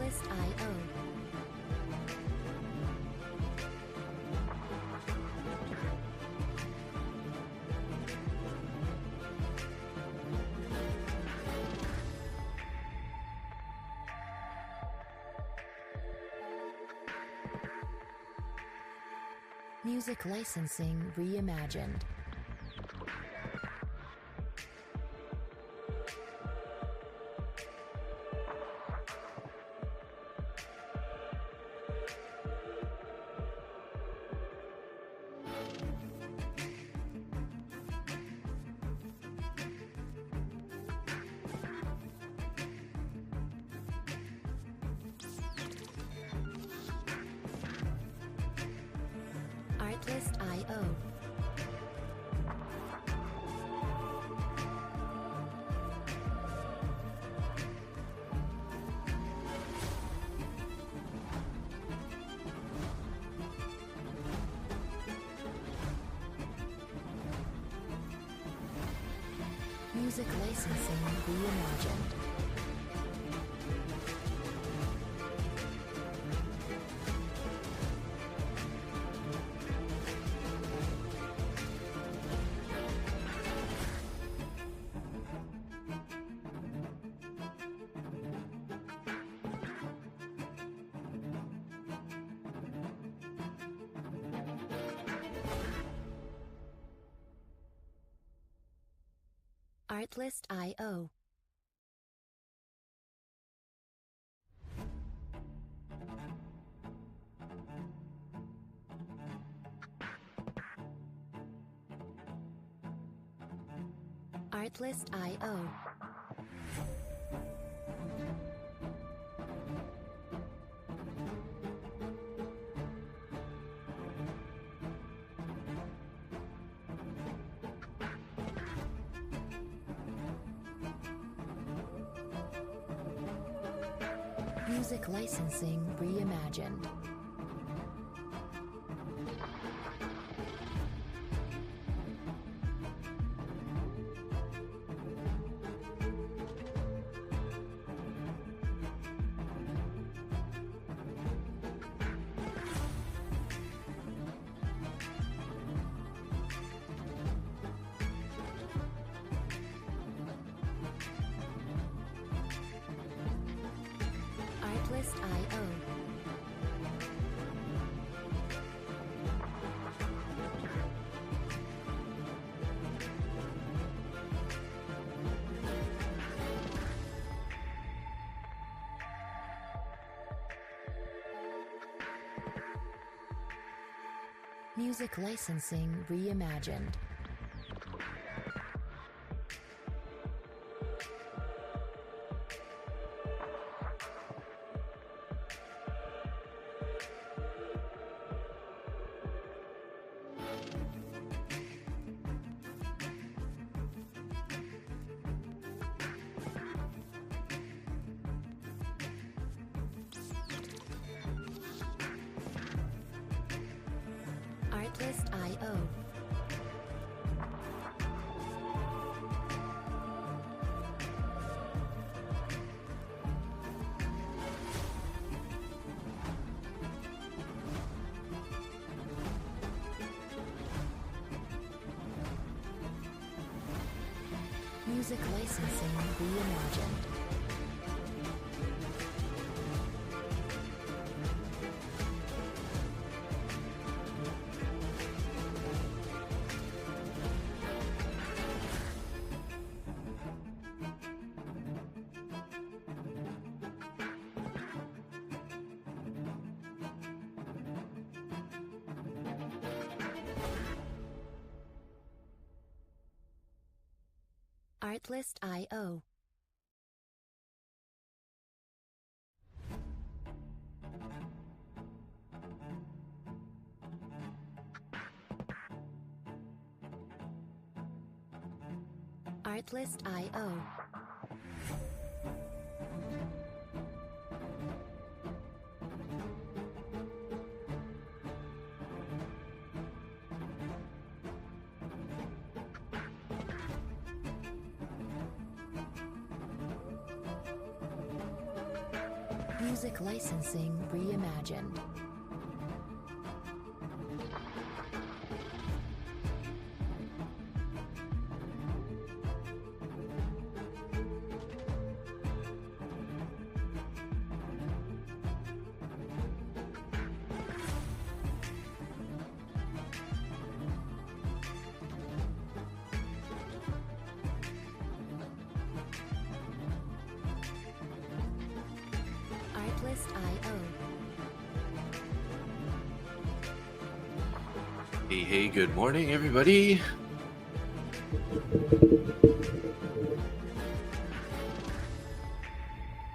Artlist.io. Music licensing reimagined. Artlist.io. Music licensing reimagined. Artlist.io. Artlist.io. Music licensing reimagined. Artlist.io. Music licensing reimagined. Artlist.io. Music licensing reimagined. Artlist.io. Artlist.io. Music licensing reimagined. Artlist.io. Hey, good morning, everybody.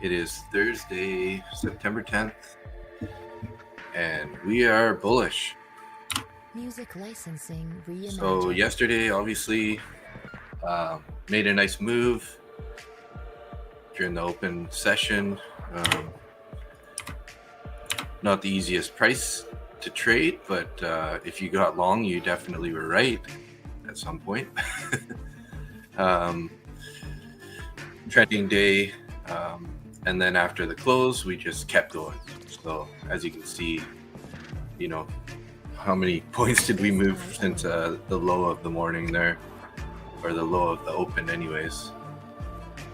It is Thursday, September 10th, and we are bullish. Music licensing reimagined. So yesterday, obviously, made a nice move during the open session. Not the easiest price to trade, but if you got long, you definitely were right at some point. Trending day, and then after the close, we just kept going. So as you can see, you know, how many points did we move since the low of the morning there, or the low of the open anyways.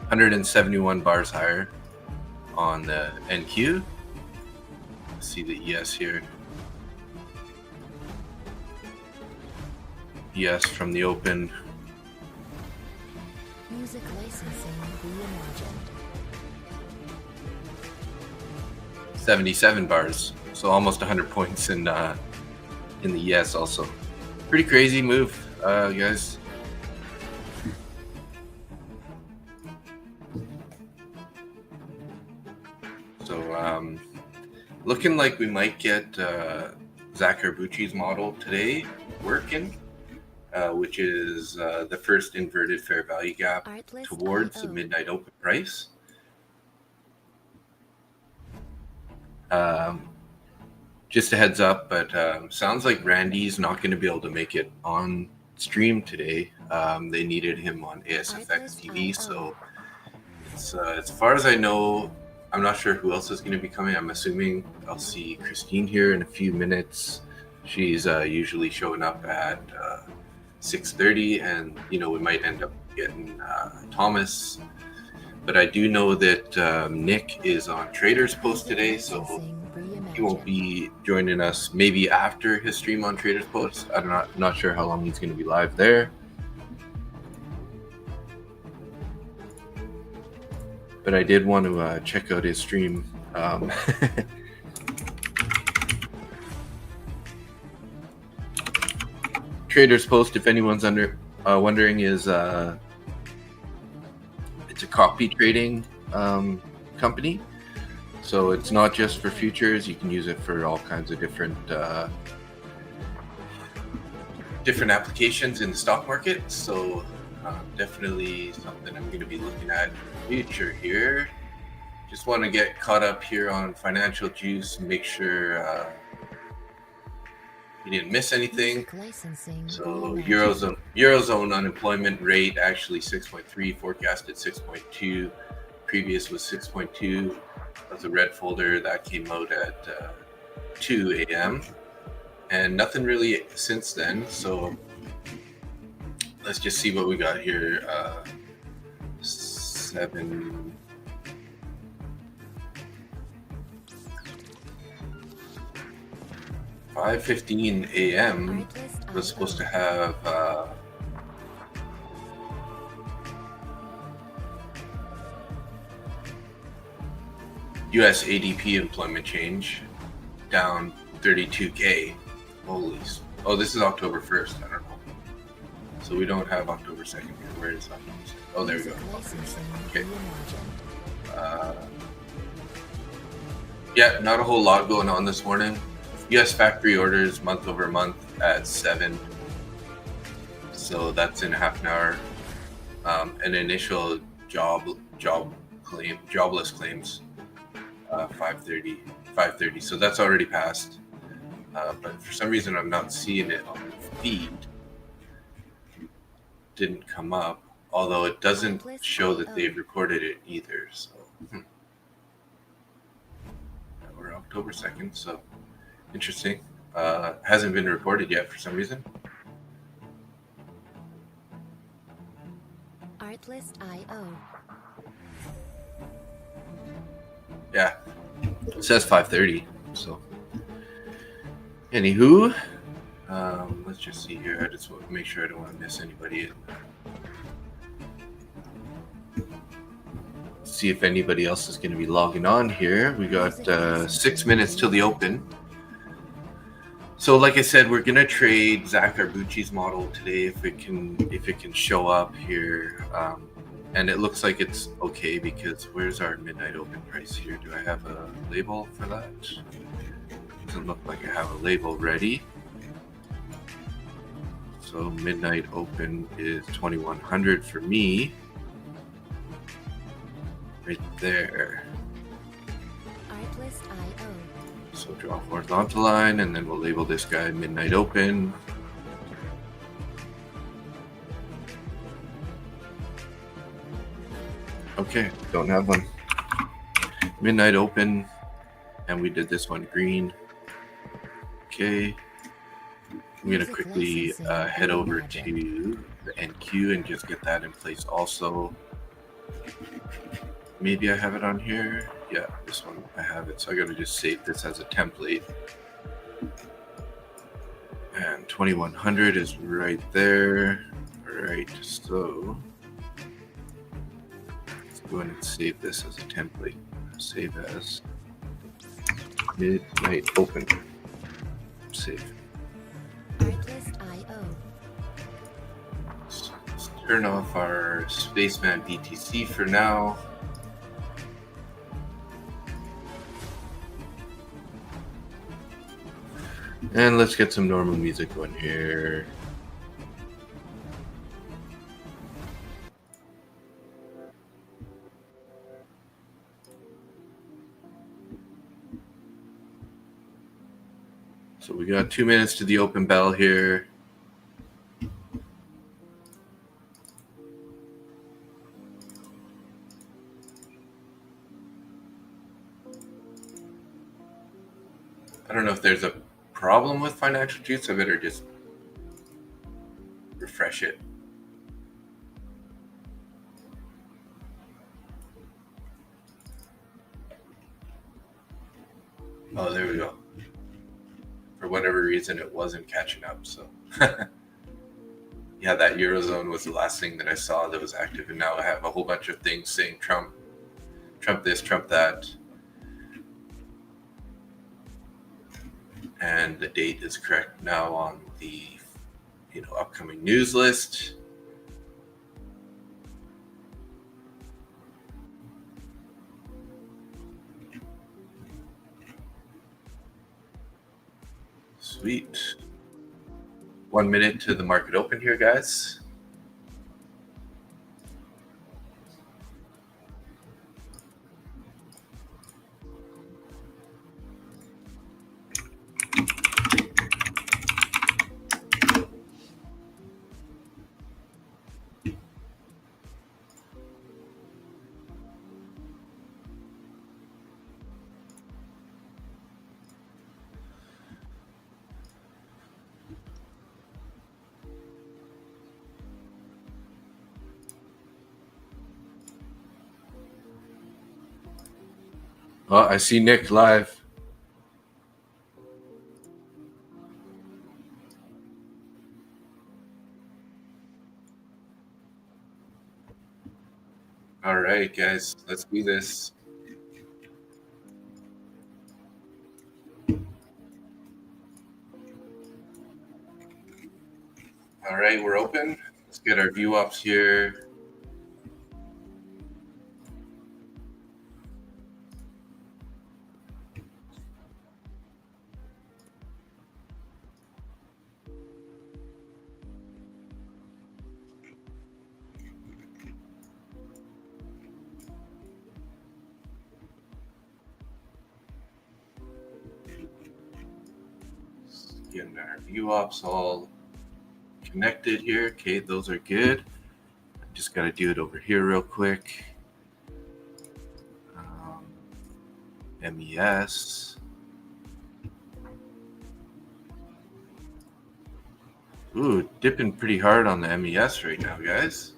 171 bars higher on the NQ. See the ES here. ES from the open. Music licensing reimagined. 77 bars, so almost 100 points in the ES also. Pretty crazy move, guys. So looking like we might get Zach Arbucci's model today working, which is the first inverted fair value gap towards the midnight open price. Just a heads up, but sounds like Randy's not going to be able to make it on stream today. They needed him on ASFX TV, so it's, as far as I know, I'm not sure who else is going to be coming. I'm assuming I'll see Christine here in a few minutes. She's usually showing up at 6:30, and we might end up getting Thomas. But I do know that Nick is on Traders Post today, so he won't be joining us maybe after his stream on Traders Post. I'm not sure how long he's going to be live there. But I did want to check out his stream. Traders Post, if anyone's wondering, is it's a copy trading company. So it's not just for futures. You can use it for all kinds of different applications in the stock market. So definitely something I'm going to be looking at in the future here. Just want to get caught up here on financial juice, make sure you didn't miss anything. So Eurozone unemployment rate actually 6.3, forecasted 6.2. Previous was 6.2. That's a red folder that came out at 2 a.m. and nothing really since then. So let's just see what we got here. 5:15 a.m. was supposed to have U.S. ADP employment change down 32K. Oh, this is October 1st. I don't know. So we don't have October 2nd here. Where is October 2nd? Oh, there we go. Okay. Yeah, not a whole lot going on this morning. U.S. factory orders month over month at 7. So that's in half an hour. An initial jobless claims 5:30. So that's already passed. But for some reason, I'm not seeing it on the feed. Didn't come up, although it doesn't show that they've recorded it either. So October 2nd, so interesting. Hasn't been reported yet for some reason. Artlist.io. Yeah, it says 5:30. So, anywho, let's just see here. I just want to make sure I don't want to miss anybody. See if anybody else is going to be logging on here. We got 6 minutes till the open. So, like I said, we're gonna trade Zach Arbucci's model today if it can show up here, and it looks like it's okay because where's our midnight open price here? Do I have a label for that? Doesn't look like I have a label ready. So midnight open is 2100 for me, right there. Artlist.io. So draw a horizontal line, and then we'll label this guy midnight open. Okay, don't have one. Midnight open, and we did this one green. Okay, I'm gonna quickly head over to the NQ and just get that in place also. Maybe I have it on here. Yeah, this one I have it. So I gotta just save this as a template. And 2100 is right there. All right, so let's go ahead and save this as a template. Save as midnight open. Save. Artlist.io. So let's turn off our Spaceman BTC for now. And let's get some normal music going here. So we got 2 minutes to the open bell here. I don't know if there's a problem with Financial Juice. I better just refresh it. Oh, there we go. For whatever reason, it wasn't catching up. So, yeah, that Eurozone was the last thing that I saw that was active. And now I have a whole bunch of things saying Trump this, Trump that. And the date is correct now on the upcoming news list. Sweet. 1 minute to the market open here, guys. Oh, I see Nick live. All right, guys, let's do this. All right, we're open. Let's get our view ups here. Getting our view ups all connected here. Okay, those are good. I just got to do it over here real quick. MES. Ooh, dipping pretty hard on the MES right now, guys.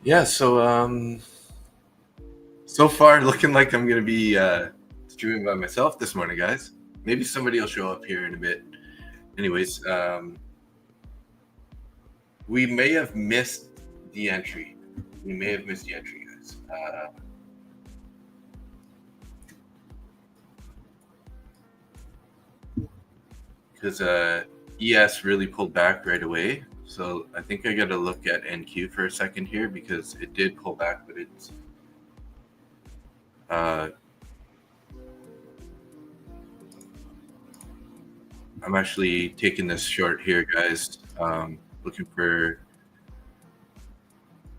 Yeah, so far looking like I'm gonna be streaming by myself this morning, guys. Maybe somebody will show up here in a bit. Anyways, we may have missed the entry. Guys. Because ES really pulled back right away. So I think I got to look at NQ for a second here because it did pull back, but it's I'm actually taking this short here, guys. Looking for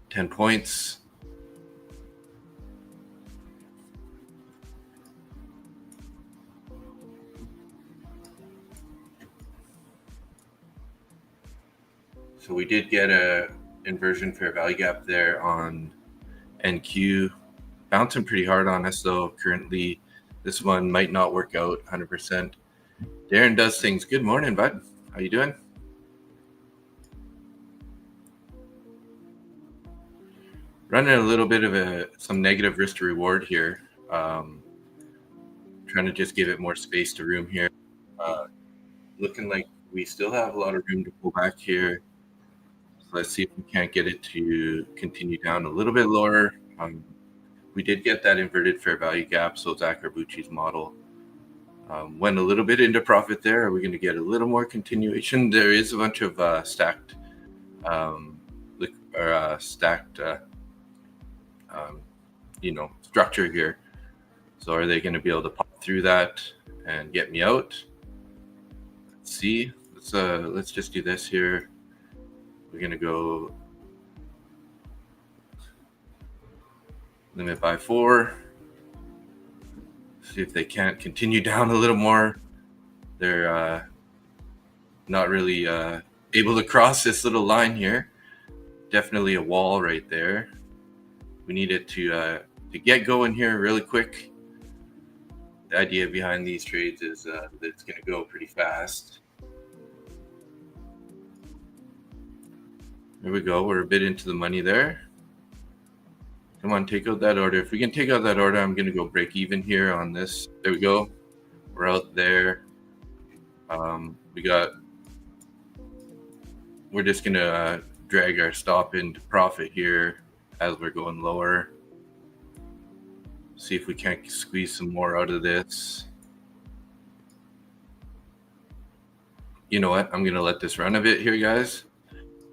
10 points. So we did get a inversion fair value gap there on NQ. Bouncing pretty hard on us though. Currently, this one might not work out 100%. Darren does things. Good morning, bud. How you doing? Running a little bit of some negative risk to reward here. Trying to just give it more space to room here. Looking like we still have a lot of room to pull back here. So let's see if we can't get it to continue down a little bit lower. We did get that inverted fair value gap, so Zach Arbucci's model went a little bit into profit there. Are we going to get a little more continuation? There is a bunch of stacked structure here. So are they going to be able to pop through that and get me out? Let's see. Let's just do this here. We're going to go limit by 4. See if they can't continue down a little more. They're not really able to cross this little line here. Definitely a wall right there. We need it to get going here really quick. The idea behind these trades is that it's going to go pretty fast. There we go. We're a bit into the money there. Come on, take out that order. If we can take out that order, I'm going to go break even here on this. There we go. We're out there. We're just going to drag our stop into profit here as we're going lower. See if we can't squeeze some more out of this. You know what? I'm going to let this run a bit here, guys.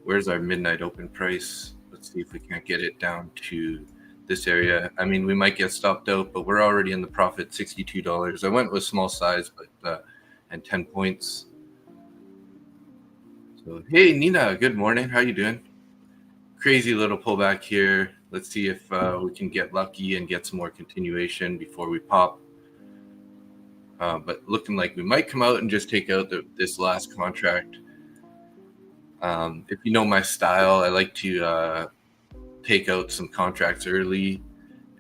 Where's our midnight open price? Let's see if we can't get it down to this area. I mean, we might get stopped out, but we're already in the profit, $62. I went with small size, but and 10 points. So, hey, Nina, good morning. How you doing? Crazy little pullback here. Let's see if we can get lucky and get some more continuation before we pop. But looking like we might come out and just take out this last contract. If you know my style, I like to take out some contracts early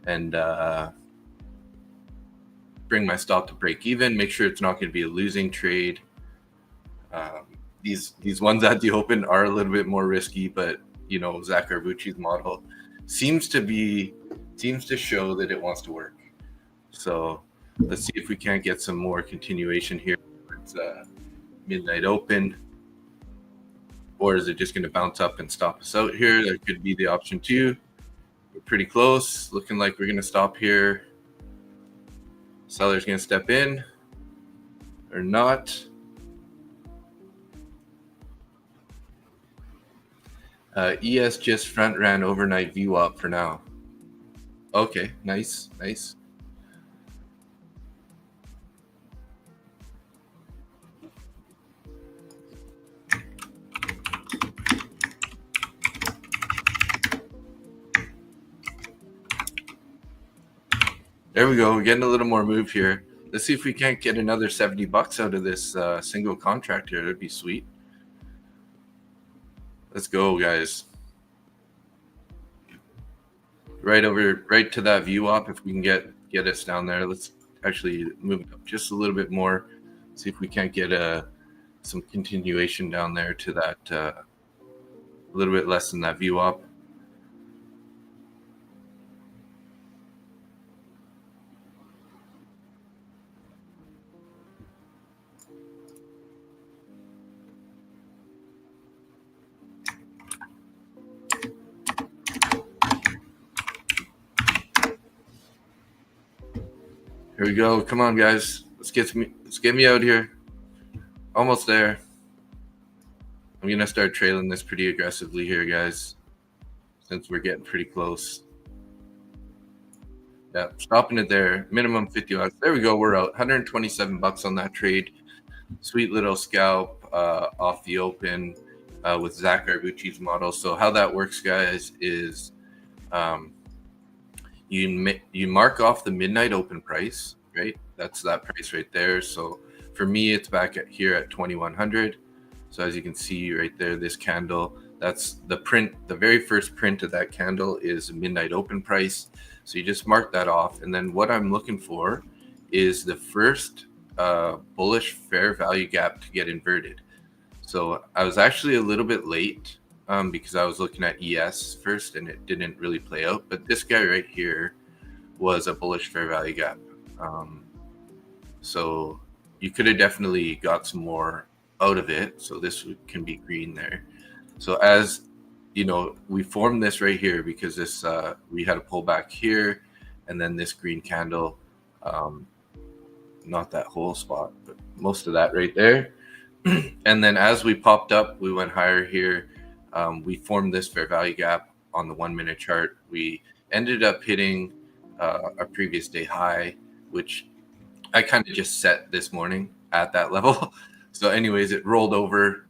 and bring my stop to break even, make sure it's not going to be a losing trade. These ones at the open are a little bit more risky, but Zach Arbucci's model seems to show that it wants to work. So let's see if we can't get some more continuation here. It's midnight open, or is it just going to bounce up and stop us out here? That could be the option too. We're pretty close, looking like we're going to stop here. Seller's going to step in or not. ES just front ran overnight VWAP for now. Okay, nice. There we go. We're getting a little more move here. Let's see if we can't get another $70 out of this single contract here. That'd be sweet. Let's go, guys. Right to that VWAP. If we can get us down there, let's actually move up just a little bit more. See if we can't get some continuation down there to that a little bit less than that VWAP. Here we go. Come on, guys. Let's get me out here. Almost there. I'm going to start trailing this pretty aggressively here, guys, since we're getting pretty close. Yeah, stopping it there. Minimum $50. There we go. We're out. $127 on that trade. Sweet little scalp off the open with Zach Arbucci's model. So how that works, guys, is you mark off the midnight open price, right? That's that price right there. So for me, it's back here at 2100. So as you can see right there, this candle, that's the print. The very first print of that candle is midnight open price. So you just mark that off. And then what I'm looking for is the first bullish fair value gap to get inverted. So I was actually a little bit late because I was looking at ES first and it didn't really play out. But this guy right here was a bullish fair value gap. So you could have definitely got some more out of it. So this can be green there. So as you know, we formed this right here because this we had a pullback here and then this green candle, not that whole spot, but most of that right there. And then as we popped up, we went higher here. We formed this fair value gap on the 1 minute chart. We ended up hitting our previous day high, which I kind of just set this morning at that level. So anyways, it rolled over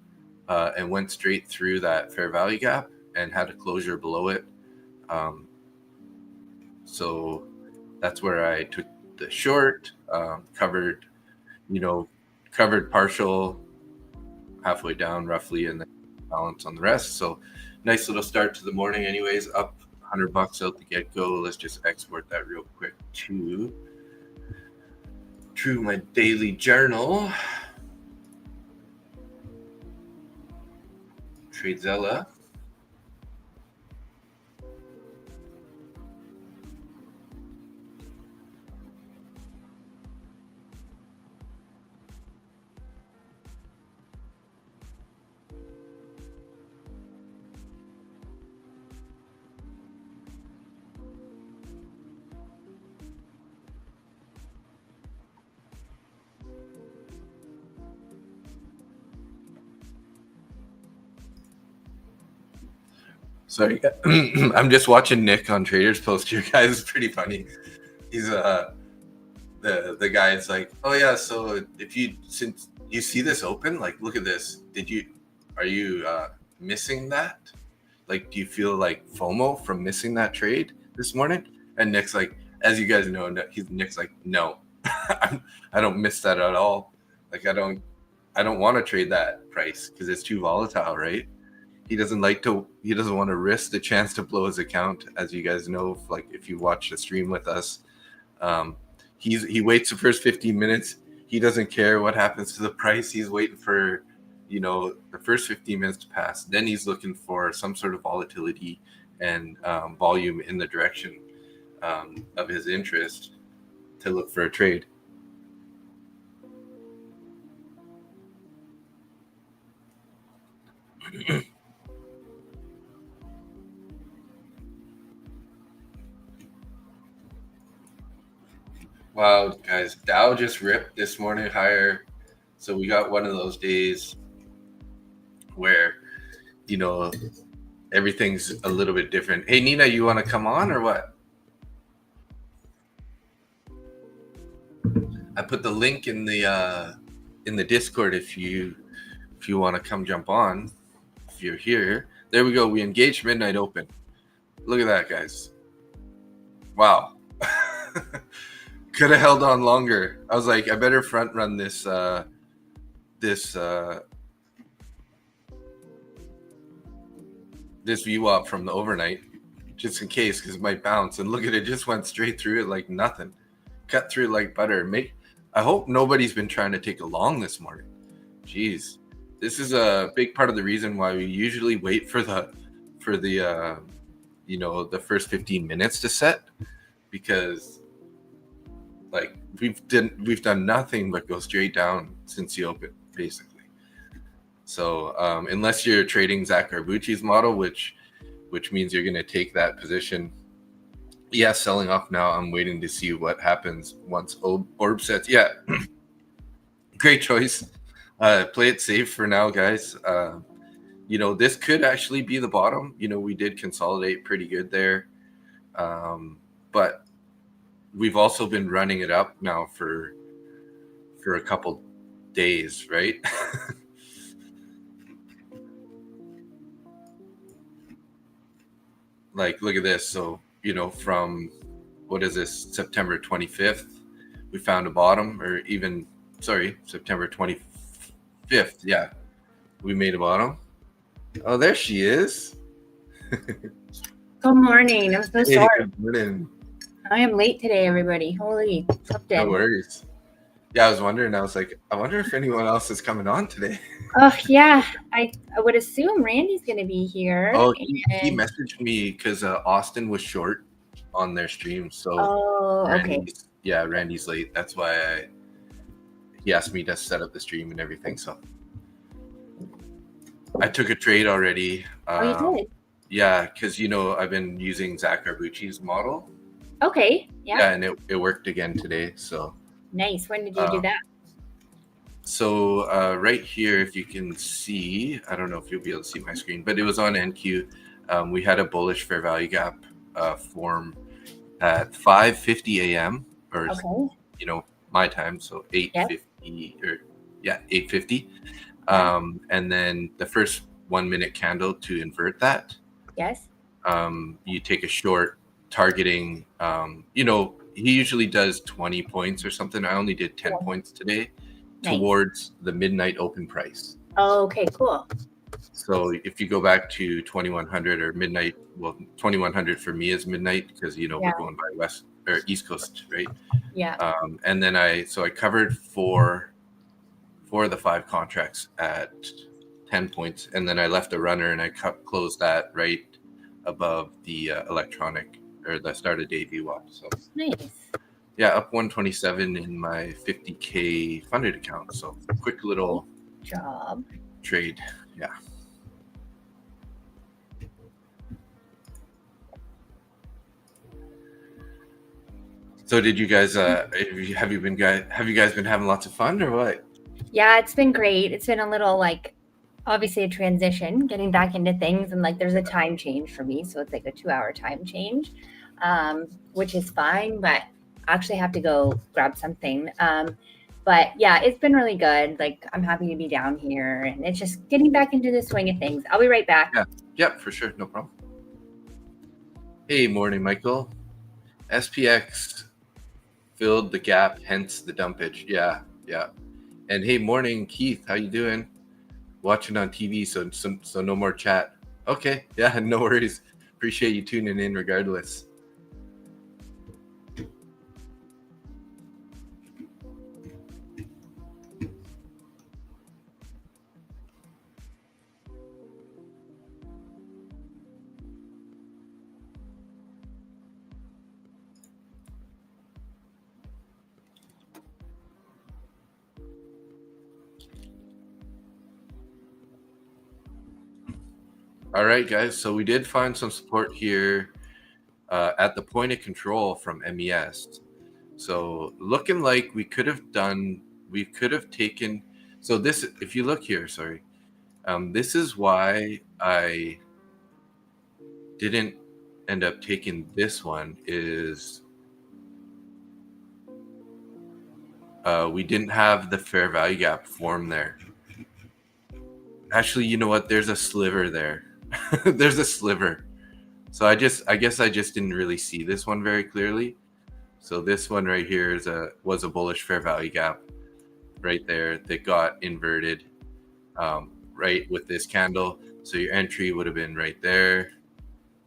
and went straight through that fair value gap and had a closure below it. So that's where I took the short, covered partial halfway down roughly, and then balance on the rest. So nice little start to the morning anyways, up $100 out the get-go. Let's just export that real quick to my daily journal. TradeZella. Sorry, I'm just watching Nick on Traders Post here, guys. It's pretty funny. He's the guy is like, oh yeah, so since you see this open, like look at this. Are you missing that? Like, do you feel like FOMO from missing that trade this morning? And Nick's like, as you guys know, Nick's like, no, I don't miss that at all. Like I don't want to trade that price because it's too volatile, right? He doesn't want to risk the chance to blow his account, as you guys know, if you watch the stream with us. He waits the first 15 minutes. He doesn't care what happens to the price. He's waiting for, the first 15 minutes to pass. Then he's looking for some sort of volatility and volume in the direction of his interest to look for a trade. Wow, guys, Dow just ripped this morning higher. So we got one of those days where, everything's a little bit different. Hey, Nina, you want to come on or what? I put the link in the Discord if you want to come jump on. If you're here, there we go. We engaged midnight open. Look at that, guys. Wow. Could have held on longer. I was like, I better front run this VWAP from the overnight, just in case, because it might bounce. And look at it, just went straight through it like nothing. Cut through it like butter. I hope nobody's been trying to take a long this morning. Jeez, this is a big part of the reason why we usually wait for the first 15 minutes to set, because like we've done nothing but go straight down since the open, basically. So unless you're trading Zach Arbucci's model, which means you're going to take that position. Yeah, selling off now. I'm waiting to see what happens once orb sets. Yeah, great choice. Play it safe for now, guys. This could actually be the bottom. We did consolidate pretty good there, but we've also been running it up now for a couple days, right? Like, look at this. So, from what is this, September 25th, we found a bottom, or even, September 25th. Yeah, we made a bottom. Oh, there she is. Good morning. I'm so sorry. Good morning. I am late today, everybody. Holy, slept in. No worries. Yeah, I was wondering. I was like, I wonder if anyone else is coming on today. Oh, yeah. I would assume Randy's going to be here. Oh, he messaged me because Austin was short on their stream. So, okay. Yeah, Randy's late. That's why he asked me to set up the stream and everything. So, I took a trade already. You did? Yeah, because, I've been using Zach Arbucci's model. Okay. Yeah. Yeah, and it worked again today. So, nice. When did you do that? So right here, if you can see, I don't know if you'll be able to see my screen, but it was on NQ. We had a bullish fair value gap form at 5:50 a.m. or my time, so 8:50 8:50. And then the first 1 minute candle to invert that. Yes. You take a short targeting. He usually does 20 points or something. I only did 10 points today. Nice. Towards the midnight open price. Oh, okay, cool. So if you go back to 2100 or midnight, well, 2100 for me is midnight because we're going by west or east coast, right? Yeah. And then I covered four of the 5 contracts at 10 points, and then I left a runner and I closed that right above the electronic or the start of day VWAP. So nice. Yeah, up 127 in my 50K funded account. So quick little job trade. Yeah. So did you guys have you guys been having lots of fun or what? Yeah, it's been great. It's been a little obviously a transition, getting back into things, and there's a time change for me, so it's like a 2-hour time change, which is fine, but I actually have to go grab something. But yeah, it's been really good. I'm happy to be down here, and it's just getting back into the swing of things. I'll be right back. Yeah, for sure. No problem. Hey, morning, Michael. SPX filled the gap, hence the dumpage. Yeah. And hey, morning, Keith. How you doing? Watching on TV, so no more chat. Okay. Yeah, no worries. Appreciate you tuning in regardless. All right, guys. So we did find some support here at the point of control from MES. So looking like we could have taken. So this, if you look here, sorry, this is why I didn't end up taking this one. Is we didn't have the fair value gap form there. Actually, you know what? There's a sliver there. There's a sliver. So I guess I just didn't really see this one very clearly. So this one right here was a bullish fair value gap right there that got inverted right with this candle. So your entry would have been right there.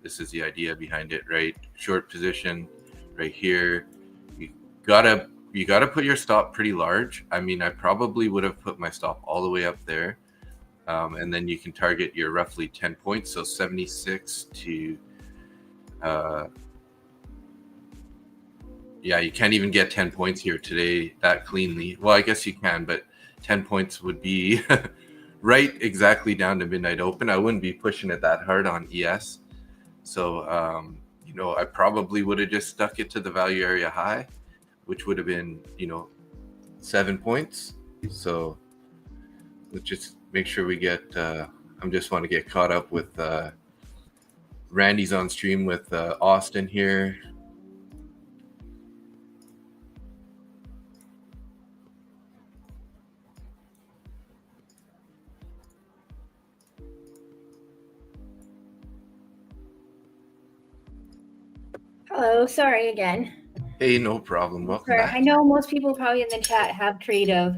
This is the idea behind it, right? Short position right here. You gotta put your stop pretty large. I mean, I probably would have put my stop all the way up there. And then you can target your roughly 10 points. So 76 to, yeah, you can't even get 10 points here today that cleanly. Well, I guess you can, but 10 points would be right exactly down to midnight open. I wouldn't be pushing it that hard on ES. So, you know, I probably would have just stuck it to the value area high, which would have been, you know, 7 points. So let's just make sure we get, I just want to get caught up with Randy's on stream with Austin here. Hello, sorry again. Hey, no problem. Welcome back. I know most people probably in the chat have trade of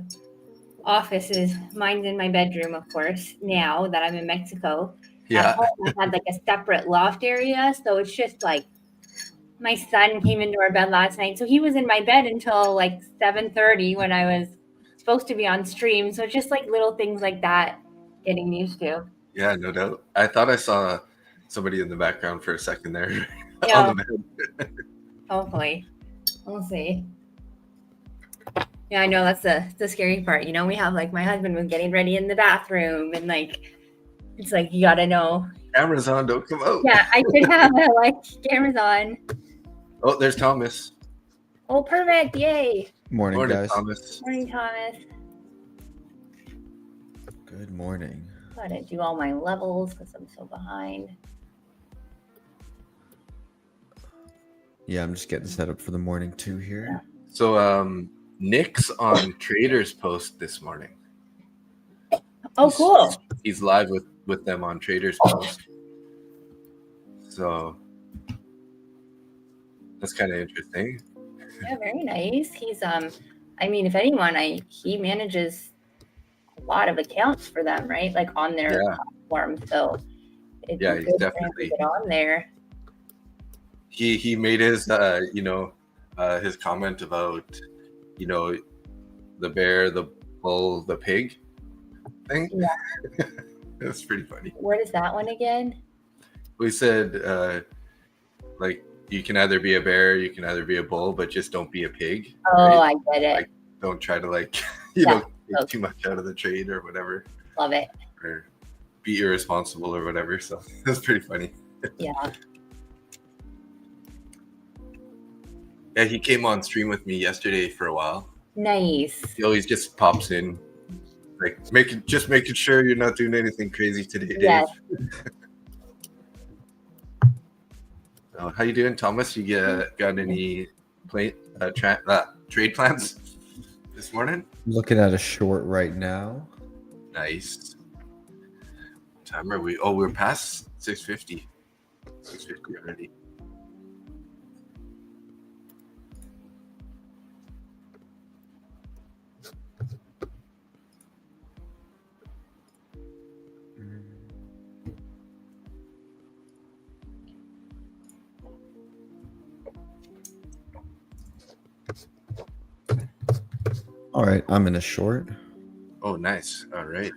offices. Mine's in my bedroom, of course, now that I'm in Mexico. Yeah. At home, I had like a separate loft area. So it's just like my son came into our bed last night. So he was in my bed until like 7:30 when I was supposed to be on stream. So it's just like little things like that getting used to. Yeah, no doubt. I thought I saw somebody in the background for a second there. Yeah. On the bed. Hopefully. We'll see. Yeah, I know that's the scary part. You know, we have like my husband was getting ready in the bathroom and like it's like you gotta know. Cameras on, don't come out. Yeah, I should have like cameras on. Oh, there's Thomas. Oh, perfect. Yay. Morning, guys. Thomas. Morning, Thomas. Good morning. Gotta do all my levels because I'm so behind. Yeah, I'm just getting set up for the morning too here. So Nick's on Traders Post this morning. Oh, cool. He's live with them on Traders Post. So that's kind of interesting. Yeah, very nice. He's I mean, if anyone, he manages a lot of accounts for them, right? Like on their platform. So it's yeah, he's good definitely to get on there. He made his his comment about the bear, the bull, the pig thing. Yeah. That's pretty funny. What is that one again? We said like you can either be a bear, you can either be a bull, but just don't be a pig. Oh, right? I get it. Like, don't try to take too much out of the trade or whatever. Love it. Or be irresponsible or whatever. So that's pretty funny. Yeah. Yeah, he came on stream with me yesterday for a while. Nice. He always just pops in, like making sure you're not doing anything crazy today, Dave. Yes. So, how you doing, Thomas? You got any trade plans this morning? Looking at a short right now. Nice. What time are we? Oh, we're past 6:50. 6:50 already. All right, I'm in a short. Oh, nice. All right.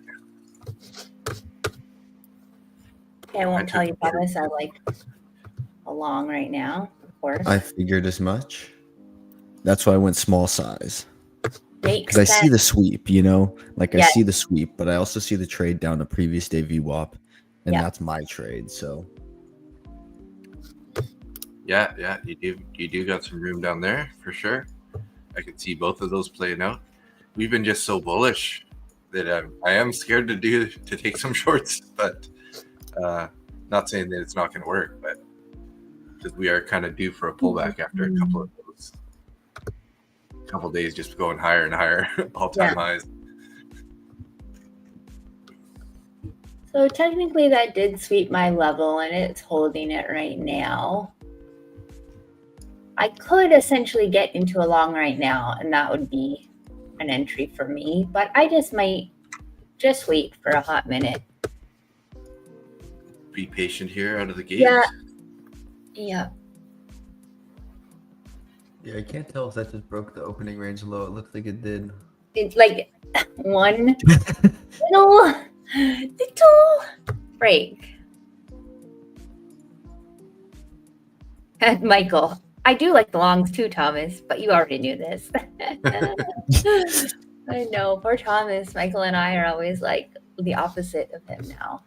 I won't tell you, Thomas. I like a long right now, of course. I figured as much. That's why I went small size. Makes Because I see sense. the sweep, like I Yes. see the sweep, but I also see the trade down to previous day VWAP. and Yeah. that's my trade. So Yeah, you do got some room down there for sure. I can see both of those playing out. We've been just so bullish that I am scared to take some shorts, but not saying that it's not going to work, but because we are kind of due for a pullback after a couple of those days just going higher and higher, all-time highs. So technically that did sweep my level and it's holding it right now. I could essentially get into a long right now and that would be an entry for me, but I just might just wait for a hot minute. Be patient here out of the gate. Yeah. yeah, I can't tell if that just broke the opening range low. It looks like it did. It's like one little break. And Michael, I do like the longs too, Thomas, but you already knew this. I know, poor Thomas. Michael and I are always like the opposite of him now.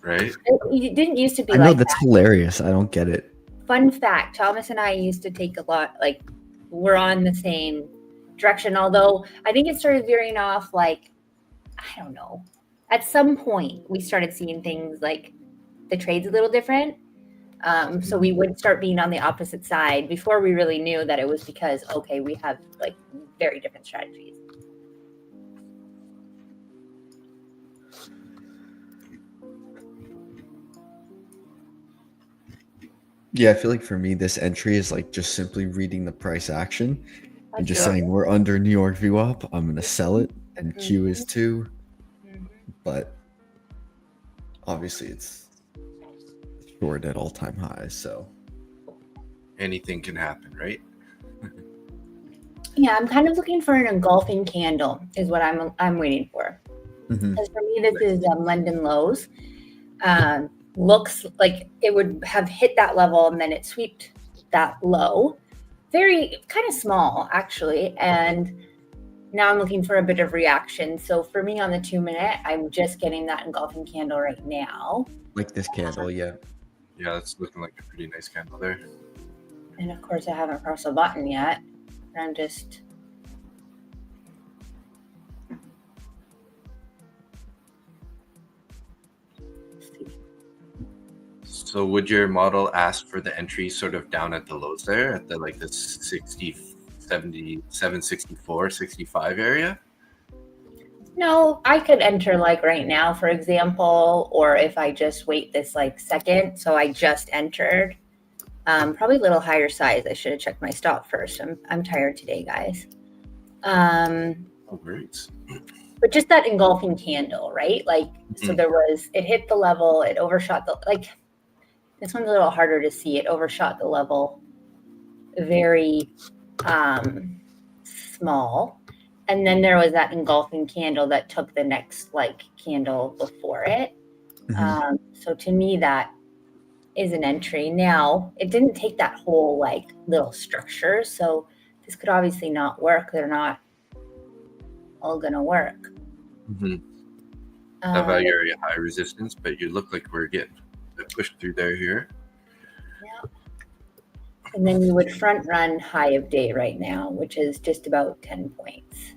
Right? It didn't used to be I know, like that's that. hilarious. I don't get it. Fun fact, Thomas and I used to take a lot, like we're on the same direction, although I think it started veering off like, I don't know. At some point, we started seeing things like the trade's a little different. So we would start being on the opposite side before we really knew that it was because, okay, we have like very different strategies. Yeah, I feel like for me, this entry is like just simply reading the price action and just Sure. saying we're under New York VWAP. I'm going to sell it, and Q is too. But obviously, it's short at all-time highs. So Anything can happen, right? Yeah, I'm kind of looking for an engulfing candle is what I'm waiting for. Mhm. Because for me, this is London lows. Looks like it would have hit that level and then it swept that low. Very kind of small, actually. And now I'm looking for a bit of reaction. So for me on the 2-minute, I'm just getting that engulfing candle right now. like this candle, yeah. Yeah, that's looking like a pretty nice candle there. And of course, I haven't pressed a button yet. I'm just... So would your model ask for the entry sort of down at the lows there at the like the 60, 70, 764, 65 area? No, I could enter like right now, for example, or if I just wait this like second. So I just entered, probably a little higher size. I should have checked my stop first. I'm tired today, guys. Oh, great. But just that engulfing candle, right? Like, so there was, it hit the level, it overshot the, like, this one's a little harder to see. It overshot the level very small. And then there was that engulfing candle that took the next like candle before it. So to me, that is an entry. Now, it didn't take that whole like little structure. So this could obviously not work. They're not all going to work. How about your high resistance? But you look like we're getting pushed through there here. Yeah. And then you would front run high of day right now, which is just about 10 points.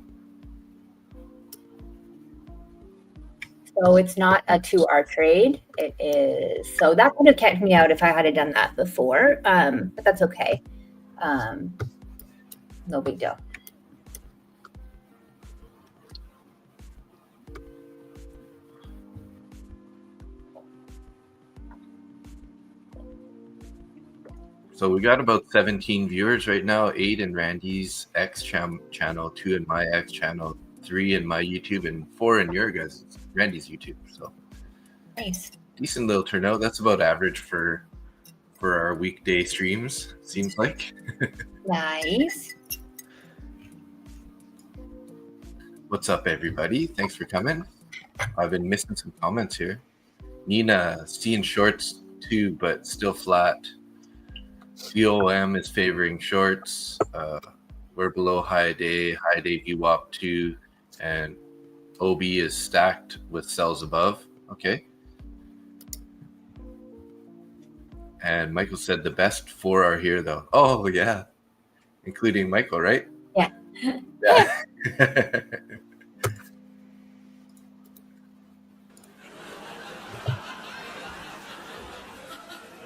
So it's not a 2R trade. It is. So that would have kept me out if I had done that before. But that's okay. No big deal. So we got about 17 viewers right now, 8 in Randy's X channel, 2 in my X channel, 3 in my YouTube, and 4 in your guys' Randy's YouTube. So Nice. Decent little turnout. That's about average for our weekday streams, seems like. Nice. What's up, everybody? Thanks for coming. I've been missing some comments here. Nina, seeing shorts too, but still flat. COM is favoring shorts. We're below high day VWAP 2, and OB is stacked with sells above. Okay. And Michael said the best 4 are here, though. Oh, yeah. Including Michael, right? Yeah. Yeah.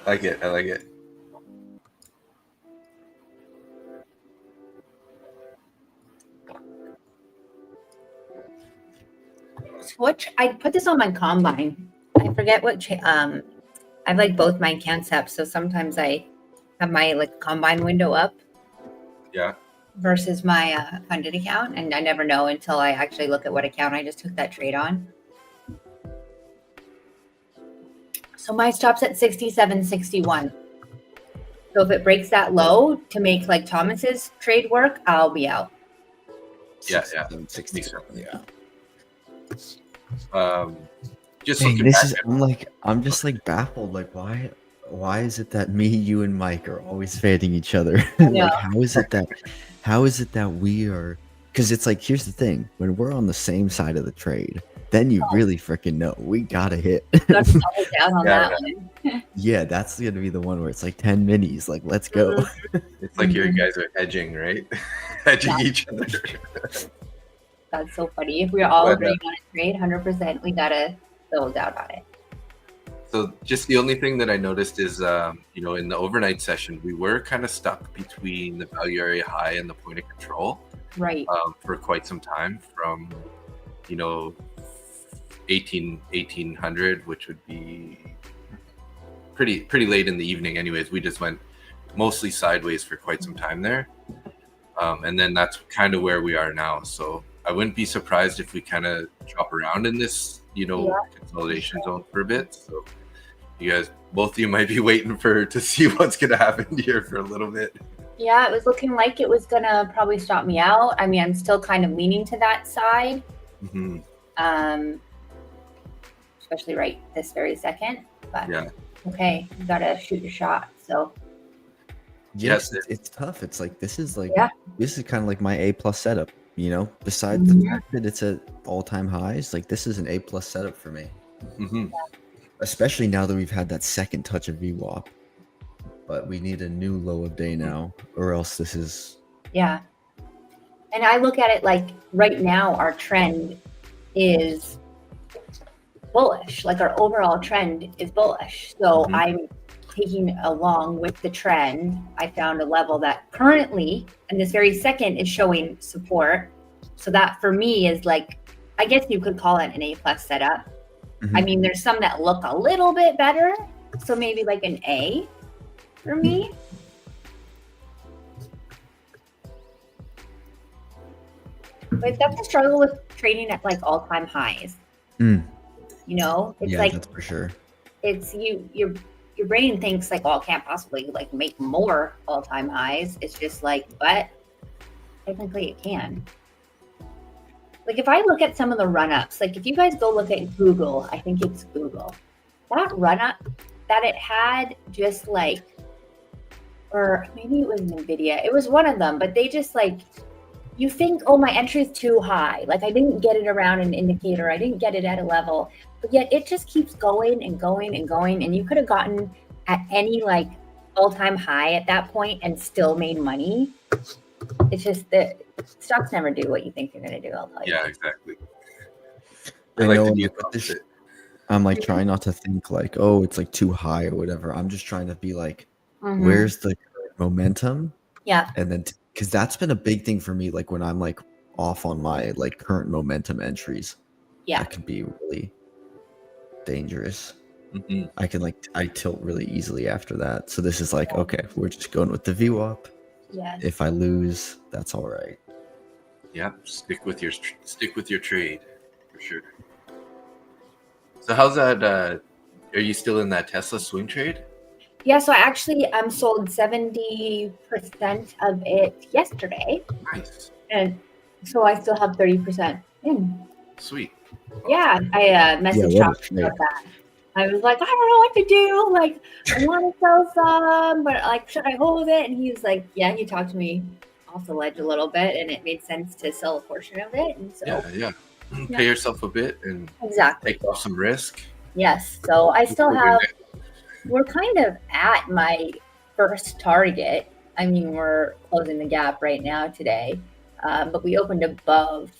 I like it. I like it. Which I put this on my combine. I forget what I have like both my accounts up, so sometimes I have my like combine window up. Yeah. Versus my funded account, and I never know until I actually look at what account I just took that trade on. So my stop's at 67.61. So if it breaks that low to make like Thomas's trade work, I'll be out. Yeah. 67, yeah. Just Dang, looking this back is I'm just like baffled. Like why is it that me, you, and Mike are always fading each other? Yeah. Like how is it that we are? Because it's like, here's the thing: when we're on the same side of the trade, then you really freaking know we gotta hit. Gotta double down on Yeah. that one. Yeah, that's gonna be the one where it's like 10 minis. Like, let's go. It's like you guys are hedging, right? Hedging each other. That's so funny. If we're all But, agreeing on a trade, 100%, we gotta build out on it. So just the only thing that I noticed is, in the overnight session, we were kind of stuck between the value area high and the point of control Right. for quite some time from, 1800, which would be pretty late in the evening. Anyways, we just went mostly sideways for quite some time there. And then that's kind of where we are now. So I wouldn't be surprised if we kind of chop around in this, consolidation zone for a bit. So you guys, both of you might be waiting to see what's going to happen here for a little bit. Yeah, it was looking like it was gonna probably stop me out. I mean, I'm still kind of leaning to that side. Mm-hmm. Especially right this very second. But Yeah. okay, you gotta shoot your shot. So Yes, it's tough. It's like this is kind of like my A+ setup. Besides the fact that it's at all-time highs, like this is an A+ setup for me. Mm-hmm. Especially now that we've had that second touch of VWAP. But we need a new low of day now, or else this is... yeah. And I look at it like right now our trend is bullish. Like our overall trend is bullish. So I'm taking along with the trend. I found a level that currently, and this very second, is showing support. So that for me is like, I guess you could call it an A+ setup. I mean, there's some that look a little bit better. So maybe like an A for me. But that's a struggle with trading at like all-time highs. It's yeah, like, that's for sure. it's your brain thinks like, well, it can't possibly like make more all-time highs. It's just like, but technically it can. Like if I look at some of the run-ups, like if you guys go look at Google, I think it's Google, that run-up that it had just like, or maybe it was NVIDIA, it was one of them, but they just like, you think, oh, my entry is too high. Like I didn't get it around an indicator. I didn't get it at a level, but yet it just keeps going and going and going. And you could have gotten at any like all-time high at that point and still made money. It's just that stocks never do what you think you're going to do. I'll tell you. Yeah, exactly. I like know to when be I look at this, I'm like trying not to think like, oh, it's like too high or whatever. I'm just trying to be like, where's the momentum? Yeah. And then, because that's been a big thing for me, like when I'm like off on my like current momentum entries, that can be really dangerous. I can I tilt really easily after that. So this is like, okay, we're just going with the VWAP. Yes. If I lose, that's all right. Yeah, stick with your trade for sure. So how's that? Are you still in that Tesla swing trade? Yeah, so I actually sold 70% of it yesterday. Nice. And so I still have 30% in. Sweet. Yeah, I messaged what a Josh about that. I was like, I don't know what to do. Like, I want to sell some, but like, should I hold it? And he was like, yeah, he talked to me off the ledge a little bit, and it made sense to sell a portion of it. And so, Yeah. Pay yourself a bit and exactly take off some risk. Yes. So I still have we're kind of at my first target. I mean, we're closing the gap right now today, but we opened above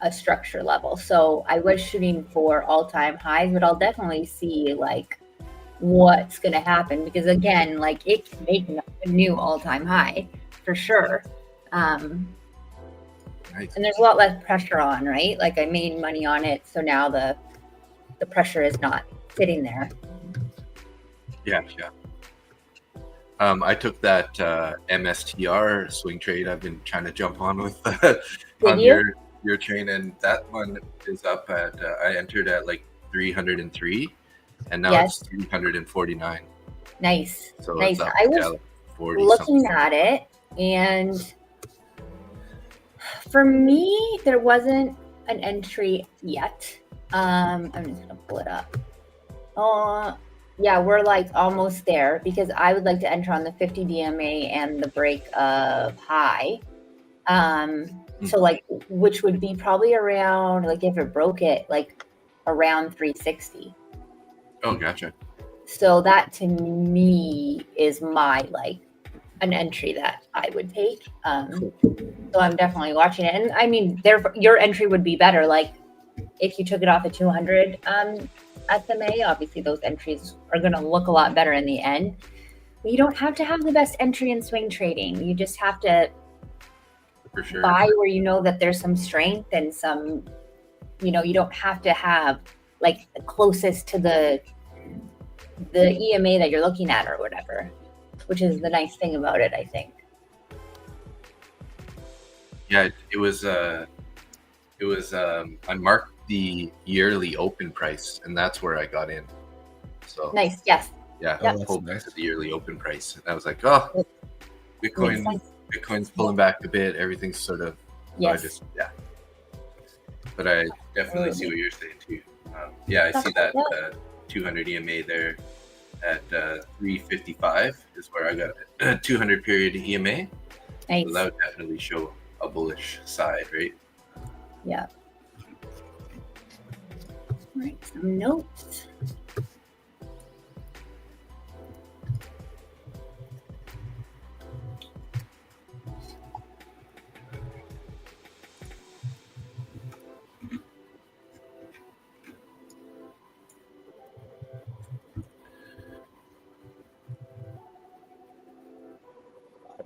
a structure level. So I was shooting for all-time highs, but I'll definitely see like what's going to happen, because again, like it can make a new all-time high for sure. Nice. And there's a lot less pressure on, right? Like I made money on it, so now the pressure is not sitting there. Yeah. I took that MSTR swing trade. I've been trying to jump on with on your train, and that one is up at I entered at like 303, and now it's 349. Nice. So nice. It's up, I was like 40 looking something. at it, and for me, there wasn't an entry yet. I'm just gonna pull it up. Yeah, we're like almost there, because I would like to enter on the 50 DMA and the break of high. So like, which would be probably around, like if it broke it, like around 360. Oh, gotcha. So that to me is my like an entry that I would take. So I'm definitely watching it. And I mean, your entry would be better. Like if you took it off at 200 SMA, obviously those entries are going to look a lot better in the end. But you don't have to have the best entry in swing trading. You just have to For sure. buy where you know that there's some strength and some, you know, you don't have to have like the closest to the EMA that you're looking at or whatever, which is the nice thing about it, I think. Yeah, it was I marked the yearly open price, and that's where I got in. So Nice. Yes. Yeah, Yep. I pulled back to the yearly open price, and I was like, oh, Bitcoin's pulling back a bit. Everything's sort of Yes. But I definitely see what you're saying too. I see that 200 EMA there at 355 is where I got it. 200 period EMA. Nice. So that would definitely show a bullish side, right? Yeah. Write some notes.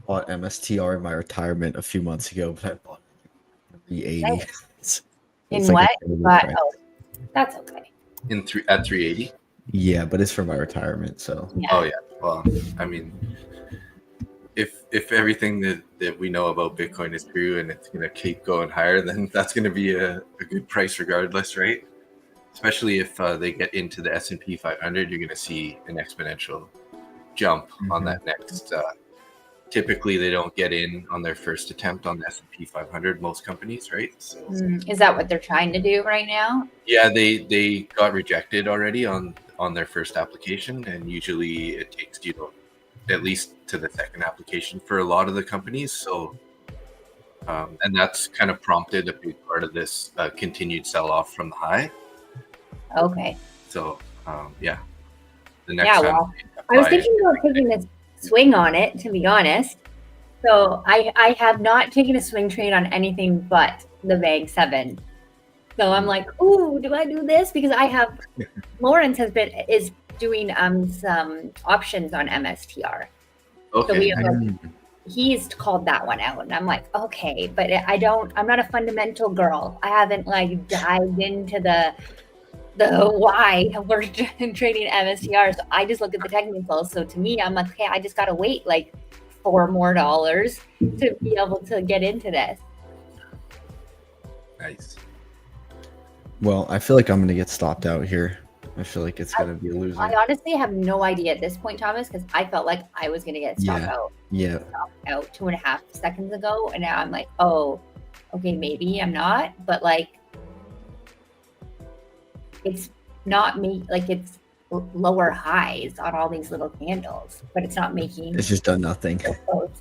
Bought MSTR in my retirement a few months ago, but I bought 380. In what? That's okay. At 380. Yeah, but it's for my retirement, so. Yeah. Oh yeah. Well, I mean, if everything that we know about Bitcoin is true and it's gonna keep going higher, then that's gonna be a good price regardless, right? Especially if they get into the S&P 500, you're gonna see an exponential jump on that next. Typically, they don't get in on their first attempt on the S&P 500. Most companies, right? So, is that what they're trying to do right now? Yeah, they got rejected already on their first application, and usually it takes at least to the second application for a lot of the companies. So, and that's kind of prompted a big part of this continued sell-off from the high. Okay. So, the next time. Well, I was thinking about taking this swing on it, to be honest. So I have not taken a swing trade on anything but the VAG 7. So I'm like, ooh, do I do this? Because I have Lawrence is doing some options on MSTR. Okay. So he's called that one out, and I'm like, okay, but I'm not a fundamental girl. I haven't like dived into the why we're trading MSTR. So I just look at the technicals. So to me, I'm like, okay, I just gotta wait like $4 more to be able to get into this. Nice. Well, I feel like I'm gonna get stopped out here. I feel like it's gonna be a loser. I honestly have no idea at this point, Thomas, because I felt like I was gonna get stopped out. Yeah. Out 2.5 seconds ago, and now I'm like, oh, okay, maybe I'm not, but like, it's not me. Like it's lower highs on all these little candles, but it's not making. It's just done nothing.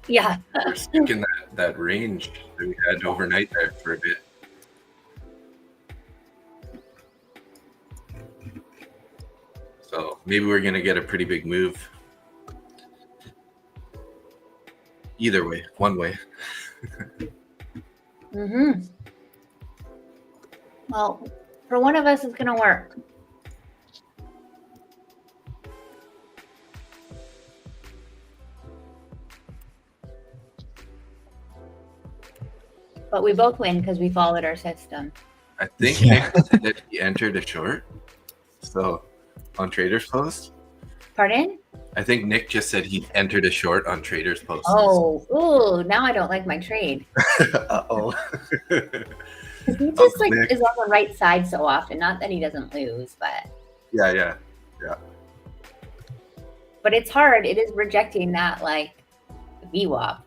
Yeah. We're stuck in that range that we had overnight there for a bit. So maybe we're going to get a pretty big move. Either way, one way. Mm-hmm. Well, for one of us, it's going to work. But we both win because we followed our system. I think Nick said that he entered a short. So on Traders Post. Pardon? I think Nick just said he entered a short on Traders Post. Oh, ooh, now I don't like my trade. Uh-oh. He just like Nick is on the right side so often. Not that he doesn't lose, but yeah. But it's hard. It is rejecting that like VWAP.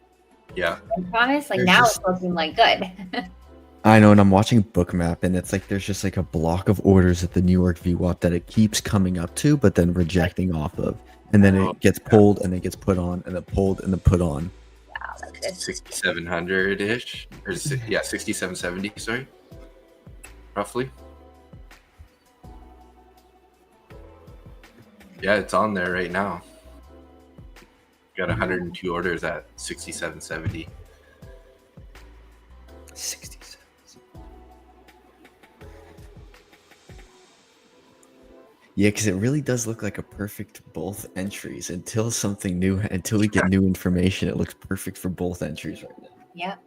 Yeah. I promise. Like now it's looking like good. I know, and I'm watching Bookmap, and it's like there's just like a block of orders at the New York VWAP that it keeps coming up to, but then rejecting off of, and then it gets pulled, and it gets put on, and then pulled, and then put on. Wow, that's good. 6,700-ish, or 6,770. Sorry, roughly. Yeah, it's on there right now. Got 102 orders at 6,770. 67. Yeah, because it really does look like a perfect both entries until something new, until we get new information. It looks perfect for both entries right now. Yep.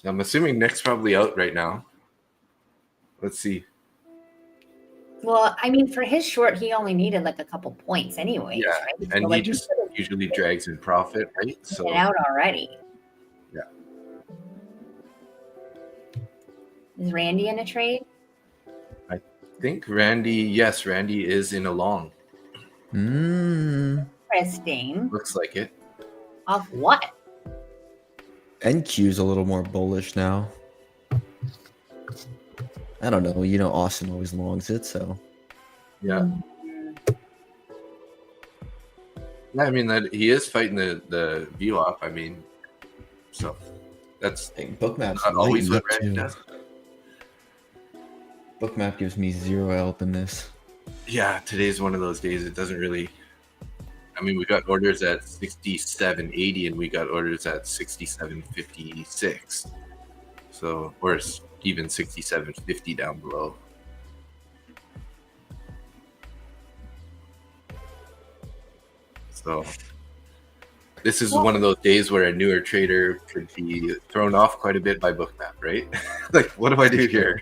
I'm assuming Nick's probably out right now. Let's see. Well, I mean, for his short, he only needed like a couple points anyway. Yeah, right? and so, he like, just usually drags in profit, right? So get out already. Yeah. Is Randy in a trade? I think Randy is in a long. Interesting. Looks like it. Off what? NQ's a little more bullish now. I don't know. You know, Austin always longs it, so. Yeah. Yeah, I mean that he is fighting the VWAP. I mean, so that's Bookmap's not always what lighting Randy up, does. Bookmap gives me zero help in this. Yeah, today's one of those days. It doesn't really. I mean, we got orders at 67.80 and we got orders at 67.56. So, or even 67.50 down below. So, this is one of those days where a newer trader could be thrown off quite a bit by Bookmap, right? Like, what do I do here?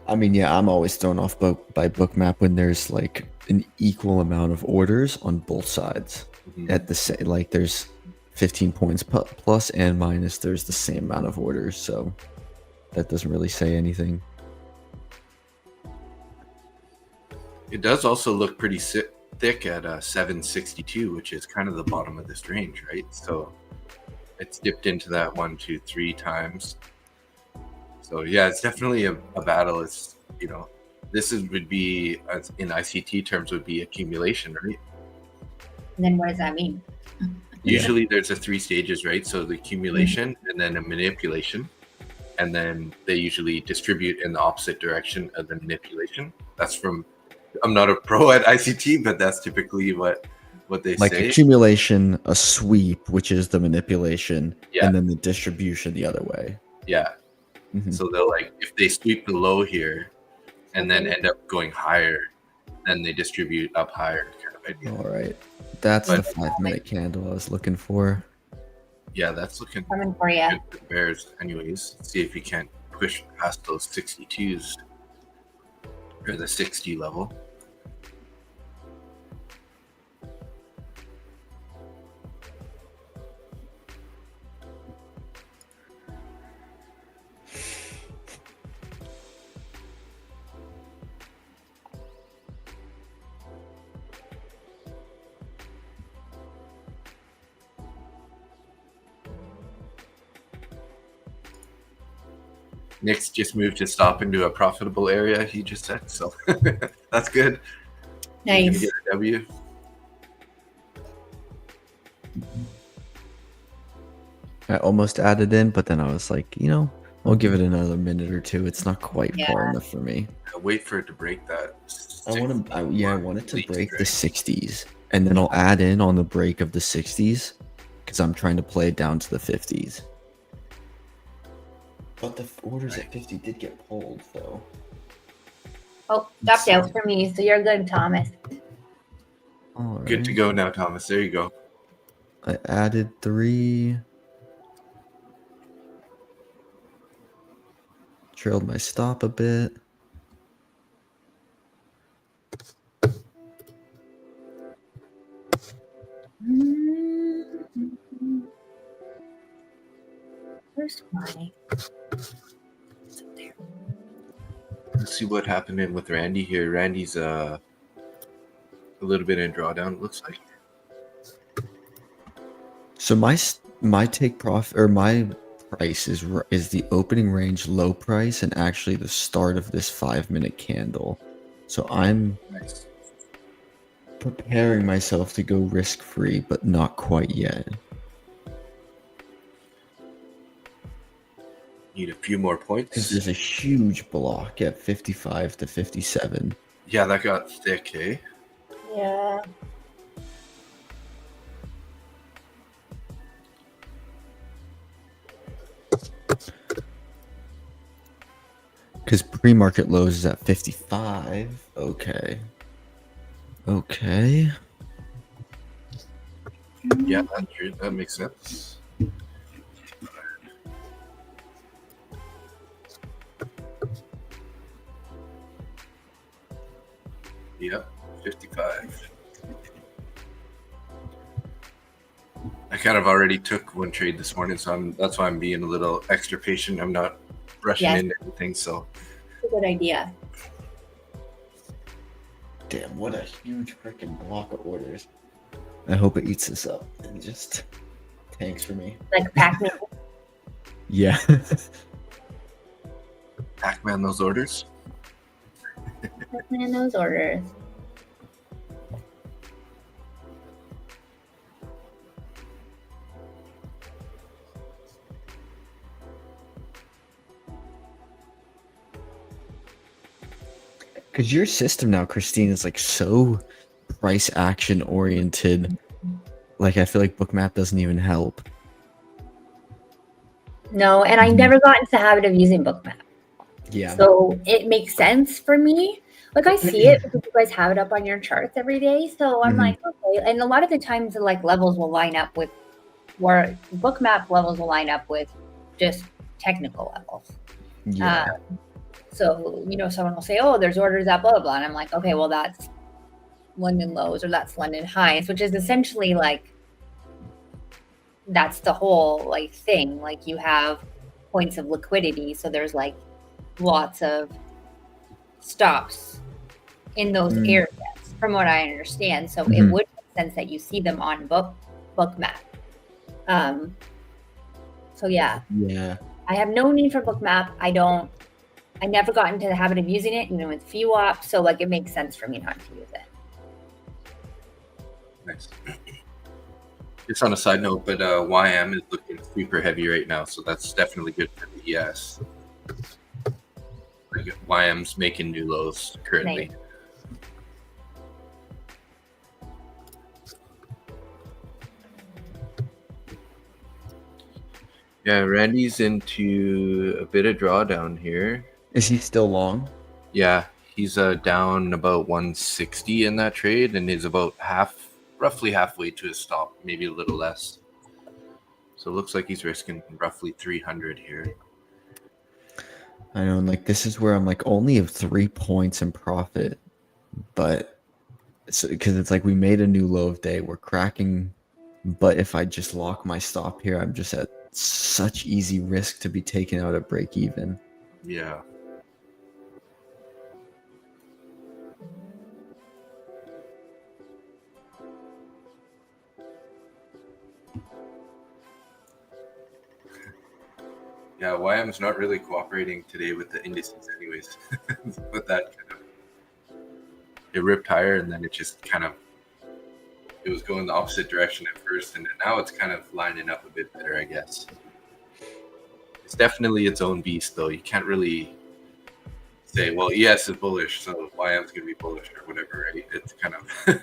I mean, yeah, I'm always thrown off by Bookmap when there's like an equal amount of orders on both sides at the same. Like, there's 15 points plus and minus. There's the same amount of orders, so that doesn't really say anything. It does also look pretty thick at 762, which is kind of the bottom of this range, right? So it's dipped into that 1, 2, 3 times. So yeah, it's definitely a battle. It's, you know, this would be in ICT terms would be accumulation, right? And then what does that mean? Usually there's a 3 stages, right? So the accumulation and then a manipulation, and then they usually distribute in the opposite direction of the manipulation. That's from, I'm not a pro at ICT, but that's typically what they like say. Accumulation, a sweep, which is the manipulation, Yeah. and then the distribution the other way. Yeah. So they'll like, if they sweep the low here and then end up going higher, then they distribute up higher kind of idea. All right. That's the 5-minute candle I was looking for. Yeah, that's looking Coming for you. good for the bears. Anyways, let's see if we can't push past those 62s or the 60 level. Nick's just moved his stop into a profitable area, he just said, so that's good. Nice. Get a W. I almost added in, but then I was like, you know, I'll give it another minute or two. It's not quite far Yeah. enough for me. I'll wait for it to break that. I want it to Lead break the strike. 60s, and then I'll add in on the break of the 60s because I'm trying to play it down to the 50s. But the orders at 50 did get pulled, though. Oh, dropped out for me, so you're good, Thomas. All right. Good to go now, Thomas. There you go. I added 3. Trailed my stop a bit. Where's my? Let's see what happened in with Randy here. Randy's a little bit in drawdown, it looks like. So my take profit or my price is the opening range low price and actually the start of this 5-minute candle. So I'm Nice. preparing myself to go risk free, but not quite yet. Need a few more Because points. there's a huge block at 55 to 57. Yeah, that got thick, eh? Yeah. Because pre-market lows is at 55. Okay. Okay. Yeah, that's true. That makes sense. Yep, 55. I kind of already took one trade this morning, so that's why I'm being a little extra patient. I'm not rushing into anything, so. It's a good idea. Damn, what a huge freaking block of orders. I hope it eats this up and just tanks for me. Like Pac-Man. Yeah. Pac-Man those orders. Pac-Man those orders. Because your system now, Christine, is like so price action oriented. Like I feel like Bookmap doesn't even help. No, and I never got into the habit of using Bookmap. Yeah. So it makes sense for me. Like I see it because you guys have it up on your charts every day. So I'm like, okay. And a lot of the times the like levels will line up with where Bookmap levels will line up with just technical levels. Yeah. So, you know, someone will say, oh, there's orders at blah, blah, blah. And I'm like, okay, well, that's London lows or that's London highs, which is essentially like, that's the whole like thing. Like you have points of liquidity. So there's like lots of stops in those areas from what I understand. So it would make sense that you see them on Bookmap. So yeah. Yeah. I have no need for Bookmap. I never got into the habit of using it, even with VWAP. So like it makes sense for me not to use it. Nice. Just on a side note, but YM is looking super heavy right now, so that's definitely good for the ES. Like YM's making new lows currently. Nice. Yeah, Randy's into a bit of drawdown here. Is he still long? Yeah, he's down about 160 in that trade and is about roughly halfway to his stop, maybe a little less. So it looks like he's risking roughly 300 here. I know, and like this is where I'm like only of 3 points in profit, but because it's like we made a new low of day, we're cracking, but if I just lock my stop here, I'm just at such easy risk to be taken out at break even. Yeah. Yeah, YM's not really cooperating today with the indices anyways. But that kind of, it ripped higher and then it just kind of, it was going the opposite direction at first and now it's kind of lining up a bit better, I guess. It's definitely its own beast, though. You can't really say, well, ES is bullish, so YM's going to be bullish or whatever, right? It's kind of...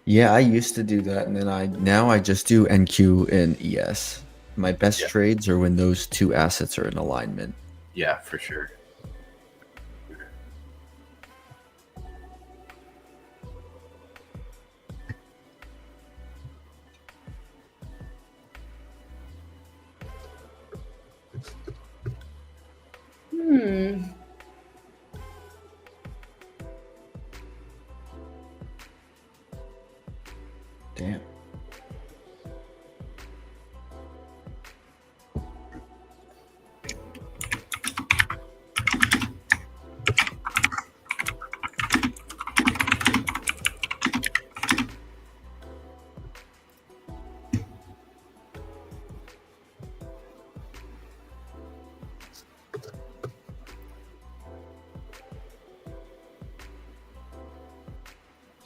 Yeah, I used to do that, and then now I just do NQ and ES. My best trades are when those two assets are in alignment. Yeah, for sure. Damn.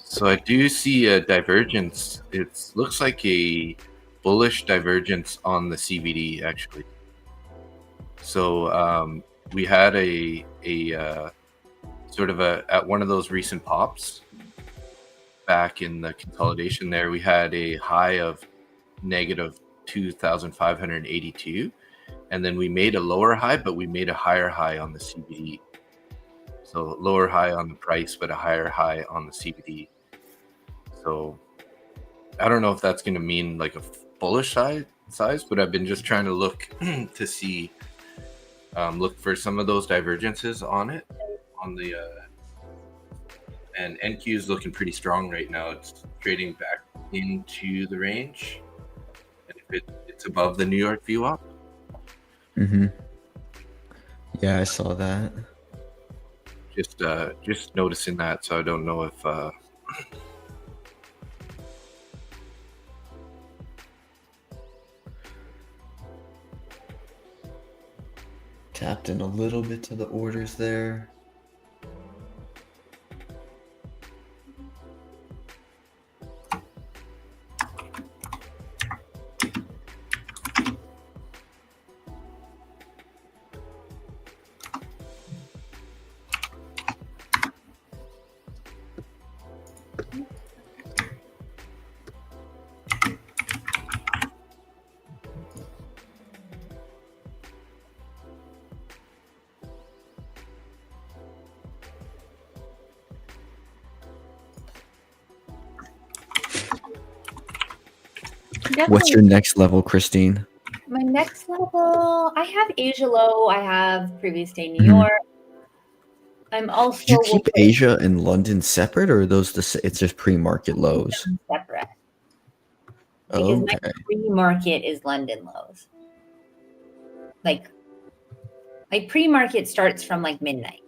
So I do see a divergence. It looks like a bullish divergence on the CBD, actually. So we had a sort of at one of those recent pops back in the consolidation there, we had a high of negative 2,582, and then we made a lower high, but we made a higher high on the CBD. So lower high on the price, but a higher high on the CBD. So I don't know if that's going to mean like a bullish size, but I've been just trying to look to see, look for some of those divergences on it, on the, and NQ is looking pretty strong right now. It's trading back into the range, and if it's above the New York VWAP. Mm-hmm. Yeah, I saw that. Just noticing that, so I don't know if tapped in a little bit to the orders there. What's your next level, Christine? My next level, I have Asia low. I have previous day New York. I'm also. Do you keep Asia and London separate, or are those it's just pre-market lows? Separate. Because my pre-market is London lows. Like my pre-market starts from like midnight.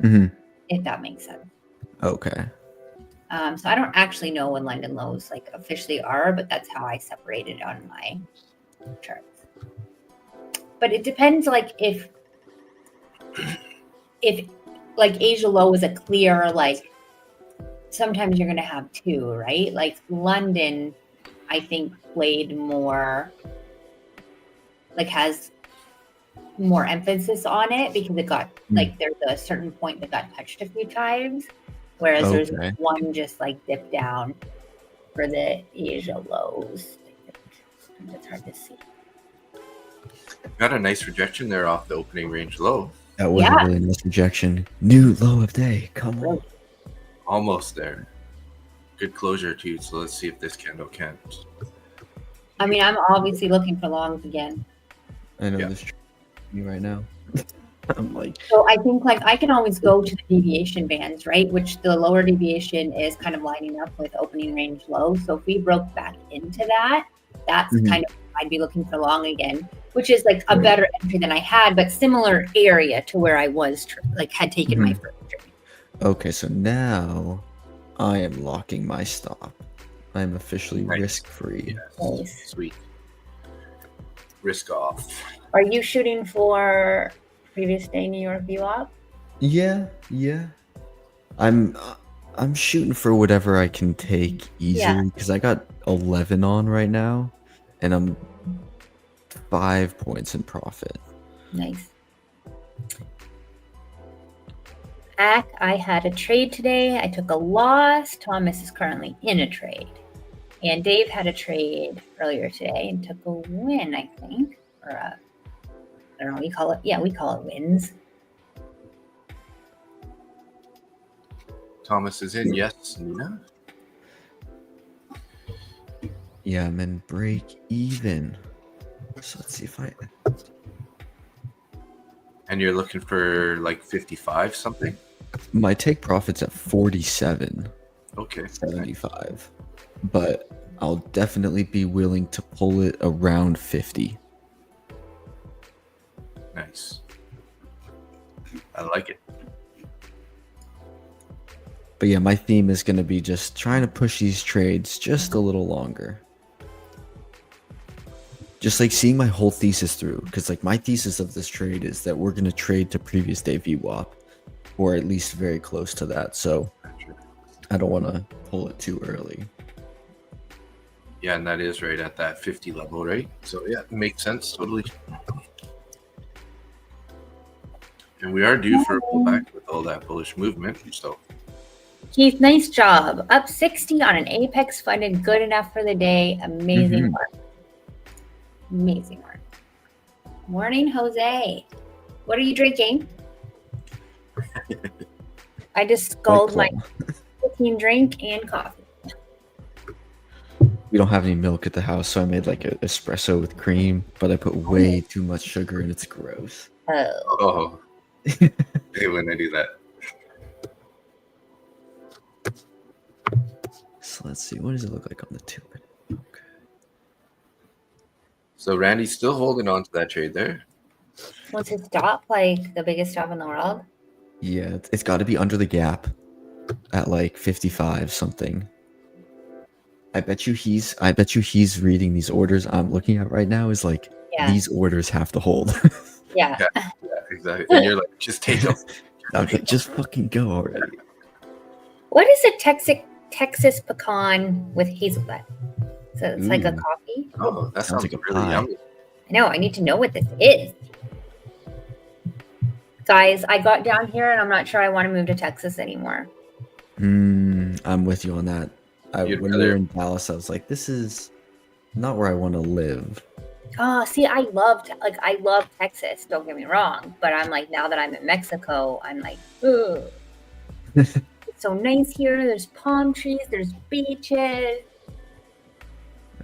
If that makes sense. Okay. So I don't actually know when London lows like officially are, but that's how I separate it on my charts. But it depends, like if like Asia low is a clear, like sometimes you're gonna have two, right? Like London, I think played more, like has more emphasis on it because it got like there's a certain point that got touched a few times. Whereas there's one just like dip down for the Asia lows. It's hard to see. Got a nice rejection there off the opening range low. That was a really nice rejection. New low of day. Come on. Almost there. Good closure too. So let's see if this candle can't. I mean, I'm obviously looking for longs again. I know this me right now. I'm like, so I think like I can always go to the deviation bands, right? Which the lower deviation is kind of lining up with opening range low. So if we broke back into that, that's kind of, I'd be looking for long again, which is like a better entry than I had, but similar area to where I was like had taken my first trade. Okay, so now I am locking my stop. I'm officially risk-free. Nice. Sweet. Risk off. Are you shooting for previous day New York VWAP? Yeah. I'm shooting for whatever I can take easily because I got 11 on right now, and I'm 5 points in profit. Nice. I had a trade today. I took a loss. Thomas is currently in a trade. And Dave had a trade earlier today and took a win, I think. Or I don't know, we call it wins. Thomas is in, yes, Nina? Yeah, I'm in break even. So let's see if I... And you're looking for like 55 something? My take profit's at 47. Okay. 75. But I'll definitely be willing to pull it around 50. Nice. I like it. But yeah, my theme is going to be just trying to push these trades just a little longer. Just like seeing my whole thesis through. Because like my thesis of this trade is that we're going to trade to previous day VWAP. Or at least very close to that. So I don't want to pull it too early. Yeah, and that is right at that 50 level, right? So yeah, it makes sense, totally. And we are due for a pullback with all that bullish movement, so. Keith, nice job. Up 60 on an Apex funded, good enough for the day. Amazing work. Amazing work. Morning, Jose. What are you drinking? I just sculled my protein drink and coffee. We don't have any milk at the house, so I made like an espresso with cream, but I put way too much sugar and it's gross. Oh. I hate when I do that. So let's see, what does it look like on the 2 minute? Okay. So Randy's still holding on to that trade there. What's his stop? Like the biggest stop in the world? Yeah, it's got to be under the gap at like 55 something. I bet you he's reading these orders I'm looking at right now is like these orders have to hold. Yeah, exactly. And you're like, just take them. I'm like, just fucking go already. What is a Texas pecan with hazelnut? So it's like a coffee? Oh, that sounds like a really yummy. I know, I need to know what this is. Guys, I got down here and I'm not sure I want to move to Texas anymore. I'm with you on that. When we were in Dallas, I was like, this is not where I want to live. Oh, see, I love Texas. Don't get me wrong, but I'm like, now that I'm in Mexico, I'm like, ugh. It's so nice here. There's palm trees. There's beaches.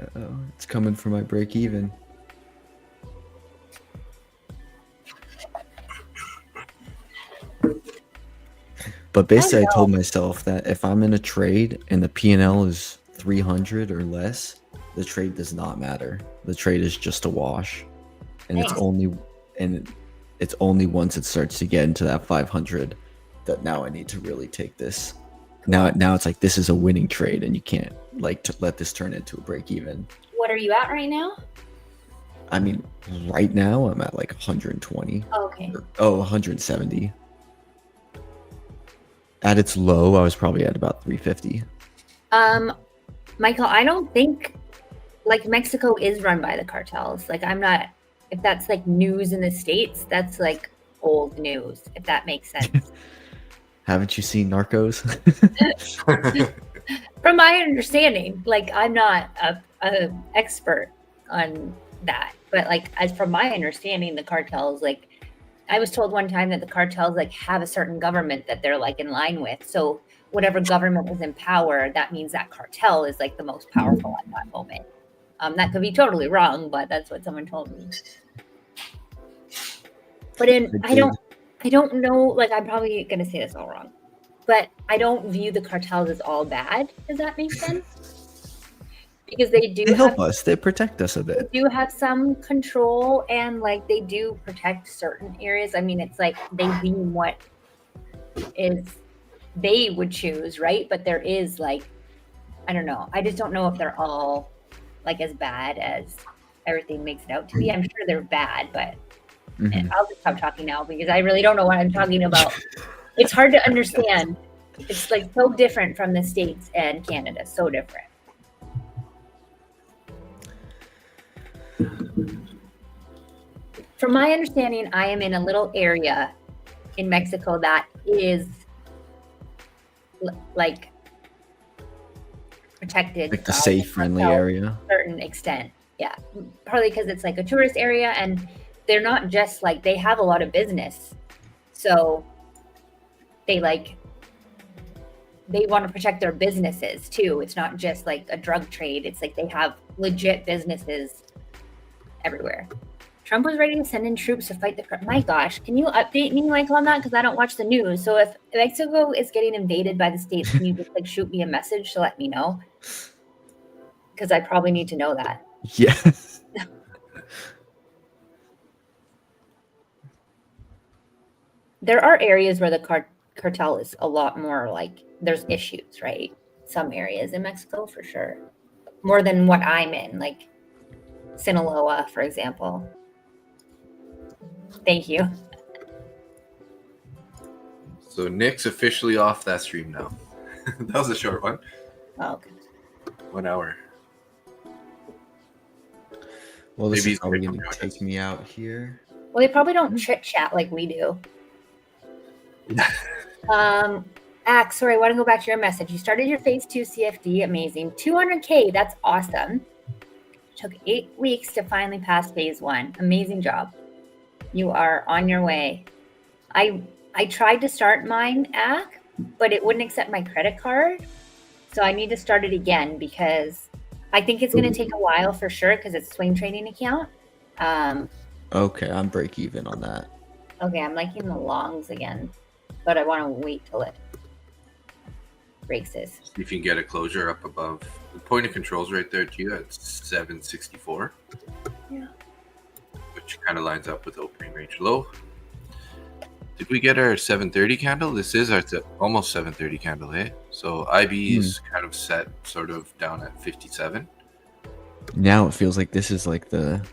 Uh-oh, it's coming for my break even. But basically, I told myself that if I'm in a trade and the P&L is 300 or less, the trade does not matter. The trade is just a wash, and it's only once it starts to get into that 500 that now I need to really take this. Now it's like this is a winning trade, and you can't like let this turn into a break even. What are you at right now? I mean, right now I'm at like 120. Oh, okay. 170. At its low, I was probably at about 350. Michael, I don't think like Mexico is run by the cartels. Like I'm not, if that's like news in the States, that's like old news, if that makes sense. Haven't you seen Narcos? From my understanding, like I'm not a expert on that, but like as from my understanding, the cartels, like I was told one time that the cartels like have a certain government that they're like in line with. So whatever government is in power, that means that cartel is like the most powerful at that moment. That could be totally wrong, but that's what someone told me. But I don't know, like I'm probably gonna say this all wrong, but I don't view the cartels as all bad. Does that make sense? Because they help us, they protect us a bit. They do have some control and like they do protect certain areas. I mean, it's like they deem what is they would choose, right? But there is like, I don't know. I just don't know if they're all like as bad as everything makes it out to be. I'm sure they're bad, but I'll just stop talking now because I really don't know what I'm talking about. It's hard to understand. It's like so different from the States and Canada, so different. From my understanding, I am in a little area in Mexico that is like protected, like the safe, friendly area, to a certain extent. Yeah, partly because it's like a tourist area, and they're not just like, they have a lot of business, so they want to protect their businesses too. It's not just like a drug trade. It's like they have legit businesses everywhere. Trump was ready to send in troops to fight the. My gosh, can you update me like on that? Because I don't watch the news. So if Mexico is getting invaded by the states, can you just like shoot me a message to let me know? Because I probably need to know that. Yeah. There are areas where the cartel is a lot more like, there's issues, right? Some areas in Mexico for sure, more than what I'm in, like Sinaloa, for example. Thank you. So Nick's officially off that stream now. That was a short one. Oh, okay. 1 hour. Well, this Maybe is probably going to take me out here. Well, they probably don't chit chat like we do. Axe, sorry, I want to go back to your message. You started your phase 2 CFD, amazing. 200K, that's awesome. Took 8 weeks to finally pass phase 1. Amazing job. You are on your way. I tried to start mine, Axe, but it wouldn't accept my credit card. So I need to start it again because I think it's going to take a while for sure because it's swing trading account. Okay, I'm break even on that. Okay, I'm liking the longs again, but I want to wait till it breaks this. See if you can get a closure up above the point of controls right there to you at 764. Yeah. Which kind of lines up with opening range low. Did we get our 730 candle? This is our almost 730 candle, eh? So IB is kind of set sort of down at 57. Now it feels like this is like the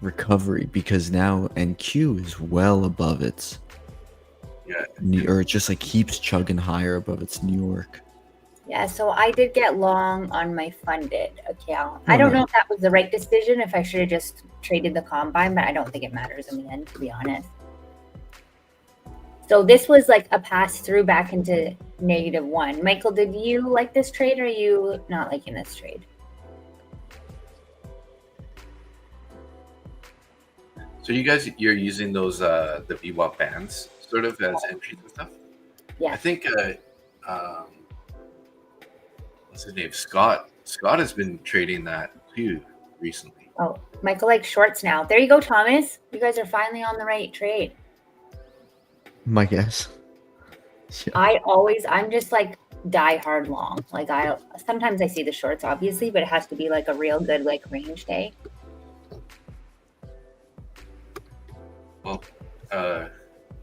recovery because now NQ is well above its or it just like keeps chugging higher above its New York. Yeah, so I did get long on my funded account. I don't know if that was the right decision, if I should have just traded the combine, but I don't think it matters in the end, to be honest. So this was like a pass through back into -1. Michael, did you like this trade or are you not liking this trade? So you're using those the VWAP bands sort of as entries and stuff? Yeah. I think what's his name? Scott has been trading that too recently. Oh, Michael likes shorts now. There you go, Thomas. You guys are finally on the right trade. My guess. Yeah. I'm just like die hard long. Like sometimes I see the shorts obviously, but it has to be like a real good like range day. Well,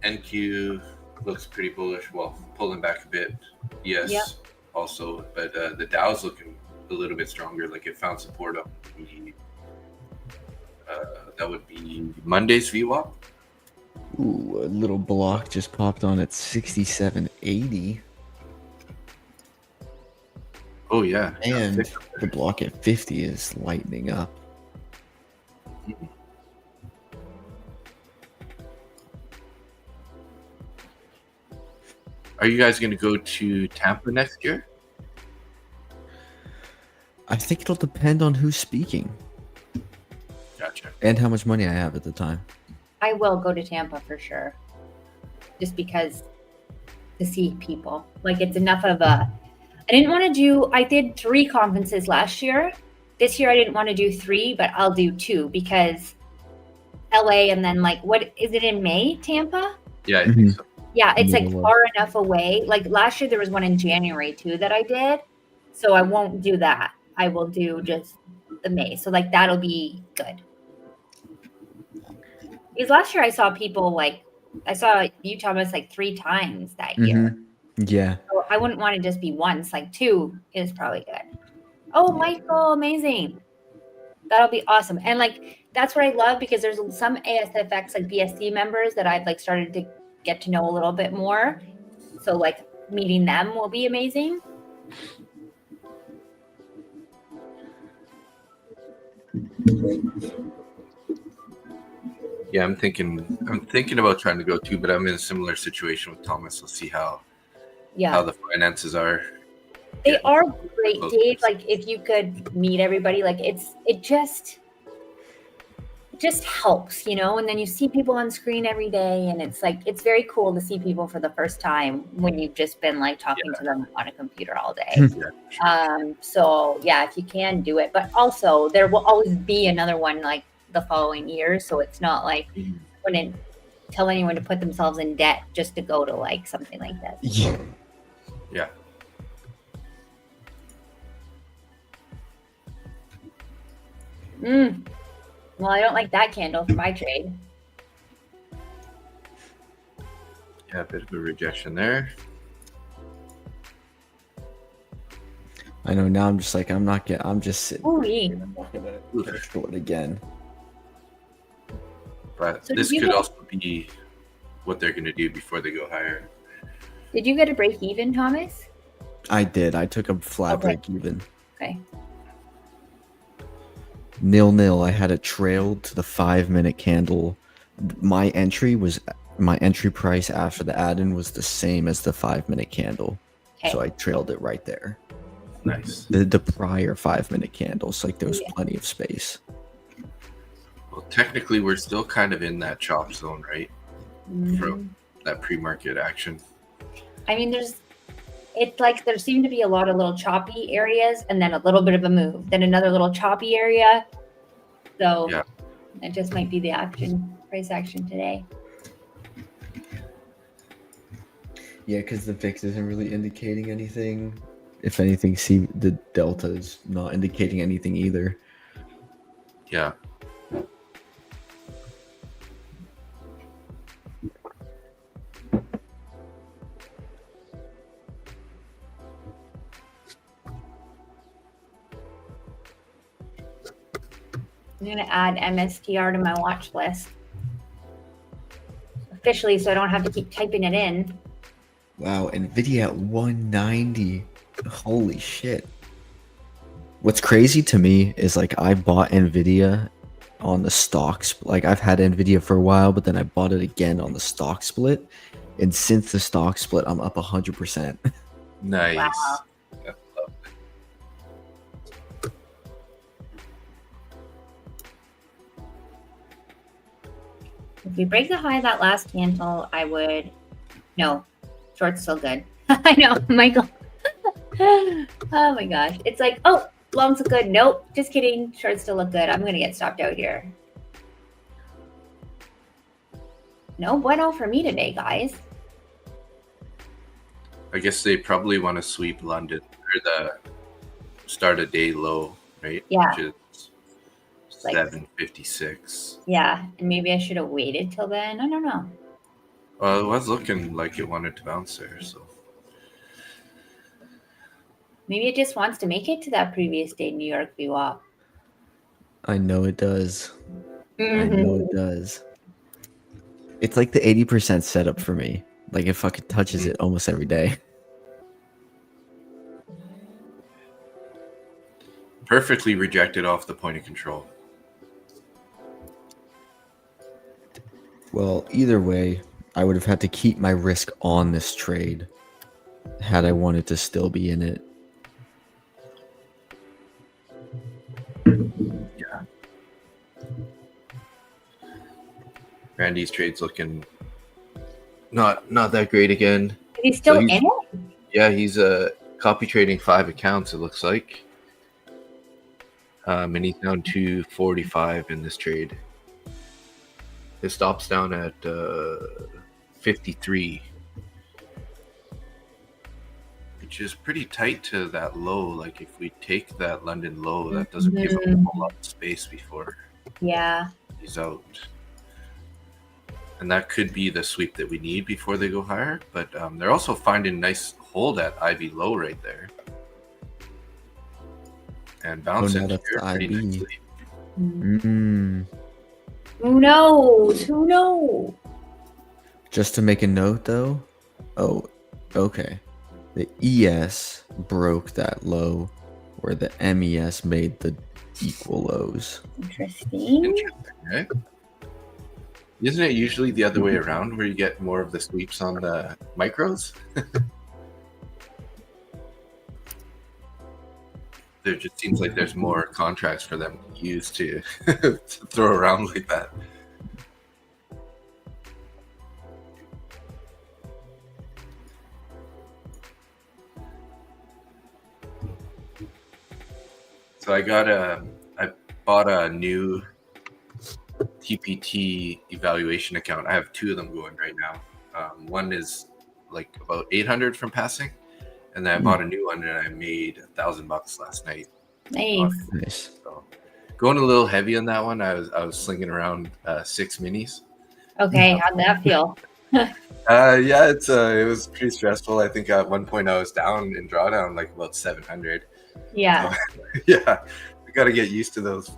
NQ looks pretty bullish. Well, pulling back a bit. Yes, also, but the Dow's looking a little bit stronger. Like it found support up. That would be Monday's VWAP. Ooh, a little block just popped on at 67.80. Oh yeah, and the block at 50 is lightening up. Mm-hmm. Are you guys going to go to Tampa next year? I think it'll depend on who's speaking. Gotcha. And how much money I have at the time. I will go to Tampa for sure. Just because to see people. Like it's enough of a... I did 3 conferences last year. This year I didn't want to do 3, but I'll do 2 because LA and then like, what is it in May, Tampa? Yeah, I think so. Yeah, it's like far enough away. Like last year there was one in January too that I did. So I won't do that. I will do just the May. So like that'll be good. Because last year I saw people like, I saw you, Thomas, like 3 times that year. Yeah. So I wouldn't want to just be once, like 2 is probably good. Oh, Michael, amazing. That'll be awesome. And like, that's what I love because there's some ASFX like BSC members that I've like started to get to know a little bit more. So like meeting them will be amazing. Yeah, I'm thinking about trying to go too, but I'm in a similar situation with Thomas. We'll see how the finances are. They are great, Dave. Like if you could meet everybody, like it just helps, you know, and then you see people on screen every day, and it's like it's very cool to see people for the first time when you've just been like talking to them on a computer all day. So yeah, if you can do it, but also there will always be another one like the following year, so it's not like wouldn't tell anyone to put themselves in debt just to go to like something like this. Yeah. Well, I don't like that candle for my trade. Yeah, a bit of a rejection there. I know now. I'm just like I'm just sitting. Ooh-wee. I'm not gonna short again. But so this could also be what they're going to do before they go higher. Did you get a break even, Thomas? I did. I took a flat break even. Okay. 0-0. I had it trailed to the 5-minute candle. My entry price after the add-in was the same as the 5-minute candle. Okay. So I trailed it right there. Nice. The prior 5-minute candles, like there was plenty of space. Well, technically, we're still kind of in that chop zone, right? From that pre-market action. I mean, it's like there seem to be a lot of little choppy areas and then a little bit of a move, then another little choppy area. So it just might be the price action today. Yeah, because the VIX isn't really indicating anything. If anything, see the delta is not indicating anything either. Yeah. I'm going to add MSTR to my watch list officially so I don't have to keep typing it in. Wow, NVIDIA at 190. Holy shit. What's crazy to me is like I bought NVIDIA on the stocks. Like I've had NVIDIA for a while, but then I bought it again on the stock split. And since the stock split, I'm up 100%. Nice. Wow. If we break the high of that last candle, no, short's still good. I know, Michael. Oh my gosh. It's like, oh, longs look good. Nope, just kidding. Shorts still look good. I'm going to get stopped out here. No bueno for me today, guys. I guess they probably want to sweep London or the start a day low, right? Yeah. Which is 756. Yeah, and maybe I should have waited till then. I don't know. Well, it was looking like it wanted to bounce there, so. Maybe it just wants to make it to that previous day New York VWAP. I know it does. I know it does. It's like the 80% setup for me. Like it fucking touches it almost every day. Perfectly rejected off the point of control. Well, either way, I would have had to keep my risk on this trade had I wanted to still be in it. Yeah. Randy's trade's looking not that great again. Is he still in it? Yeah, he's copy trading 5 accounts, it looks like. And he's down to 45 in this trade. His stop's down at 53, which is pretty tight to that low. Like if we take that London low, that doesn't give him a whole lot of space before he's out. And that could be the sweep that we need before they go higher. But they're also finding nice hold at Ivy low right there. And bouncing here pretty nicely. Who knows? Who knows? Just to make a note, though. Oh, okay. The ES broke that low, where the MES made the equal lows. Interesting. Okay. Isn't it usually the other way around where you get more of the sweeps on the micros? There just seems like there's more contracts for them to use to, to throw around like that. So I bought a new TPT evaluation account. I have 2 of them going right now. One is like about 800 from passing, and then I bought a new one and I made $1,000 last night. Nice. So going a little heavy on that one. I was slinging around 6 minis. Okay, how'd that feel? Yeah, it was pretty stressful. I think at one point I was down in drawdown like about 700. Yeah. So, yeah, we got to get used to those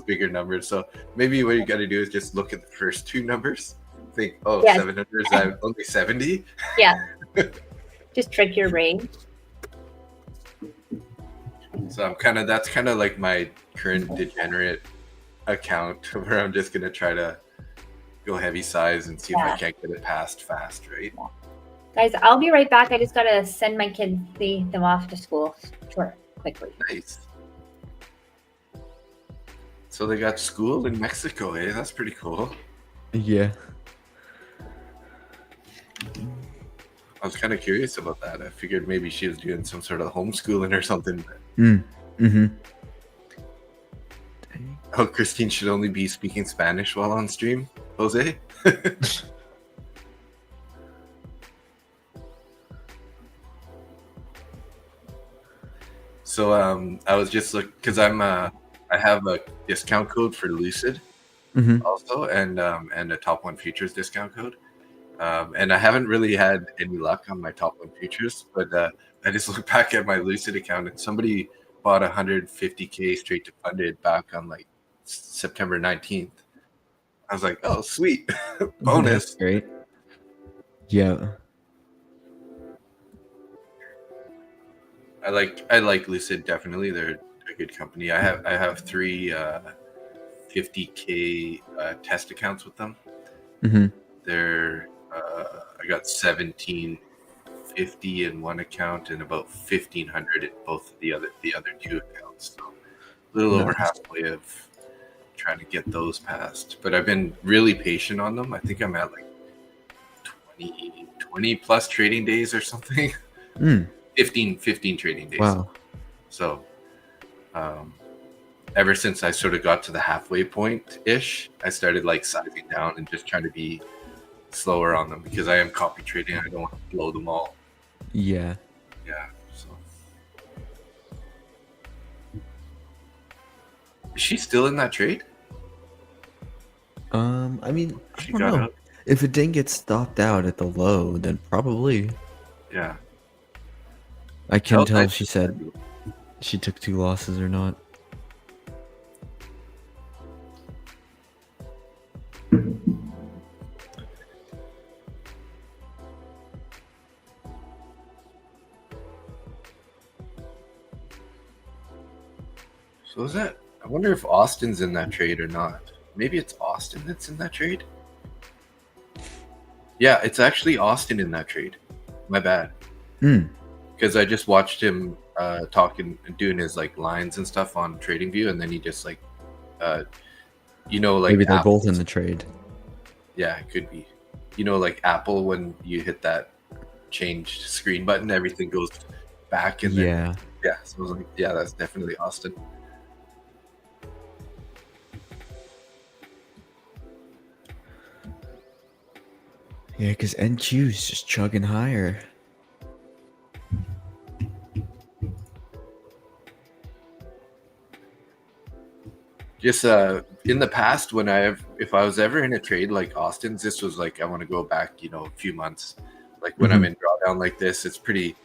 bigger numbers. So maybe what you got to do is just look at the first 2 numbers. Think, oh, Yes. 700 is only 70. Yeah. Just trick your brain. So that's kind of like my current degenerate account where I'm just gonna try to go heavy size and see if I can't get it past fast, right? Guys, I'll be right back. I just gotta send my kids, them off to school quickly. Nice. So they got school in Mexico, eh? That's pretty cool. Yeah. I was kind of curious about that. I figured maybe she was doing some sort of homeschooling or something. Oh, Christine should only be speaking Spanish while on stream, Jose. So I was just because I have a discount code for Lucid also, and a Top 1 Futures discount code. And I haven't really had any luck on my Top 1 Futures, but I just look back at my Lucid account and somebody bought 150K straight to funded back on like September 19th. I was like, oh, sweet. Bonus. That's great. Yeah. I like Lucid, definitely. They're a good company. I have 3 50K test accounts with them. They're I got 1750 in one account and about 1500 in both the other 2 accounts. So a little over halfway of trying to get those passed. But I've been really patient on them. I think I'm at like 20 plus trading days or something. 15 trading days. Wow. So ever since I sort of got to the halfway point ish, I started like sizing down and just trying to be slower on them because I am copy trading. I don't want to blow them all. Yeah. So is she still in that trade? I mean, She I got don't know. out? If it didn't get stopped out at the low, then probably. Yeah. I can't tell I- if she said she took 2 losses or not. So is that? I wonder if Austin's in that trade or not. Maybe it's Austin that's in that trade. Yeah, it's actually Austin in that trade. My bad. Because I just watched him talking and doing his like lines and stuff on TradingView, and then he just like, like Maybe they're Apple- both in the trade. Yeah, it could be. Like Apple, when you hit that change screen button, everything goes back and then so I was like, yeah, that's definitely Austin. Yeah, because NQ is just chugging higher. Just in the past, if I was ever in a trade like Austin's, this was like I want to go back, a few months. Like when I'm in drawdown like this, it's pretty.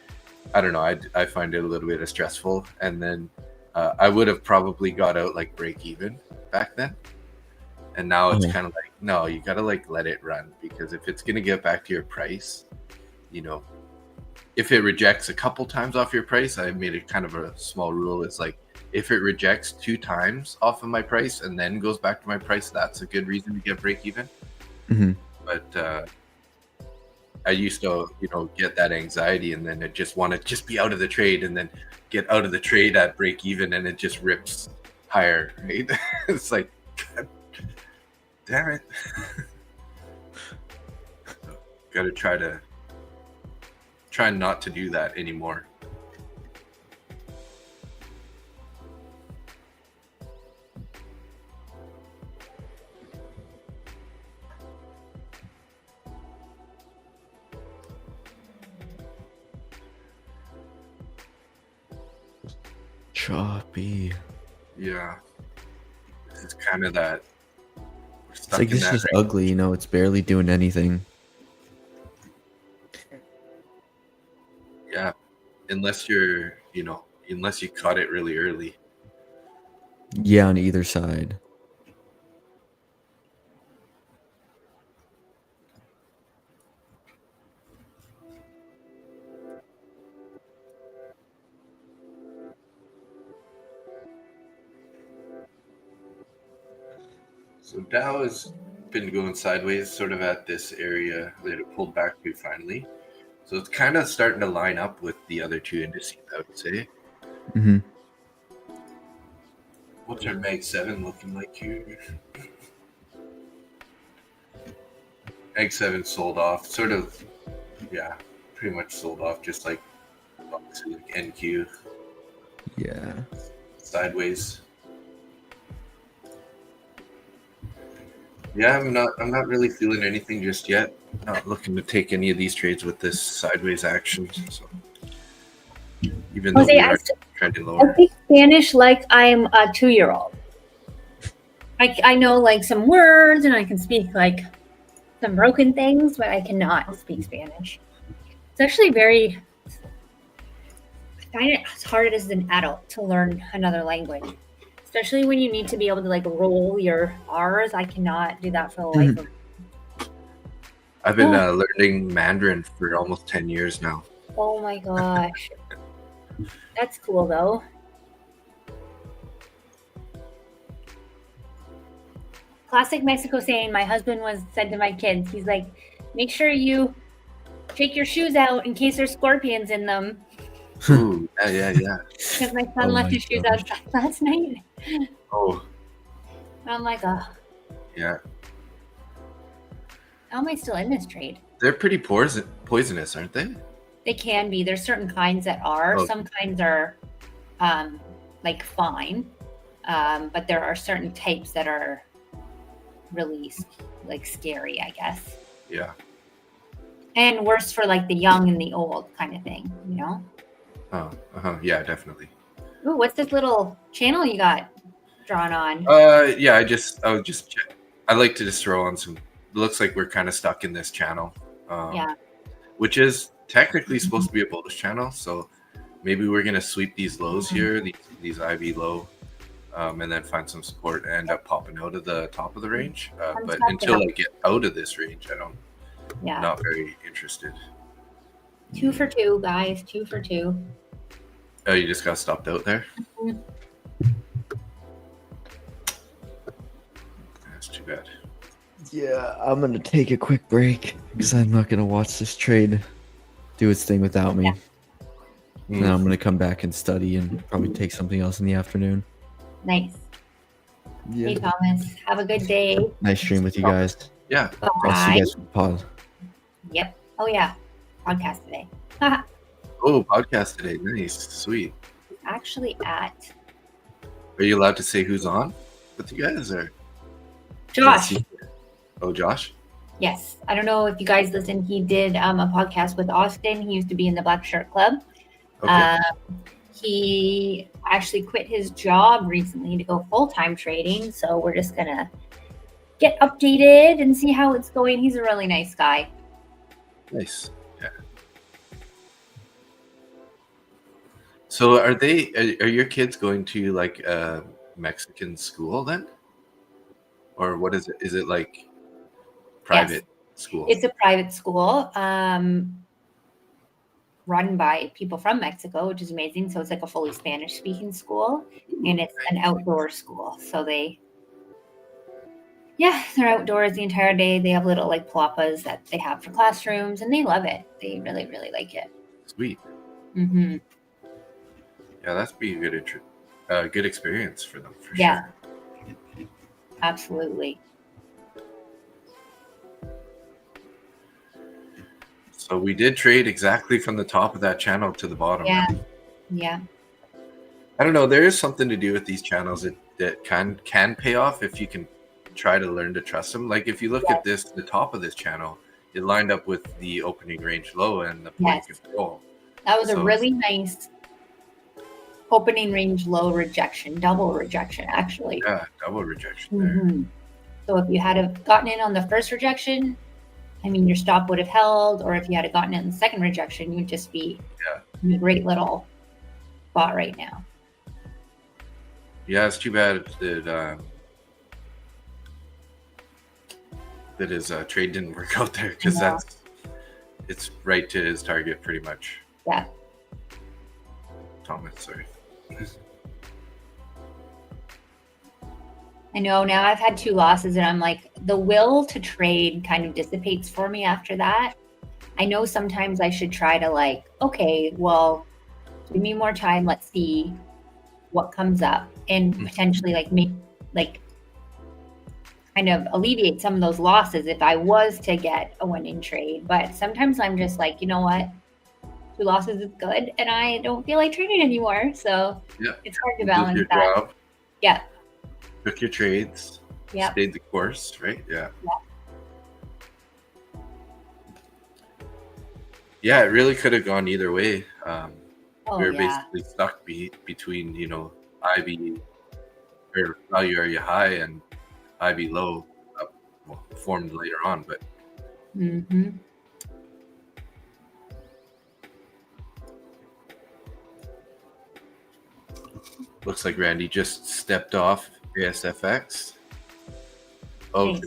I don't know. I find it a little bit stressful, and then I would have probably got out like break even back then. And now it's kind of like, no, you got to like let it run, because if it's going to get back to your price, if it rejects a couple times off your price, I made it kind of a small rule. It's like, if it rejects 2 times off of my price and then goes back to my price, that's a good reason to get break even. But I used to, get that anxiety, and then I just want to just be out of the trade, and then get out of the trade at break even, and it just rips higher, right? It's like, God damn it. Got to try not to do that anymore. Choppy. Yeah. It's kind of that. It's like this is ugly, it's barely doing anything. Yeah. Unless you're, unless you caught it really early. Yeah, on either side. So Dow has been going sideways, sort of at this area that it pulled back to finally. So it's kind of starting to line up with the other two indices, I would say. What's our Mag 7 looking like here? Mag 7 sold off, sort of, yeah, pretty much sold off, just like obviously like NQ. Yeah. Sideways. Yeah, I'm not really feeling anything just yet. Not looking to take any of these trades with this sideways action. So even though we are trending lower. I speak Spanish like I'm a 2-year-old. I know like some words and I can speak like some broken things, but I cannot speak Spanish. It's actually I find it as hard as an adult to learn another language. Especially when you need to be able to like roll your R's. I cannot do that for the life of me. I've been learning Mandarin for almost 10 years now. Oh my gosh. That's cool though. Classic Mexico saying my husband said to my kids, he's like, make sure you take your shoes out in case there's scorpions in them. Ooh, yeah. Because my son left his shoes outside last night. Oh. And I'm like, oh. Yeah. How am I still in this trade? They're pretty poisonous, aren't they? They can be. There's certain kinds that are. Oh. Some kinds are like fine. But there are certain types that are really like scary, I guess. Yeah. And worse for like the young and the old kind of thing, Oh, yeah, definitely. Ooh, what's this little channel you got drawn on? Yeah, I was just check. I like to just throw on some. It looks like we're kind of stuck in this channel. Yeah. Which is technically supposed to be a bullish channel, so maybe we're gonna sweep these lows here, these IV low, and then find some support and end up popping out of the top of the range. But until I get out of this range, not very interested. 2 for 2, guys. 2 for 2. Oh, you just got stopped out there? Mm-hmm. That's too bad. Yeah, I'm going to take a quick break because I'm not going to watch this trade do its thing without me. Yeah. Then I'm going to come back and study and probably take something else in the afternoon. Nice. Yeah. Hey, Thomas. Have a good day. Nice stream with you guys. Yeah. Bye. I'll see you guys for the pod. Yep. Oh, yeah. Podcast today. Oh, podcast today. Nice. Sweet. Actually at... Are you allowed to say who's on with you guys? Or Josh. Oh, Josh? Yes. I don't know if you guys listened. He did a podcast with Austin. He used to be in the Black Shirt Club. Okay. He actually quit his job recently to go full-time trading. So we're just going to get updated and see how it's going. He's a really nice guy. Nice. Yeah. So are your kids going to like a Mexican school then? Or what is it? Is it like private school? It's a private school run by people from Mexico, which is amazing. So it's like a fully Spanish speaking school and it's an outdoor school. So they Yeah, they're outdoors the entire day. They have little like palapas that they have for classrooms, and they love it. They really, really like it. Sweet. Mm-hmm. Yeah, that's be a good experience for them for sure. Absolutely. So we did trade exactly from the top of that channel to the bottom. Yeah. I don't know. There is something to do with these channels that can pay off if you can try to learn to trust them. Like if you look at this, the top of this channel, it lined up with the opening range low and the point of control. That was a really nice opening range low rejection, double rejection, actually. Yeah, double rejection there. So if you had have gotten in on the first rejection, I mean, your stop would have held, or if you had gotten in on the second rejection, you'd just be in a great little spot right now. Yeah, it's too bad that his trade didn't work out there, because it's right to his target pretty much. Yeah. Thomas, sorry. I know now I've had 2 losses and I'm like, the will to trade kind of dissipates for me after that. I know sometimes I should try to like, okay, well, give me more time. Let's see what comes up and potentially like make like kind of alleviate some of those losses if I was to get a winning trade. But sometimes I'm just like, you know what? 2 losses is good and I don't feel like trading anymore. So it's hard to balance that. Job. Yeah. Took your trades. Yeah. Stayed the course, right? Yeah. Yeah, it really could have gone either way. We were basically stuck between, you know, IB or value area high and IB low, formed later on, but. Looks like Randy just stepped off ASFX. Oh,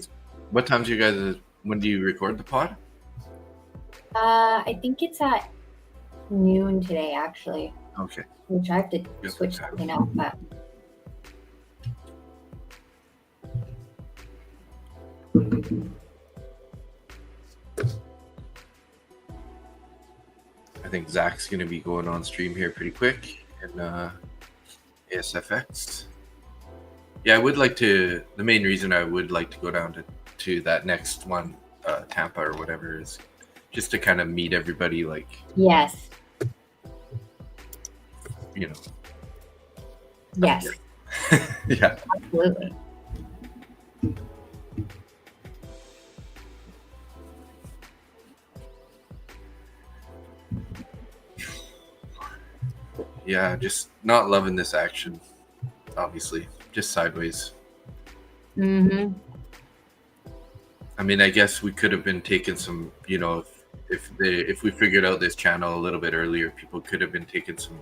what time's you guys? When do you record the pod? I think it's at noon today, actually. Okay. Which I have to switch something up, but. I think Zach's going to be going on stream here pretty quick in ASFX. Yeah, I would like to. The main reason I would like to go down to that next one, Tampa or whatever, is just to kind of meet everybody. Like, yes, you know. Yes. Yeah. Absolutely. Yeah, just not loving this action, obviously. Just sideways. Mm-hmm. I mean, I guess we could have been taking some, you know, if we figured out this channel a little bit earlier, people could have been taking some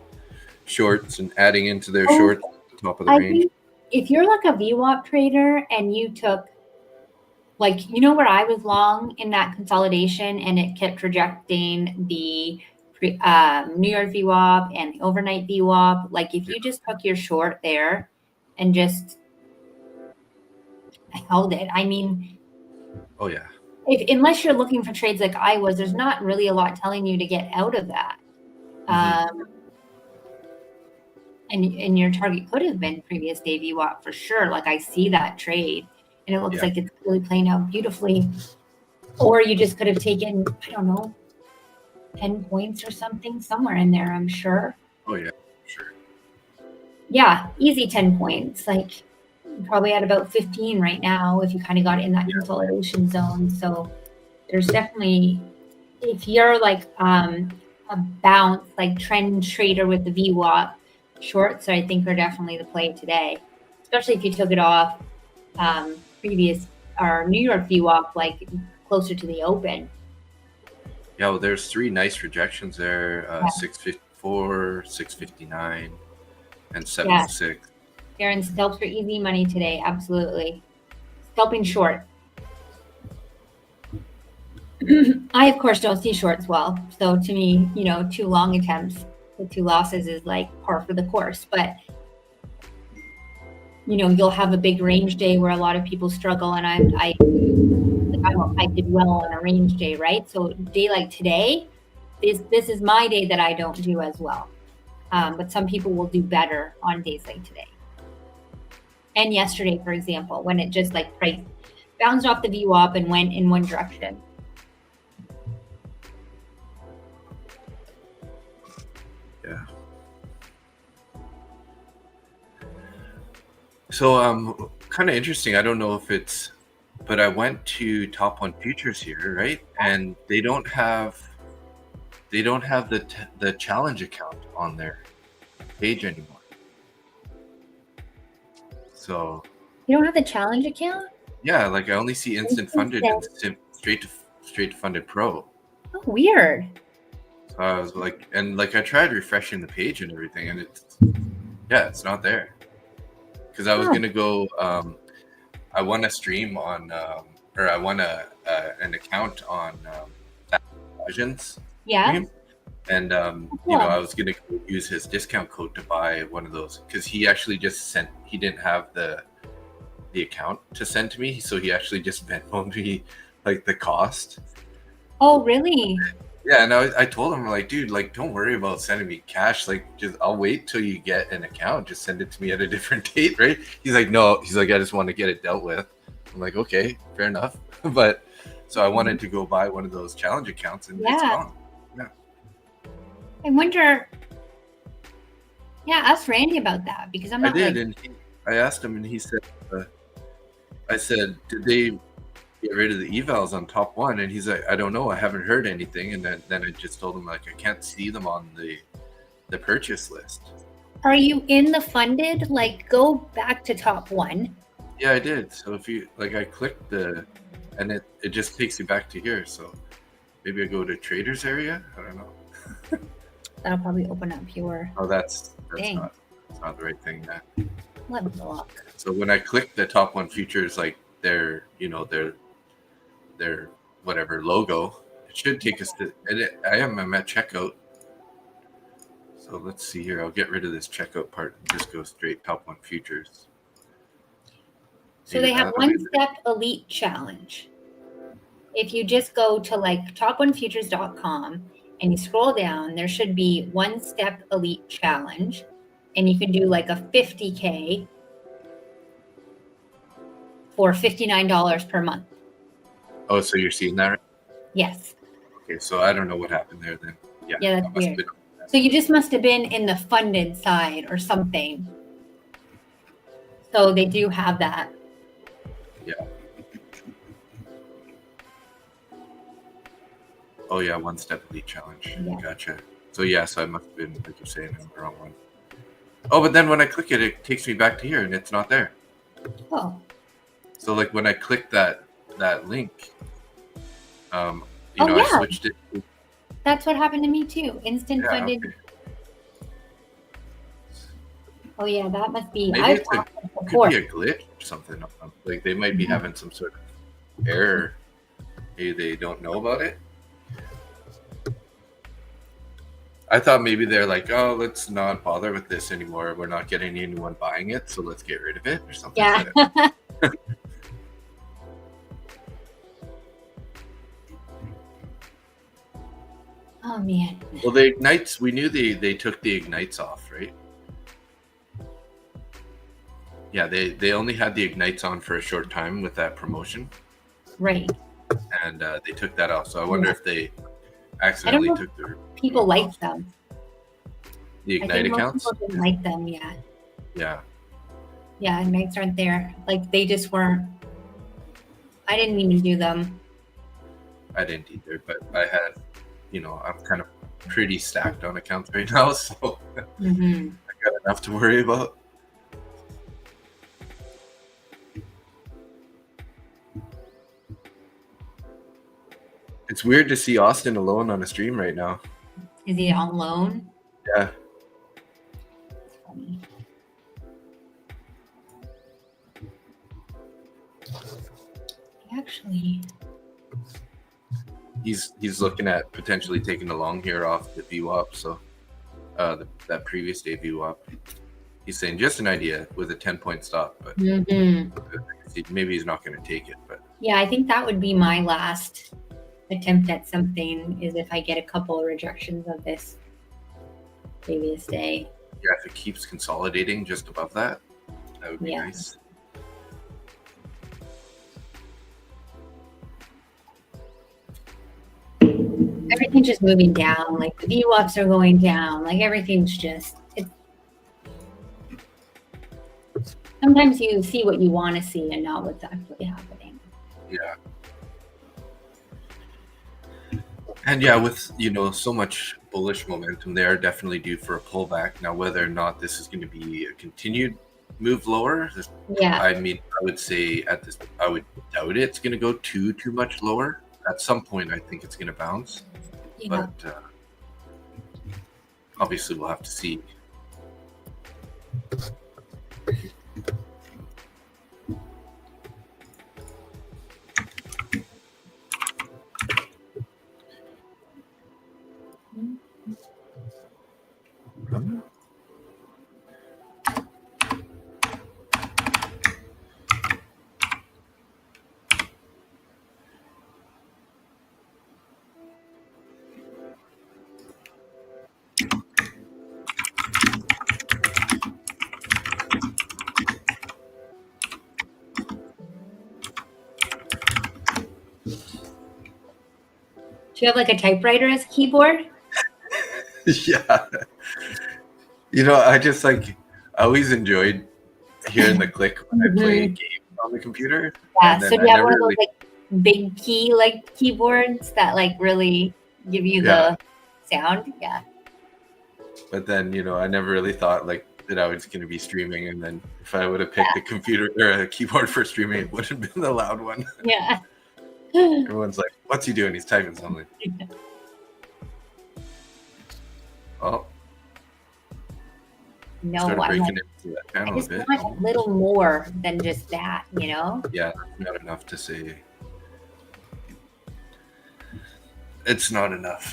shorts and adding into their shorts at the top of the range. Think if you're like a VWAP trader and you took, like, you know where I was long in that consolidation and it kept rejecting the New York VWAP and the overnight VWAP, like if you just took your short there and just held it, I mean, oh yeah, unless you're looking for trades like I was, there's not really a lot telling you to get out of that. Mm-hmm. And your target could have been previous day VWAP for sure. Like I see that trade and it looks like it's really playing out beautifully. Or you just could have taken, I don't know, 10 points or something somewhere in there, I'm sure. Oh yeah, sure. Yeah, easy 10 points. Like you probably at about 15 right now if you kind of got in that consolidation zone. So there's definitely, if you're like a bounce, like trend trader with the VWAP, shorts I think are definitely the play today, especially if you took it off previous or New York VWAP, like closer to the open. Yeah, well, there's 3 nice rejections there, 654, 659, and 76. Aaron, scalps for easy money today, absolutely. Scalping short. I, of course, don't see shorts well. So to me, you know, 2 long attempts with 2 losses is like par for the course. But you'll have a big range day where a lot of people struggle, and I did well on a range day, right? So a day like today, this is my day that I don't do as well. But some people will do better on days like today. And yesterday, for example, when it just like price bounced off the VWAP and went in one direction. Yeah. So kind of interesting. I don't know if it's, but I went to Top One Futures here, right? And they don't have the challenge account on their page anymore. So you don't have the challenge account? Yeah, like I only see instant funded and straight to funded pro. Oh, weird. So I was like, and like I tried refreshing the page and everything, and it's not there. Because I was gonna go. I won a stream on, or I won an account on Visions. Yeah. Stream. And I was gonna use his discount code to buy one of those because he actually just sent. He didn't have the account to send to me, so he actually just Venmo'd me like the cost. Oh, really? Yeah, and I told him like, dude, like don't worry about sending me cash. Like, just I'll wait till you get an account. Just send it to me at a different date, right? He's like, no. He's like, I just want to get it dealt with. I'm like, okay, fair enough. But so I wanted to go buy one of those challenge accounts, and it's gone. Yeah. I wonder. Yeah, ask Randy about that because I'm not. I did, and I asked him, and he said, I said, did they get rid of the evals on Top One? And he's like, I don't know, I haven't heard anything. And then I just told him like I can't see them on the purchase list. Are you in the funded? Like, go back to Top One. Yeah, I did. So if you like, I clicked and it just takes you back to here. So maybe I go to traders area. I don't know. That'll probably open up your. Oh, that's not the right thing. Let me look. So when I click the Top One Futures, like their whatever logo, it should take us to edit. I'm at checkout. So let's see here. I'll get rid of this checkout part and just go straight Top One Futures. So they have One Step Elite Challenge. If you just go to like top1futures.com and you scroll down, there should be One Step Elite Challenge. And you can do like a 50K for $59 per month. Oh, so you're seeing that, right? Yes. Okay, so I don't know what happened there then. Yeah, that's weird. So you just must have been in the funded side or something. So they do have that. Yeah. Oh yeah, One Step Elite Challenge. Yeah. Gotcha. So I must have been, like you're saying, in the wrong one. Oh, but then when I click it, it takes me back to here, and it's not there. Oh. So like when I click that link, I switched it. That's what happened to me too. Instant funded. Okay. Oh yeah, that must be. Maybe could be a glitch or something. Like they might be having some sort of error. Maybe they don't know about it. I thought maybe they're like, oh, let's not bother with this anymore. We're not getting anyone buying it, so let's get rid of it or something. Yeah. Oh man. Well, the ignites. We knew they took the ignites off, right? Yeah, they only had the ignites on for a short time with that promotion. Right. And they took that off. So I wonder if they accidentally took their people like them. The Ignite accounts? People didn't like them, yeah. Yeah. Yeah, Ignites aren't there. Like they just weren't. I didn't even do them. I didn't either, but I had, I'm kind of pretty stacked on accounts right now, so I got enough to worry about. It's weird to see Austin alone on a stream right now. Is he on loan? Yeah. Actually, he's looking at potentially taking the long here off the VWAP, so that previous day VWAP. He's saying just an idea with a 10-point stop, but maybe he's not going to take it. But yeah, I think that would be my last attempt at something, is if I get a couple of rejections of this previous day. Yeah, if it keeps consolidating just above that, that would be nice. Everything's just moving down. Like the VWAPs are going down. Like everything's just. Sometimes you see what you want to see and not what's actually happening. Yeah. And yeah, with so much bullish momentum, they are definitely due for a pullback. Now, whether or not this is going to be a continued move lower, I mean, I would say I would doubt it's going to go too much lower. At some point, I think it's going to bounce, but obviously we'll have to see. Do you have like a typewriter as a keyboard? Yeah. I just I always enjoyed hearing the click when I play games on the computer. Yeah. So do you have one of those big key keyboards that really give you the sound? Yeah. But then, I never really thought that I was going to be streaming, and then if I would have picked a computer or a keyboard for streaming, it would have been the loud one. Yeah. Everyone's like, "What's he doing? He's typing something." Oh. No, started breaking into that panel a bit. Want a little more than just that, Yeah, not enough to say. It's not enough.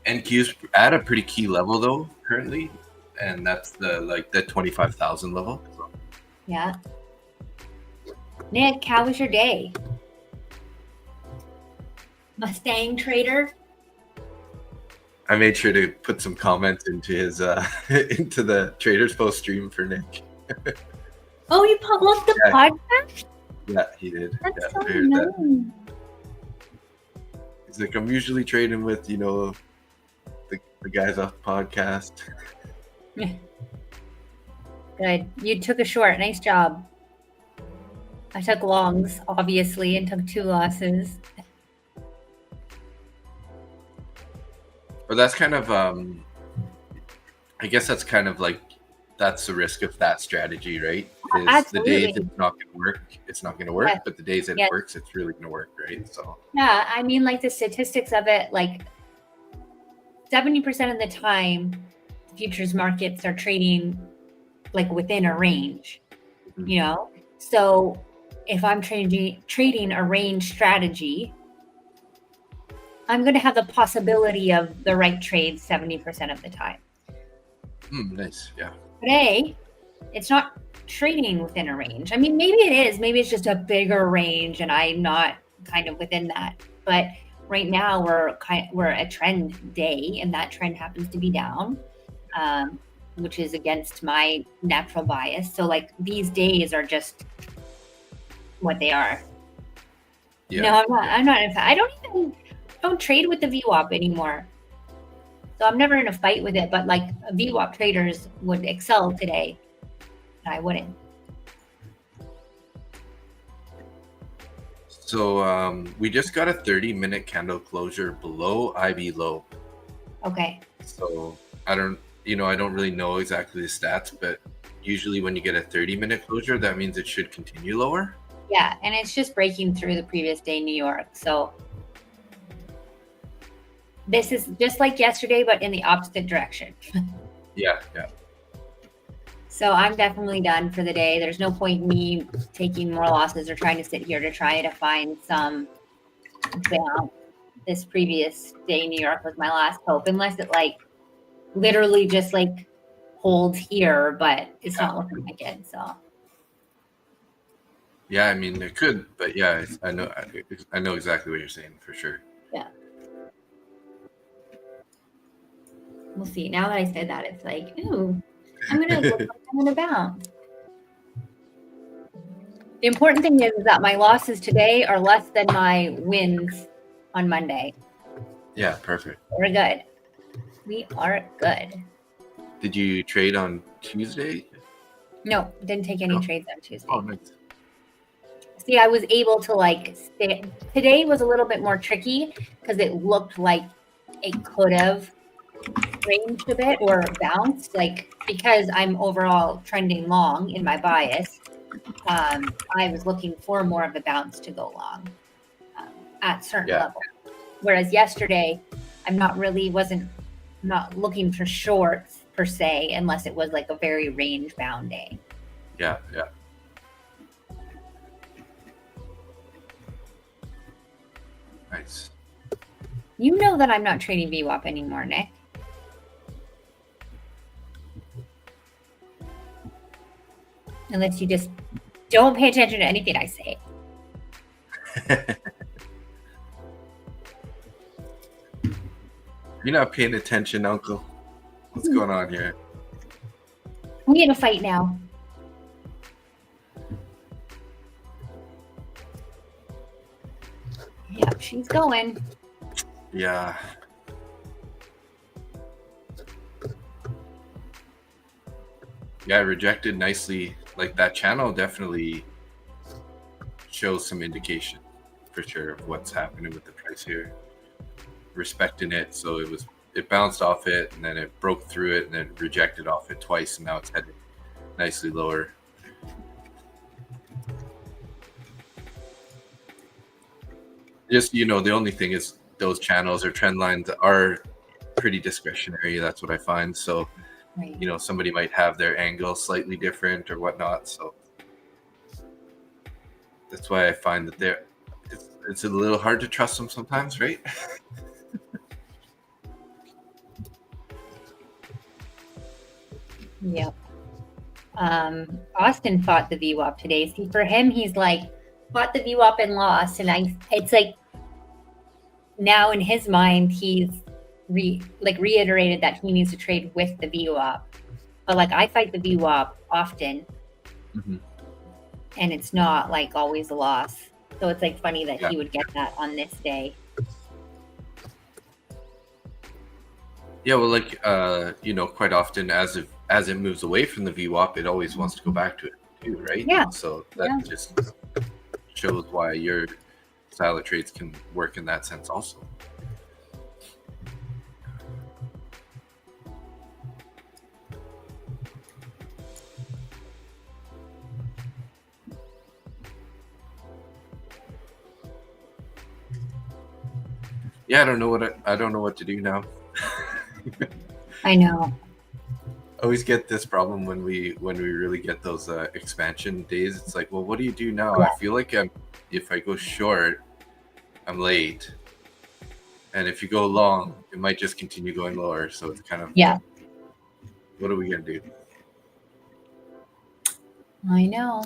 NQ's at a pretty key level though currently, and that's the 25,000 level. Yeah. Nick, how was your day? Mustang trader? I made sure to put some comments into his into the Traders Post stream for Nick. Oh, you published the podcast? Yeah, he did. That's so nice. He's like, I'm usually trading with the guys off the podcast. Good. You took a short. Nice job. I took longs, obviously, and took 2 losses. But that's kind of, I guess that's kind of that's the risk of that strategy, right? Is absolutely. The days it's not going to work, it's not going to work. Yes. But the days that it works, it's really going to work, right? So yeah, I mean, the statistics of it, 70% of the time, futures markets are trading within a range, So if I'm trading a range strategy, I'm going to have the possibility of the right trade 70% of the time. Nice, yeah. Today, it's not trading within a range. I mean, maybe it is. Maybe it's just a bigger range, and I'm not kind of within that. But right now, we're a trend day, and that trend happens to be down, which is against my natural bias. So these days are just what they are. Yeah. No, I'm not. In fact, I don't trade with the VWAP anymore. So I'm never in a fight with it, but VWAP traders would excel today. I wouldn't. So we just got a 30-minute candle closure below IB low. Okay. So I don't really know exactly the stats, but usually when you get a 30-minute closure, that means it should continue lower. Yeah, and it's just breaking through the previous day in New York. So this is just like yesterday, but in the opposite direction. Yeah. So I'm definitely done for the day. There's no point in me taking more losses or trying to sit here to try to find some bounce. this previous day in New York was my last hope, unless it like literally just like holds here, but it's not looking like it. So yeah, I mean it could, but yeah, I know exactly what you're saying for sure. Yeah, we'll see. Now that I said that, it's like, ooh, I'm gonna bounce. The important thing is that my losses today are less than my wins on Monday. Yeah, perfect. We're good. We are good. Did you trade on Tuesday? No, didn't take any trades on Tuesday. Oh, nice. See, I was able to like stay. Today was a little bit more tricky because it looked like it could have ranged a bit or bounced, like because I'm overall trending long in my bias. I was looking for more of a bounce to go long at certain levels. Whereas yesterday, wasn't looking for shorts per se, unless it was like a very range bound day. Yeah. Nice. You know that I'm not trading VWAP anymore, Nick. Unless you just don't pay attention to anything I say. You're not paying attention, Uncle. What's going on here? We in a fight now. Yep, she's going. Yeah. Yeah, rejected nicely. Like that channel definitely shows some indication for sure of what's happening with the price here. Respecting it, so it bounced off it and then it broke through it and then rejected off it twice, and now it's heading nicely lower. Just, the only thing is those channels or trend lines are pretty discretionary. That's what I find. So, right. Somebody might have their angle slightly different or whatnot. So that's why I find that it's a little hard to trust them sometimes, right? Yep. Austin fought the VWAP today. See, for him, he's like fought the VWAP and lost, and it's like now in his mind he's reiterated that he needs to trade with the VWAP. But like I fight the VWAP often, and it's not like always a loss. So it's like funny that he would get that on this day. Yeah, well, like quite often as it moves away from the VWAP, it always wants to go back to it too, right? Yeah. So that just shows why your style of trades can work in that sense also. Yeah, I don't know what to do now. I know. I always get this problem when we really get those expansion days. It's like, well, what do you do now? I feel like if I go short, I'm late, and if you go long, it might just continue going lower. So it's kind of what are we gonna do? I know.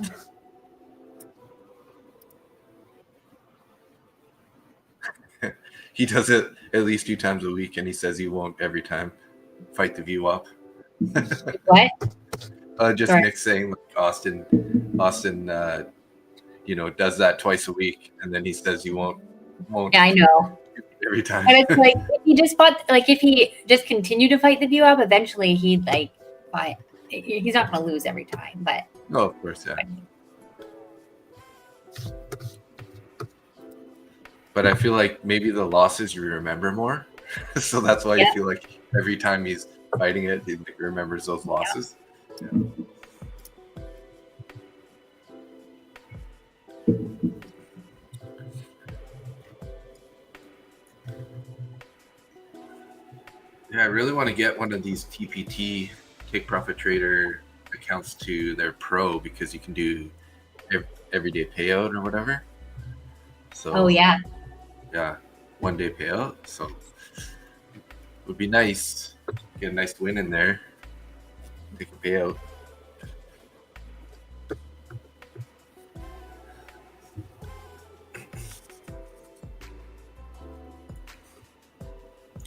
He does it at least 2 times a week, and he says he won't every time fight the VWAP. What? Just Sorry. Nick saying like Austin, does that twice a week, and then he says he won't. Yeah, I know. Every time. And it's like if he just continued to fight the VWAP, eventually he'd fight. He's not going to lose every time, but. No, of course, yeah. But I feel like maybe the losses you remember more, so that's why I feel like every time he's fighting it, he remembers those losses. Yeah, I really want to get one of these TPT, Take Profit Trader accounts to their pro, because you can do everyday payout or whatever. So. Oh yeah. Yeah. 1-day payout. So it would be nice. Get a nice win in there. Take a payout.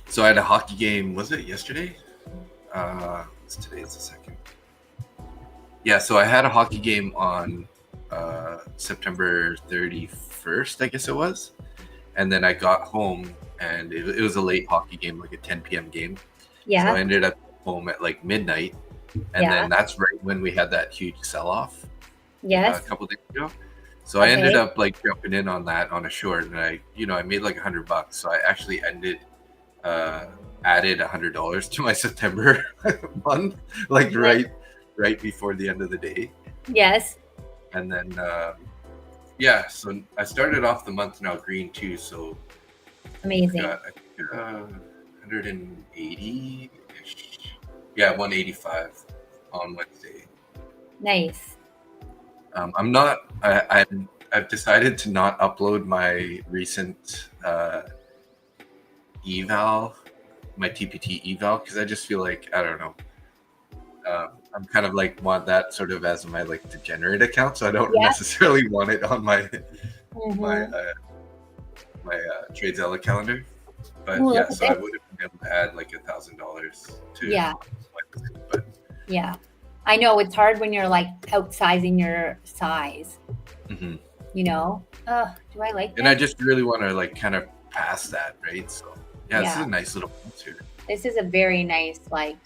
So I had a hockey game. Was it yesterday? Today is the second. Yeah, so I had a hockey game on September 31st, I guess it was. And then I got home, and it was a late hockey game, like a 10 p.m. game. Yeah. So I ended up home at like midnight. And then that's right when we had that huge sell-off. Yes. A couple days ago. So I ended up like jumping in on that on a short, and I made like $100. So I actually added $100 to my September month, like right before the end of the day. Yes. And then so I started off the month now green too. So amazing. I think 180 ish. Yeah, 185 on Wednesday. Nice. I've decided to not upload my recent eval, my TPT eval, because I just feel like, I don't know, I'm kind of like want that sort of as my like degenerate account, so I don't necessarily want it on my my TradeZella calendar. But so I would have been able to add like $1,000 to but I know it's hard when you're like outsizing your size. Mm-hmm. Do I like that? And I just really want to like kind of pass that, right? So this is a nice little bounce here. This is a very nice, like,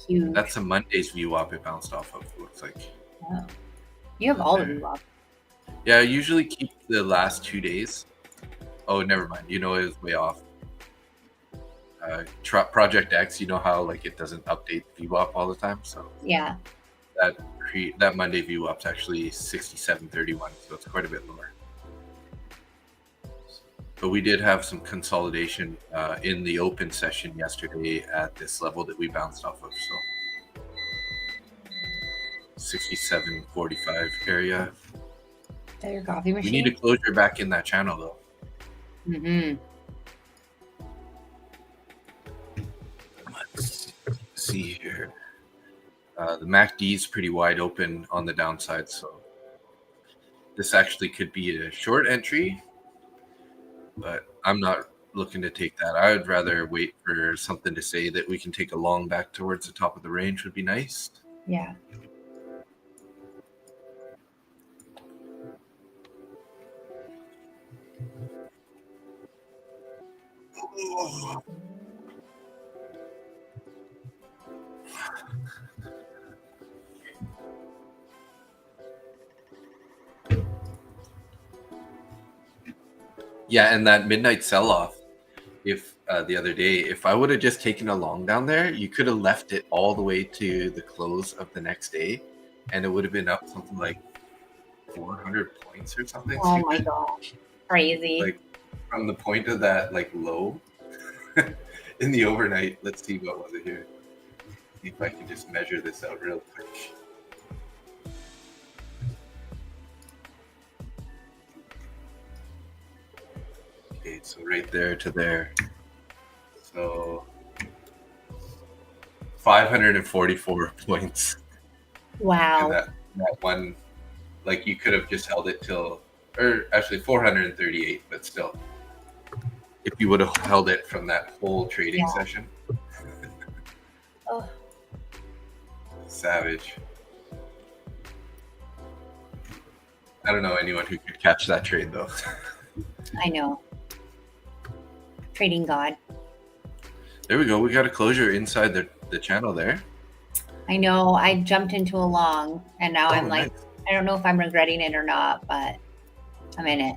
huge. That's a Monday's VWAP it bounced off of, looks like. Oh. You have all the VWAP. Yeah, I usually keep the last 2 days. Oh, never mind. It was way off. Project X, you know how like it doesn't update VWAP all the time? So yeah. That Monday VWAP's actually 67.31, so it's quite a bit lower. But we did have some consolidation in the open session yesterday at this level that we bounced off of. So 67.45 area. Is that your coffee machine? We need a closure back in that channel though. Mm-hmm. Let's see here. The MACD is pretty wide open on the downside, so this actually could be a short entry, but I'm not looking to take that. I would rather wait for something to say that we can take a long back towards the top of the range would be nice. Yeah. Oh. Yeah, and that midnight sell-off, if the other day, if I would have just taken a long down there, you could have left it all the way to the close of the next day, and it would have been up something like 400 points or something. Oh my gosh, crazy! Like from the point of that like low in the overnight. Let's see, what was it here? See if I can just measure this out real quick. Okay, so right there to there. So 544 points. Wow. And that one, like you could have just held it till, or actually 438, but still, if you would have held it from that whole trading session. Oh. Savage. I don't know anyone who could catch that trade though. I know. Trading God. There we go. We got a closure inside the channel there. I know. I jumped into a long, and now I'm like, nice. I don't know if I'm regretting it or not, but I'm in it.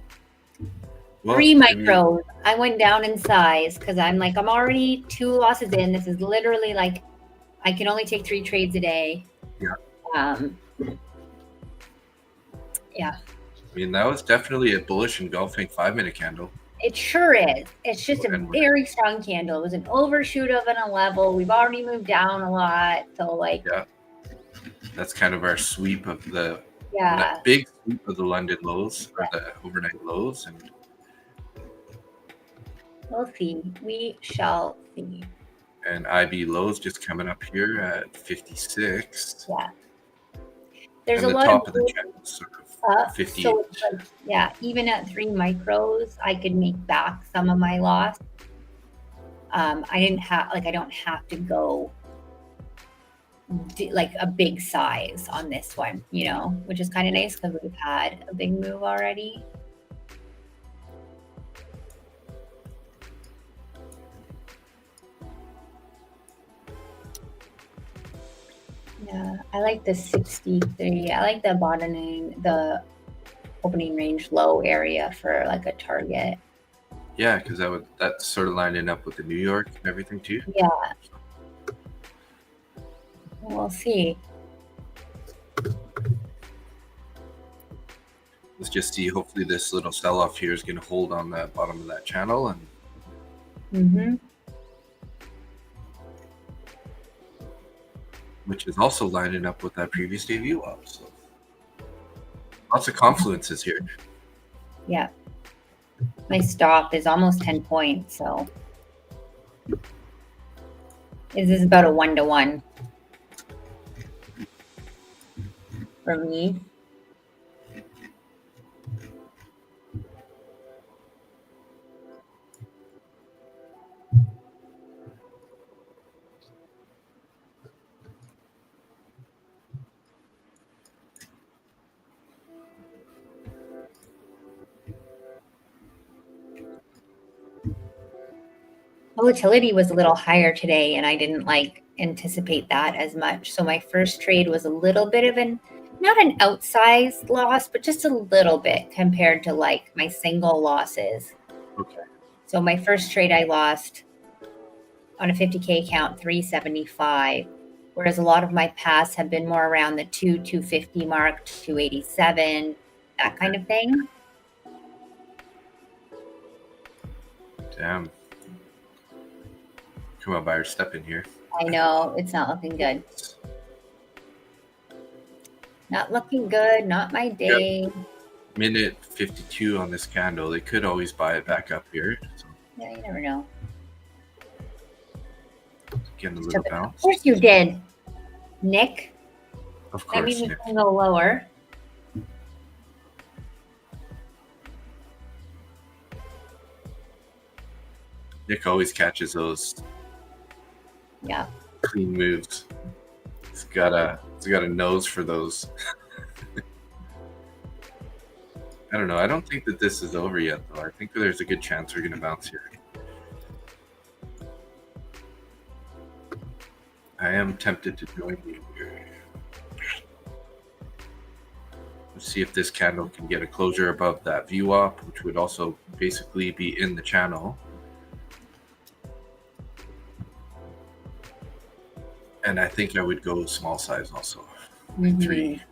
Well, 3 micros. I went down in size because I'm like, I'm already 2 losses in. This is literally like, I can only take 3 trades a day. Yeah. Yeah. I mean, that was definitely a bullish engulfing 5-minute candle. It sure is. It's just a very strong candle. It was an overshoot of a level. We've already moved down a lot. So like, yeah, that's kind of our sweep of the big sweep of the London lows or the overnight lows. And We'll see. We shall see. And IB lows just coming up here at 56. Yeah. There's and a the lot top of of the channel is sort of 58. So it's like, yeah, even at 3 micros, I could make back some of my loss. I don't have to go like a big size on this one, you know, which is kind of nice because we've had a big move already. Yeah, I like the 63. I like the bottoming, the opening range low area for like a target. Yeah, because that's sort of lining up with the New York and everything too. Yeah. We'll see. Let's just see. Hopefully this little sell-off here is going to hold on the bottom of that channel. And which is also lining up with that previous day view up. So lots of confluences here. Yeah. My stop is almost 10 points, so this is about a 1-to-1 for me. Volatility was a little higher today, and I didn't anticipate that as much. So my first trade was a little bit of not an outsized loss, but just a little bit compared to like my single losses. Okay. So my first trade I lost on a 50K account, 375, whereas a lot of my past have been more around the 250 mark, 287, that kind of thing. Damn. Come on, buyer, step in here. I know, it's not looking good. Not looking good, not my day. Yep. Minute 52 on this candle. They could always buy it back up here. So. Yeah, you never know. Getting a little bounce. Of course you did, Nick. Of course, I mean, Nick. we can go lower. Nick always catches those clean moves. He's got a nose for those. I don't know. I don't think that this is over yet, though. I think there's a good chance we're going to bounce here. I am tempted to join you here. Let's see if this candle can get a closure above that VWAP, which would also basically be in the channel. And I think I would go small size also. Like 3.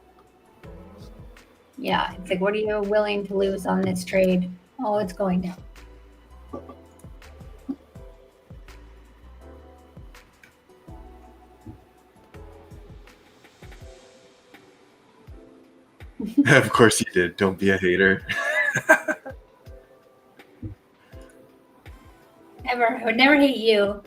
Yeah, it's like, what are you willing to lose on this trade? Oh, it's going down. Of course you did. Don't be a hater. Never. I would never hate you.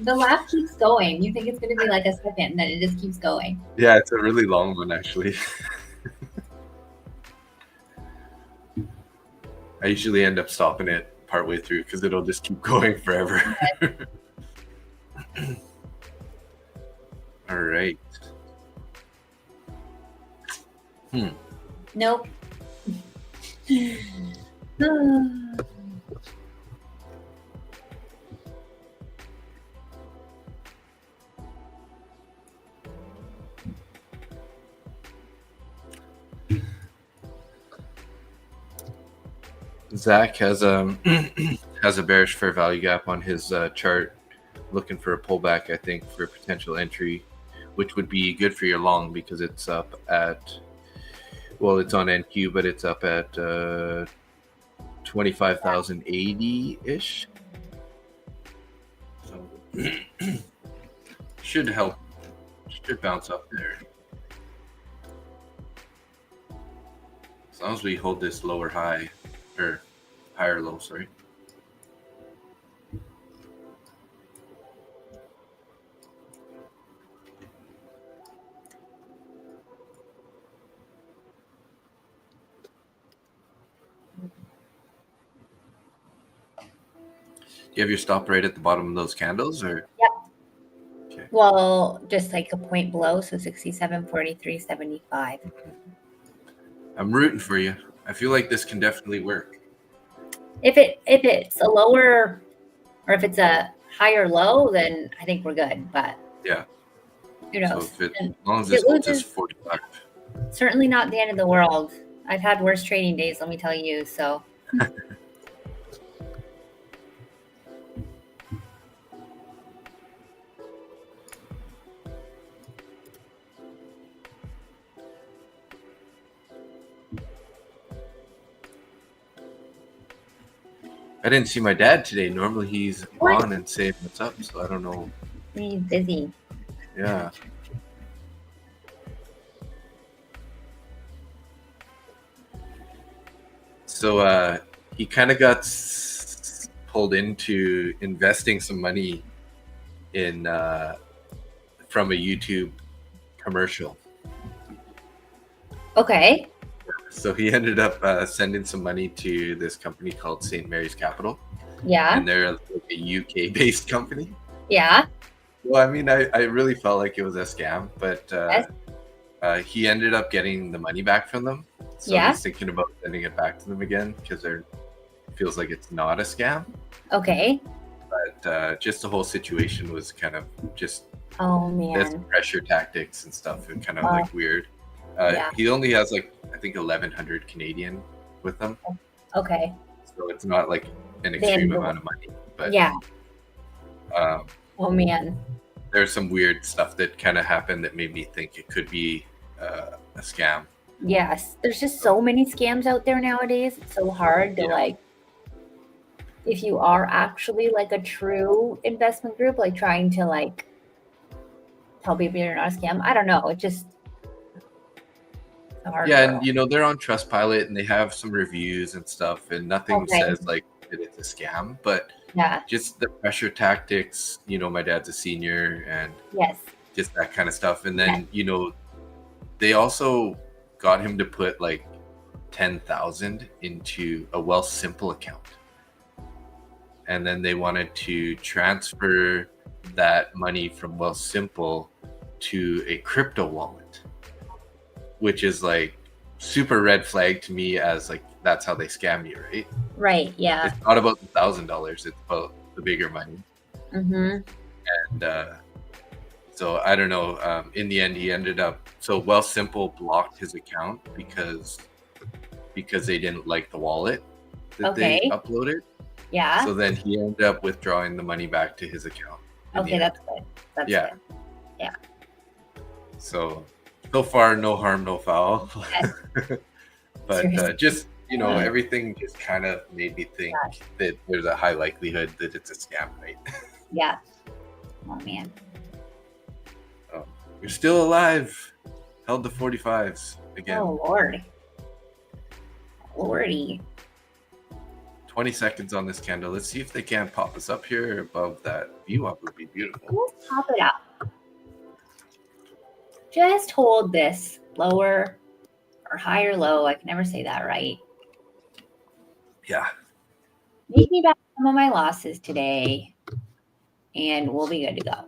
The laugh keeps going. You think it's going to be like a second, and then it just keeps going. Yeah, it's a really long one, actually. I usually end up stopping it partway through because it'll just keep going forever. All right. Nope. Zach has has a bearish fair value gap on his chart, looking for a pullback, I think, for a potential entry, which would be good for your long because it's up at, well, it's on NQ, but it's up at 25,080-ish. So Should help. Should bounce up there. As long as we hold this lower high, or higher low, sorry. Do you have your stop right at the bottom of those candles, or? Yep. Okay. Well, just like a point below, so 67.43.75. I'm rooting for you. I feel like this can definitely work. If it's a lower, or if it's a higher low, then I think we're good. But yeah, who knows? So as long as this holds this 45. Certainly not the end of the world. I've had worse trading days, let me tell you. So. I didn't see my dad today. Normally he's on and saying what's up, so I don't know. He's busy. Yeah. So he kind of got pulled into investing some money in from a YouTube commercial. Okay. So he ended up sending some money to this company called St. Mary's Capital. Yeah. And they're like a UK-based company. Yeah. Well, I mean, I really felt like it was a scam, but he ended up getting the money back from them. So he's thinking about sending it back to them again because it feels like it's not a scam. Okay. But just the whole situation was kind of just pressure tactics and stuff, and kind of like weird. He only has like, I think 1,100 Canadian with them. Okay. So it's not like an extreme amount of money. But oh man. There's some weird stuff that kind of happened that made me think it could be a scam. Yes. There's just so many scams out there nowadays. It's so hard to like, if you are actually like a true investment group, like trying to like tell people you're not a scam. I don't know. It just and you know, they're on Trustpilot and they have some reviews and stuff, and nothing says like that it's a scam, but just the pressure tactics. You know, my dad's a senior, and just that kind of stuff. And then you know, they also got him to put like 10,000 into a Wealthsimple account, and then they wanted to transfer that money from Wealthsimple to a crypto wallet, which is like super red flag to me, as like that's how they scam you, right? Right. Yeah. It's not about the $1,000; it's about the bigger money. Mm-hmm. And so I don't know. In the end, he ended up. So Wealthsimple blocked his account because they didn't like the wallet that they uploaded. Yeah. So then he ended up withdrawing the money back to his account. Okay, that's good. That's good. Yeah. So far, no harm, no foul. But just, you know, everything just kind of made me think that there's a high likelihood that it's a scam, right? Yeah. Oh, man. Oh, you're still alive. Held the 45s again. Oh, Lord. Lordy. 20 seconds on this candle. Let's see if they can pop us up here above that view up. Would be beautiful. Let's pop it up. Just hold this lower or higher low. I can never say that right. Yeah. Make me back some of my losses today, and we'll be good to go.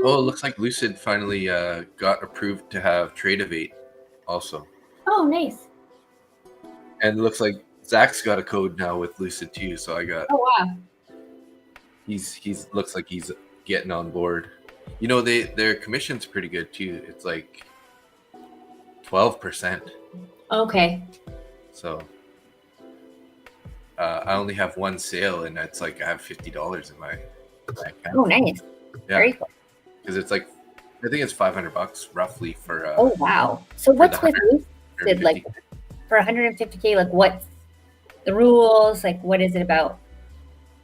Oh, it looks like Lucid finally got approved to have Tradeovate also. Oh, nice. And it looks like Zach's got a code now with Lucid too. So I got. Oh wow. He's looks like he's getting on board. You know, their commission's pretty good too. It's like 12%. Okay. So I only have one sale, and it's like I have $50 in my account. Oh, nice. Yeah. Very cool. Because it's like I think it's $500 roughly for. Oh wow! So what's the with Lucid, like for 150K? Like what's the rules? Like what is it about?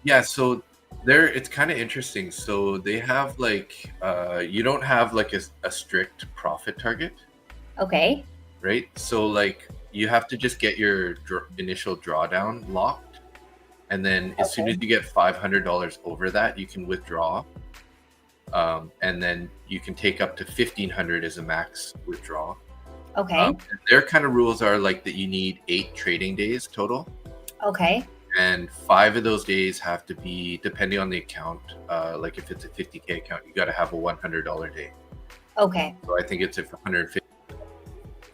Yeah, so it's kind of interesting. So they have like you don't have like a strict profit target. Okay. Right. So like you have to just get your initial drawdown locked, and then as soon as you get $500 over that, you can withdraw. And then you can take up to 1,500 as a max withdrawal. Okay. Their kind of rules are like that you need 8 trading days total. Okay. And 5 of those days have to be, depending on the account, like if it's a 50K account, you got to have a $100 day. Okay. So I think it's if 150.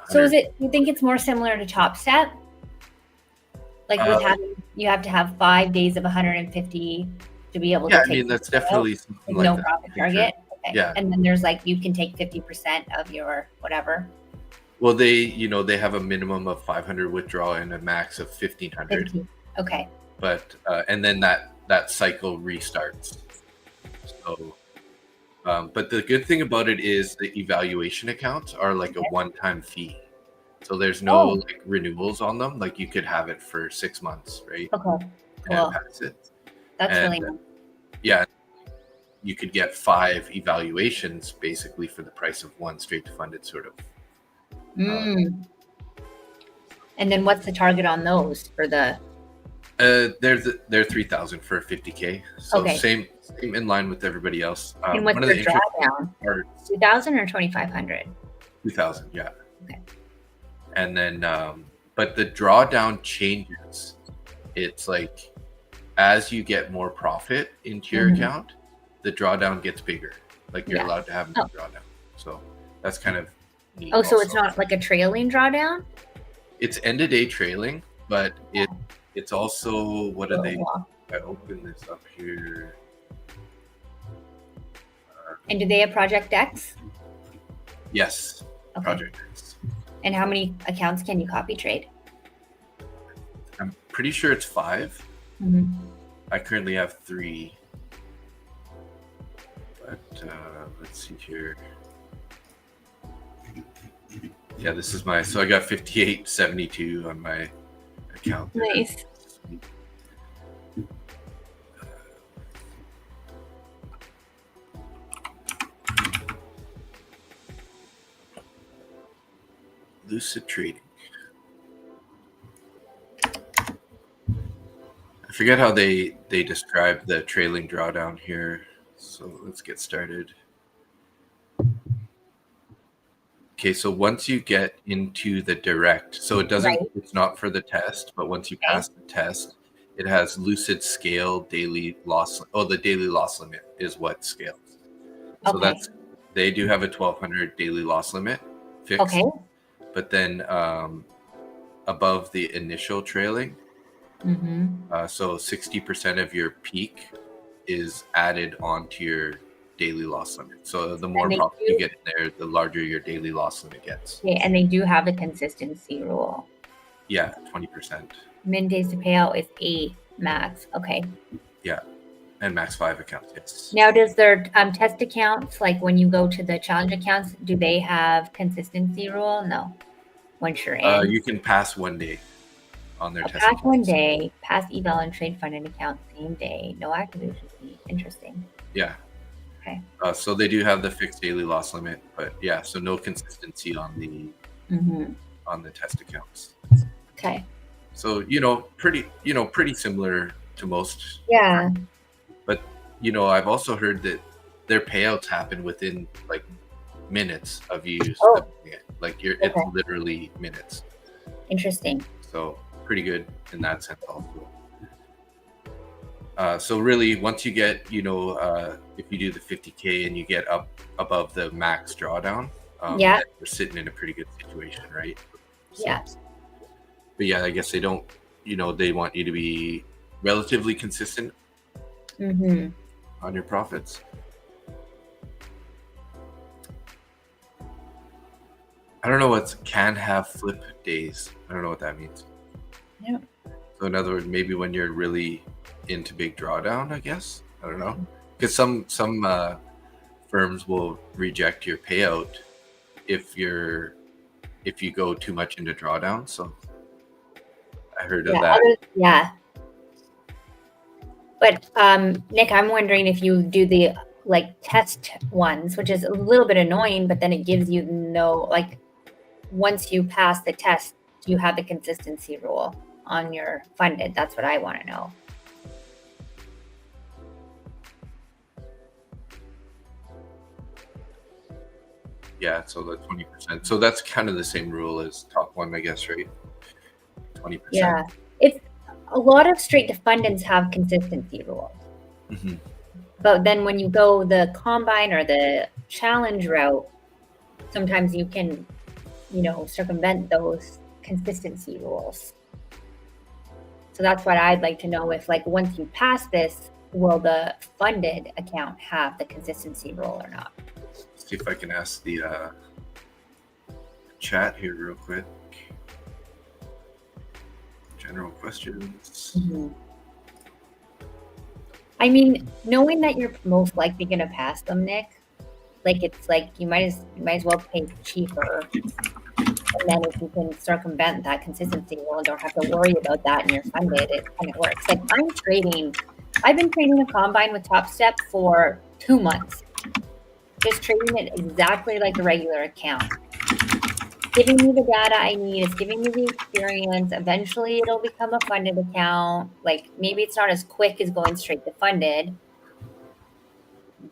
So is it? You think it's more similar to Top Step? Like with having, you have to have 5 days of 150 to be able to take. Yeah, I mean that's definitely something like no that. profit target. Okay. Yeah. And then there's like you can take 50% of your whatever. Well, they have a minimum of 500 withdrawal and a max of 1,500. 15. Okay. But and then that cycle restarts. So, but the good thing about it is the evaluation accounts are like a one-time fee. So there's no like renewals on them. Like you could have it for 6 months, right? Okay. Cool. And pass it. That's really nice. Yeah. You could get 5 evaluations basically for the price of one straight to funded sort of. And then what's the target on those for the? They're 3,000 for a 50K. So same in line with everybody else. And what's the drawdown? 2,000 or 2,500? 2,000, yeah. Okay. And then, but the drawdown changes. It's like as you get more profit into your account, the drawdown gets bigger. Like you're allowed to have more drawdown. So that's kind of neat. Oh, so it's not like a trailing drawdown? It's end of day trailing, but it's also, what are they? I open this up here. And do they have Project X? Yes, okay. Project X. And how many accounts can you copy trade? I'm pretty sure it's 5. I currently have 3. But let's see here. Yeah, this is so I got 5872 on my account. Nice. Lucid trading. I forget how they describe the trailing drawdown here. So let's get started. Okay, so once you get into the direct, so it doesn't, it's not for the test, but once you pass the test, it has Lucid scale daily loss. Oh, the daily loss limit is what scales. So they do have a 1,200 daily loss limit fixed. Okay. But then above the initial trailing, so 60% of your peak is added onto your daily loss limit. So the more profit you get in there, the larger your daily loss limit gets. Yeah, and they do have the consistency rule. Yeah, 20%. Min days to pay out is 8 max. Okay. Yeah, and max 5 accounts. Yes. Now, does their test accounts, like when you go to the challenge accounts, do they have consistency rule? No. Once you're in, you can pass 1 day on their test. Pass accounts. 1 day, pass eval and trade funded account same day. No activation fee. Interesting. Yeah. Okay. So they do have the fixed daily loss limit, but yeah, so no consistency on the test accounts. Okay. So pretty similar to most. Yeah. But I've also heard that their payouts happen within like minutes of you studying it. Like it's literally minutes. Interesting. So pretty good in that sense also. So really, once you get, if you do the 50K and you get up above the max drawdown, we're sitting in a pretty good situation, right? So, yeah. But yeah, I guess they don't, they want you to be relatively consistent on your profits. I don't know what can have flip days. I don't know what that means. Yeah. So in other words, maybe when you're really into big drawdown, I guess. I don't know. Because some firms will reject your payout if you go too much into drawdown. So I heard of that. Yeah. But Nick, I'm wondering if you do the like test ones, which is a little bit annoying, but then it gives you once you pass the test, do you have the consistency rule on your funded? That's what I want to know. Yeah, so the 20%. So that's kind of the same rule as top one, I guess, right? 20%. Yeah, it's a lot of straight to fundeds have consistency rules. Mm-hmm. But then when you go the combine or the challenge route, sometimes you can, circumvent those consistency rules. So that's what I'd like to know, if once you pass this, will the funded account have the consistency rule or not? See if I can ask the chat here real quick. General questions. Mm-hmm. I mean, knowing that you're most likely going to pass them, Nick, it's you might as well pay cheaper, and then if you can circumvent that consistency rule and don't have to worry about that in your funded, it kind of works. I've been trading a combine with Top Step for 2 months, just trading it exactly like a regular account. Giving me the data I need, it's giving me the experience. Eventually it'll become a funded account. Maybe it's not as quick as going straight to funded,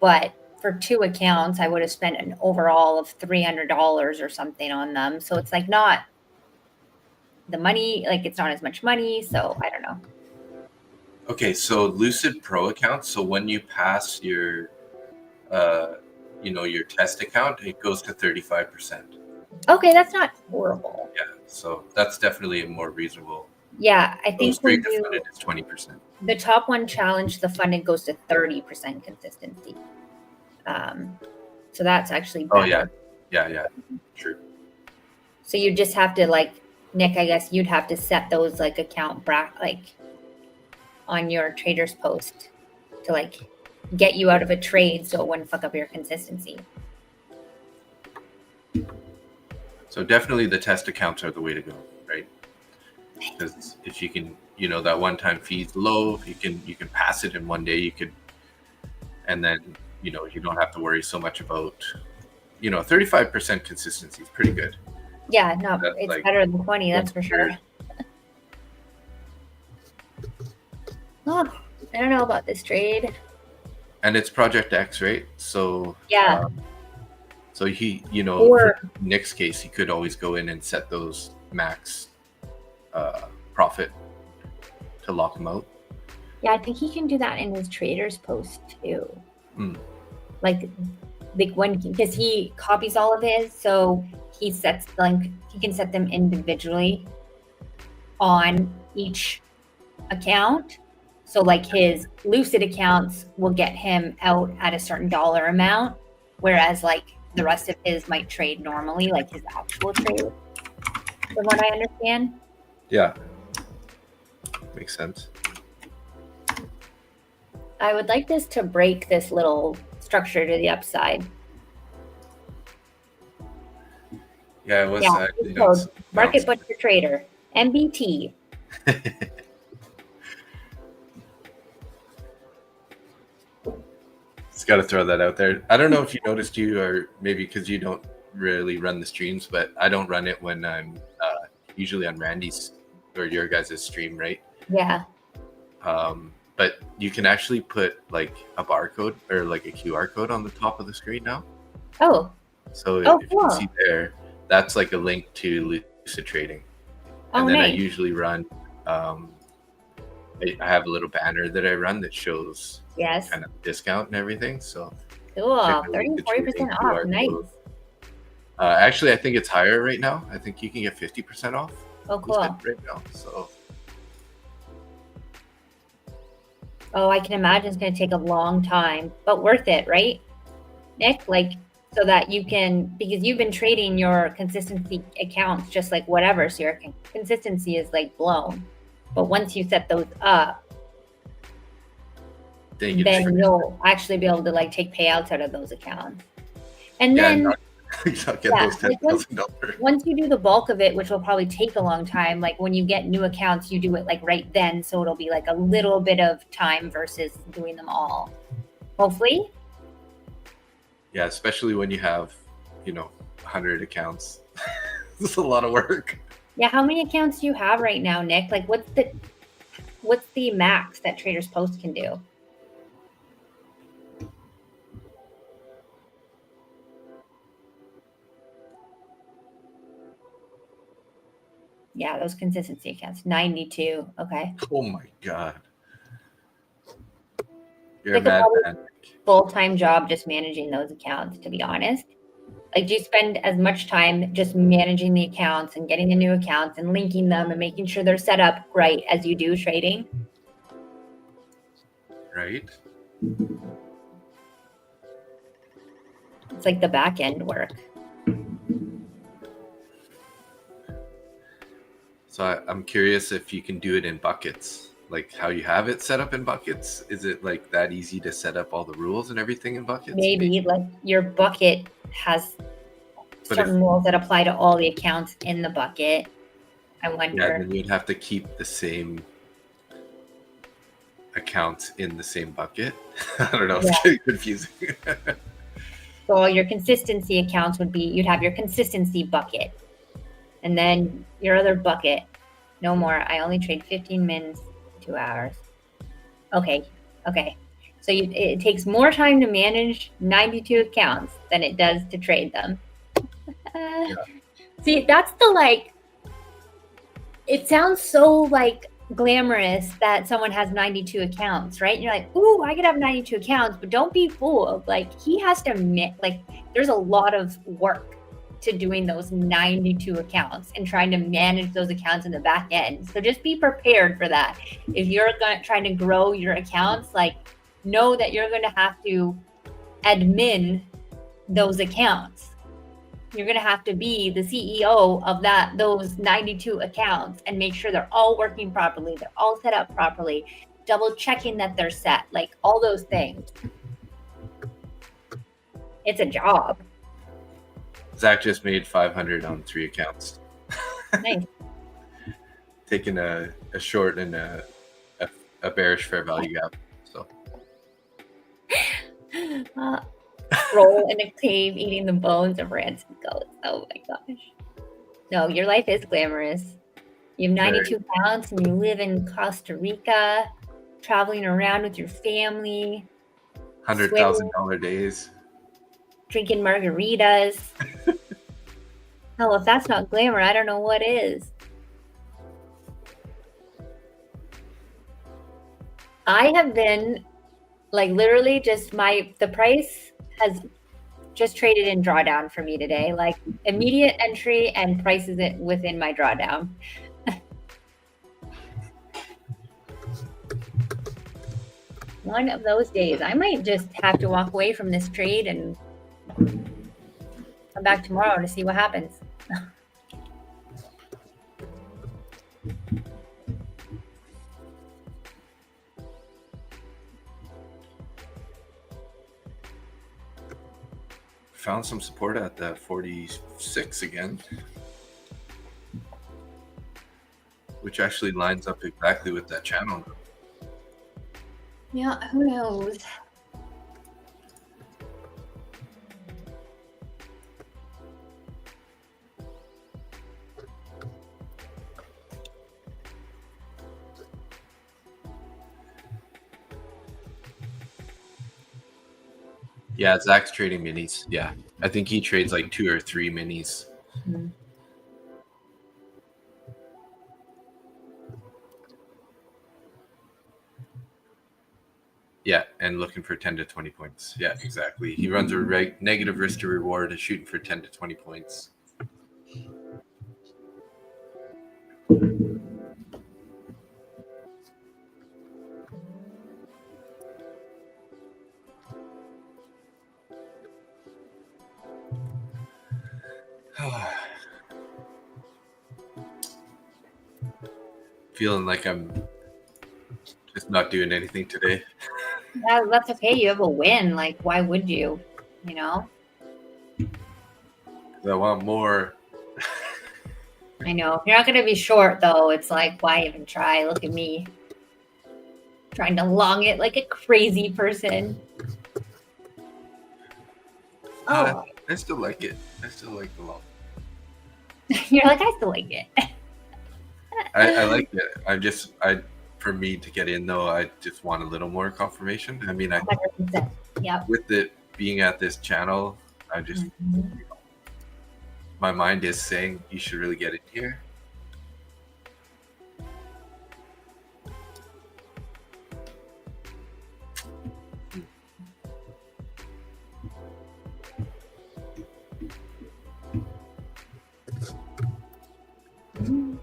but for 2 accounts, I would have spent an overall of $300 or something on them. So it's not the money, it's not as much money. So I don't know. Okay, so Lucid Pro account. So when you pass your, your test account, it goes to 35%. Okay, that's not horrible. Yeah, so that's definitely a more reasonable. Yeah, I think straight to funded is 20%. The top one challenge, the funded goes to 30% consistency. So that's actually better. Oh yeah, true. So you just have to Nick, I guess you'd have to set those account on your trader's post to get you out of a trade so it wouldn't fuck up your consistency. So definitely the test accounts are the way to go, right? Because if you can, that one-time fee is low, you can pass it in one day, and then, you don't have to worry so much about, 35% consistency is pretty good. Yeah, no, it's better than 20, that's for sure. Oh, I don't know about this trade. And it's Project X, right? So yeah. So he, for Nick's case, he could always go in and set those max profit to lock him out. Yeah, I think he can do that in his trader's post too. Because he copies all of his, so he sets he can set them individually on each account. So his Lucid accounts will get him out at a certain dollar amount, whereas the rest of his might trade normally, his actual trade, from what I understand. Yeah. Makes sense. I would like this to break this little structure to the upside. Yeah, it was. Yeah, Market Butcher Trader, MBT. Just got to throw that out there. I don't know if you noticed, or maybe because you don't really run the streams, but I don't run it when I'm usually on Randy's or your guys' stream, right? Yeah. But you can actually put a barcode or a QR code on the top of the screen now. Oh. So if you can see there, that's a link to Lucid Trading. And then nice. I usually run, I have a little banner that I run that shows kind of discount and everything. So cool. 30-40% off. Nice. Actually, I think it's higher right now. I think you can get 50% off. Oh, cool. Right now. So. Oh, I can imagine it's going to take a long time, but worth it, right, Nick? So that you can, because you've been trading your consistency accounts just whatever, so your consistency is blown. But once you set those up, then you'll actually be able to like take payouts out of those accounts. And then not get those $10,000. Once you do the bulk of it, which will probably take a long time, like when you get new accounts, you do it like right then. So it'll be like a little bit of time versus doing them all. Hopefully. Yeah, especially when you have, 100 accounts. It's a lot of work. Yeah, how many accounts do you have right now, Nick? Like what's the max that Traders Post can do? Yeah, those consistency accounts, 92. Okay. Oh my God. You're a madman. Full-time job just managing those accounts, to be honest. Like, do you spend as much time just managing the accounts and getting the new accounts and linking them and making sure they're set up right as you do trading? Right. It's like the back end work. So I'm curious if you can do it in buckets, like how you have it set up in buckets. Is it like that easy to set up all the rules and everything in buckets? Maybe like your bucket has certain rules that apply to all the accounts in the bucket. I wonder. Yeah, then you'd have to keep the same accounts in the same bucket. I don't know. It's getting confusing. So all your consistency accounts would be, you'd have your consistency bucket. And then your other bucket, no more. I only trade 15 mins, 2 hours. Okay. So it takes more time to manage 92 accounts than it does to trade them. See, that's it sounds so glamorous that someone has 92 accounts, right? And you're like, ooh, I could have 92 accounts, but don't be fooled. He has to there's a lot of work to doing those 92 accounts and trying to manage those accounts in the back end. So just be prepared for that. If you're trying to grow your accounts, know that you're going to have to admin those accounts. You're going to have to be the CEO of those 92 accounts and make sure they're all working properly. They're all set up properly, double checking that they're set, all those things. It's a job. Zach just made 500 on 3 accounts. Nice. Taking a short and a bearish fair value gap. So. Roll in a cave eating the bones of ransom goats. Oh my gosh. No, your life is glamorous. You have 92 accounts and you live in Costa Rica, traveling around with your family. $100,000 days. Drinking margaritas. Hell, if that's not glamour, I don't know what is. I have been literally just the price has just traded in drawdown for me today. Immediate entry and prices it within my drawdown. One of those days. I might just have to walk away from this trade and come back tomorrow to see what happens. Found some support at the 46 again, which actually lines up exactly with that channel. Yeah, who knows? Yeah, Zach's trading minis. Yeah, I think he trades 2 or 3 minis. Mm-hmm. Yeah, and looking for 10 to 20 points. Yeah, exactly. He runs a negative risk to reward, is shooting for 10 to 20 points. Feeling like I'm just not doing anything today. That's okay. You have a win. Like, why would you? You know? I want more. I know. If you're not going to be short, though, it's like, why even try? Look at me. Trying to long it like a crazy person. Oh. I still like it. I still like the long. You're like, I still like it. I like it. For me to get in though, I just want a little more confirmation. I mean, 100%. Yep. With it being at this channel, I just my mind is saying you should really get in here.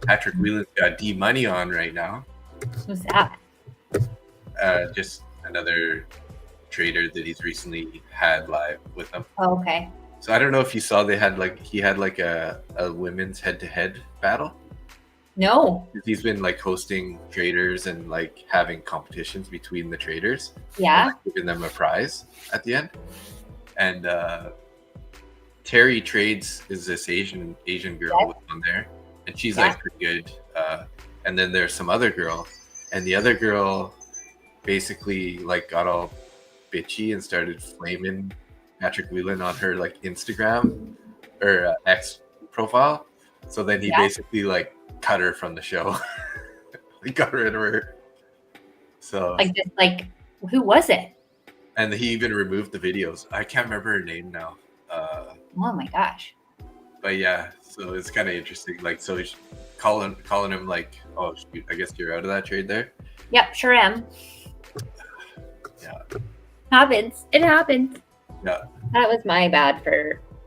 Patrick Whelan's got D money on right now. Who's that? Just another trader that he's recently had live with him. Oh, okay. So I don't know if you saw he had like a women's head-to-head battle. No. He's been like hosting traders and like having competitions between the traders. Yeah. And, like, giving them a prize at the end. And Terry Trades is this Asian girl on there, and she's like pretty good. And then there's some other girl, and the other girl basically like got all bitchy and started flaming Patrick Whelan on her like Instagram or X profile. So then he basically like cut her from the show. He got rid of her. So who was it? And he even removed the videos. I can't remember her name now. Oh my gosh. But yeah, so it's kind of interesting. Like, so he's calling him like, oh, shoot, I guess you're out of that trade there. Yep, sure am. Yeah. Happens. It happens. Yeah. That was my bad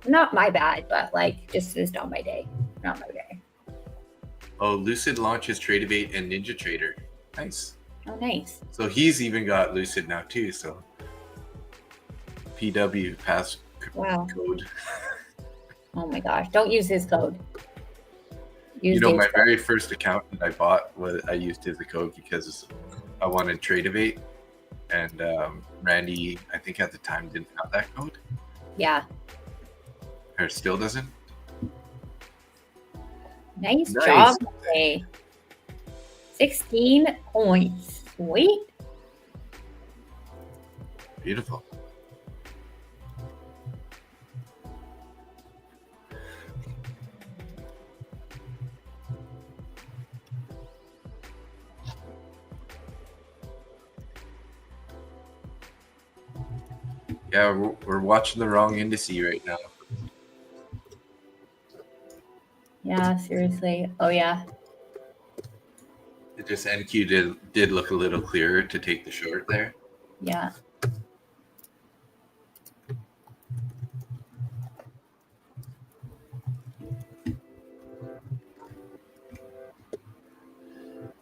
not my bad, but like just is not my day. Not my day. Oh, Lucid launches Tradeovate and Ninja Trader. Nice. Oh, nice. So he's even got Lucid now too. So PW pass code. Oh my gosh! Don't use his code. My very first account that I bought I used his code because I wanted Tradeovate, and Randy, I think at the time didn't have that code. Yeah. Or still doesn't. Nice job, Ray. 16 points. Sweet. Beautiful. Yeah, we're watching the wrong indice right now. Yeah, seriously. Oh yeah. It just NQ did look a little clearer to take the short there. Yeah.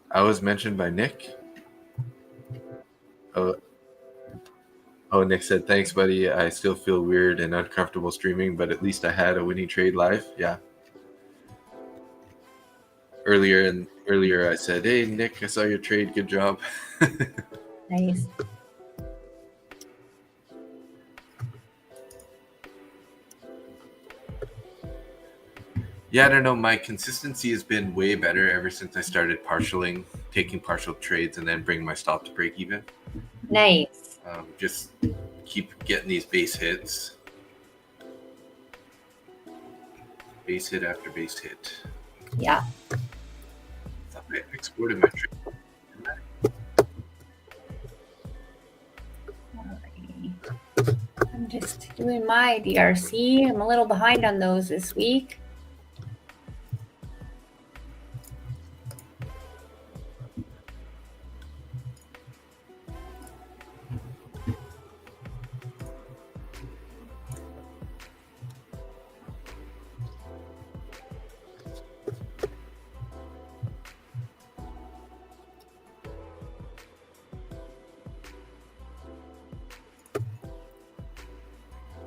I was mentioned by Nick. Oh, Nick said, thanks, buddy. I still feel weird and uncomfortable streaming, but at least I had a winning trade live. Yeah. Earlier I said, hey, Nick, I saw your trade. Good job. Nice. Yeah, I don't know. My consistency has been way better ever since I started taking partial trades and then bring my stop to break even. Nice. Just keep getting these base hits. Base hit after base hit. Yeah. I thought I exported my trade. Alrighty. I'm just doing my DRC. I'm a little behind on those this week.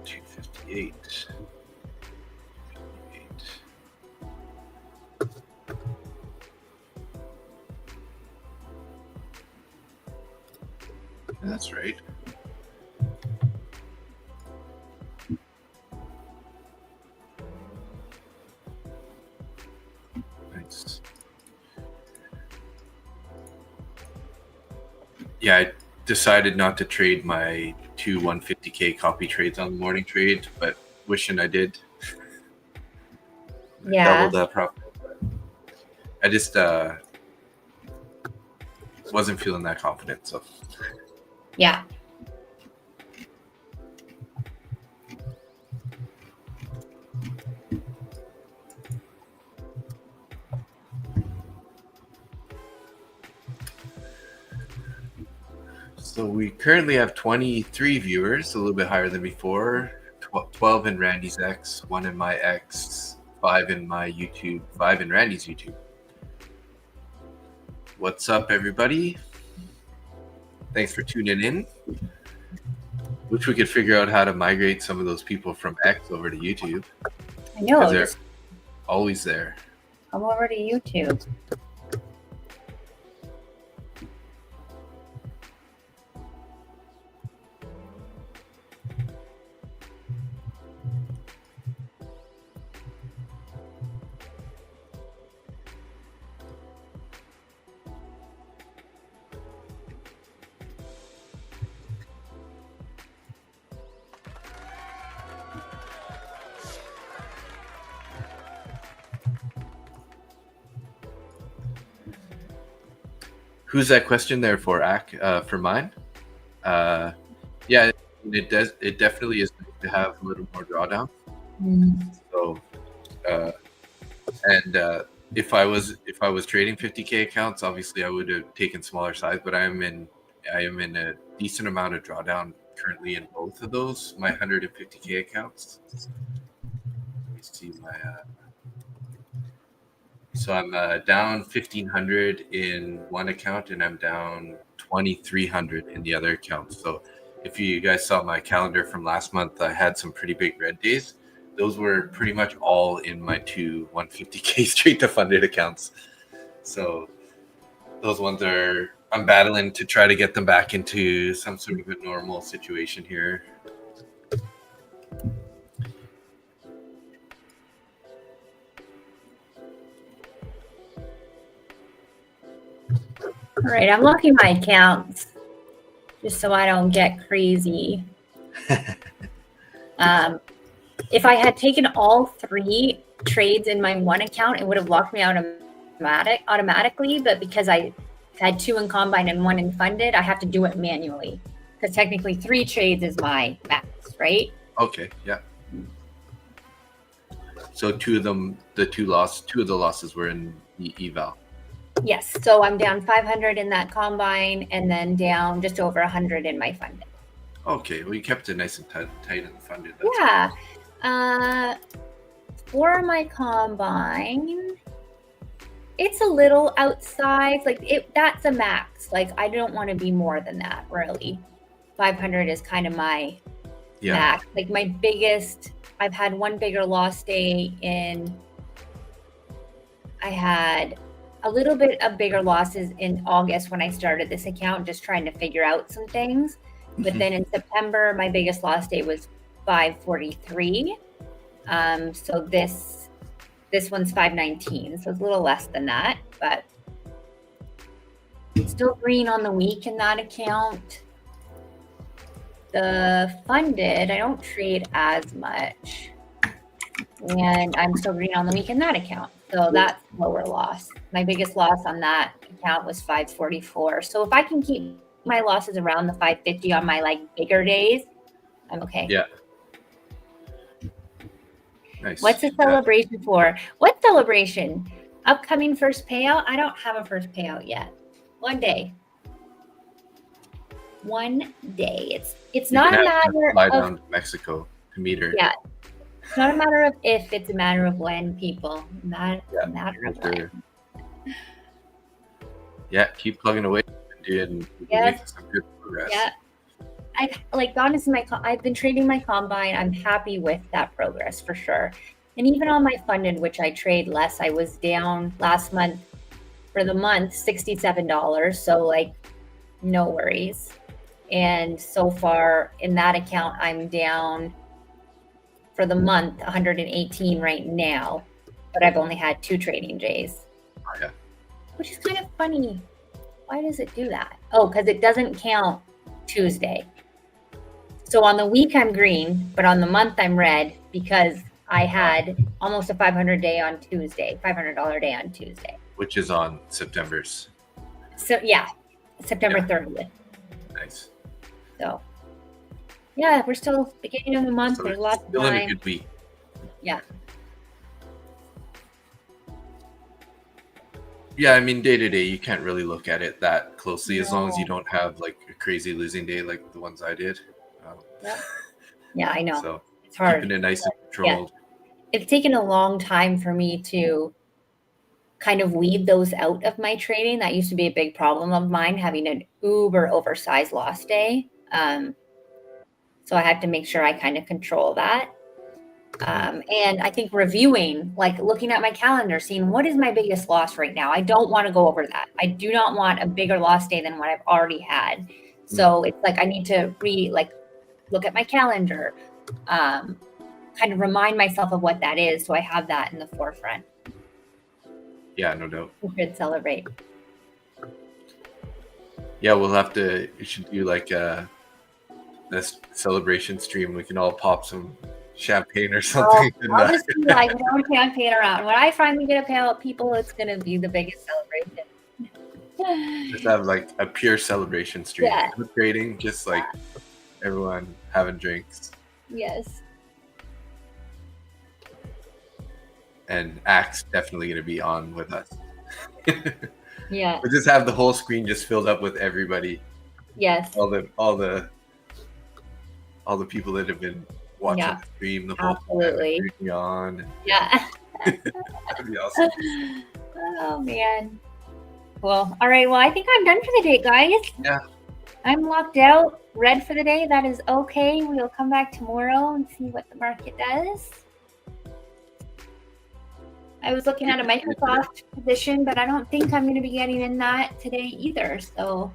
$258. That's right. Nice. Yeah, I decided not to trade my two 150K copy trades on the morning trade, but wishing I did. Yeah. Doubled that profit. I just wasn't feeling that confident. So Yeah. So we currently have 23 viewers, a little bit higher than before. 12 in Randy's X, 1 in my X, 5 in my YouTube, 5 in Randy's YouTube. What's up, everybody? Thanks for tuning in. Wish we could figure out how to migrate some of those people from X over to YouTube. I know. They're always there. Come over to YouTube. Who's that question there for, Ak? For mine? Yeah, it definitely is nice to have a little more drawdown. So, if I was trading 50K accounts, obviously I would have taken smaller size, but I am in a decent amount of drawdown currently in both of those, my 150K accounts. Let me see my. So I'm down 1,500 in one account, and I'm down 2,300 in the other account. So if you guys saw my calendar from last month, I had some pretty big red days. Those were pretty much all in my two 150K straight to funded accounts. So those ones I'm battling to try to get them back into some sort of a normal situation here. All right, I'm locking my accounts just so I don't get crazy. If I had taken all 3 trades in my one account, it would have locked me automatically. But because I had 2 in combine and 1 in funded, I have to do it manually because technically 3 trades is my max, right? Okay, yeah. So two of the losses were in the eval. Yes, so I'm down 500 in that combine and then down just over 100 in my funded. Okay, well, you kept it nice and tight and funded. Yeah. For my combine, it's a little outside. That's a max. Like, I don't want to be more than that, really. 500 is kind of my max. Like, I've had one bigger loss day I had a little bit of bigger losses in August when I started this account, just trying to figure out some things. But then in September, my biggest loss day was 543. So this one's 519. So it's a little less than that, but still green on the week in that account. The funded, I don't trade as much. And I'm still green on the week in that account. So that's lower loss. My biggest loss on that account was 544. So if I can keep my losses around the 550 on my bigger days, I'm okay. Yeah. Nice. What's the celebration for? What celebration? Upcoming first payout? I don't have a first payout yet. One day. It's not a matter fly of down to Mexico to meet her. Yeah. It's not a matter of if, it's a matter of when, people. Not a matter of when. Yeah, keep plugging away and making some good progress. Yeah. I've been trading my combine. I'm happy with that progress for sure. And even on my funded, which I trade less, I was down last month for the month $67. So no worries. And so far in that account, I'm down for the month 118 right now, but I've only had 2 trading days. Yeah. Which is kind of funny. Why does it do that? Oh, because it doesn't count Tuesday. So on the week I'm green, but on the month I'm red because I had almost a $500 day on Tuesday, $500 day on Tuesday. Which is on September's. So yeah, September 30th. Nice. So yeah, we're still beginning of the month. So there's lots of still in a time. good week. Yeah. Yeah, I mean, day to day, you can't really look at it that closely as long as you No. don't have like a crazy losing day like the ones I did. Yeah, I know. So It's hard. keeping it nice and controlled. It's taken a long time for me to kind of weed those out of my trading. That used to be a big problem of mine, having an uber oversized loss day. So I had to make sure I kind of control that. And I think reviewing, like looking at my calendar, seeing what is my biggest loss right now. I don't want to go over that. I do not want a bigger loss day than what I've already had. So it's like I need to look at my calendar, kind of remind myself of what that is, so I have that in the forefront. Yeah, no doubt. We should celebrate. Yeah, we should do like this celebration stream. We can all pop some champagne or something. I'll just be like, no champagne around. When I finally get to pay out people, it's going to be the biggest celebration. Just have like a pure celebration stream. Yeah. No trading, just like everyone having drinks. Yes. And Axe definitely going to be on with us. Yeah. We just have the whole screen just filled up with everybody. Yes. All the people that have been watching the stream the whole Absolutely. time. Absolutely. On. Yeah. That'd be awesome. Oh man. Well, all right. Well, I think I'm done for the day, guys. Yeah. I'm locked out, red for the day. That is okay. We'll come back tomorrow and see what the market does. I was looking at a Microsoft position, but I don't think I'm going to be getting in that today either. So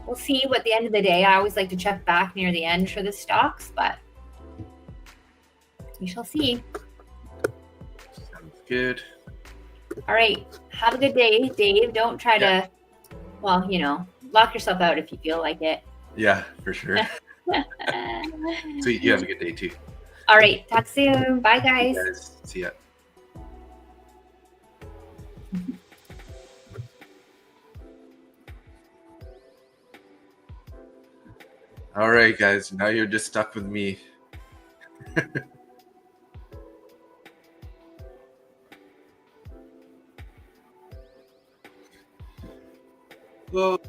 we'll see what the end of the day. I always like to check back near the end for the stocks, but we shall see. Sounds good. All right. Have a good day, Dave. Don't try to, well, lock yourself out if you feel like it. Yeah, for sure. Sweet. You have a good day too. All right. Talk soon. Bye, guys. Hey guys. See ya. All right, guys. Now you're just stuck with me. Well,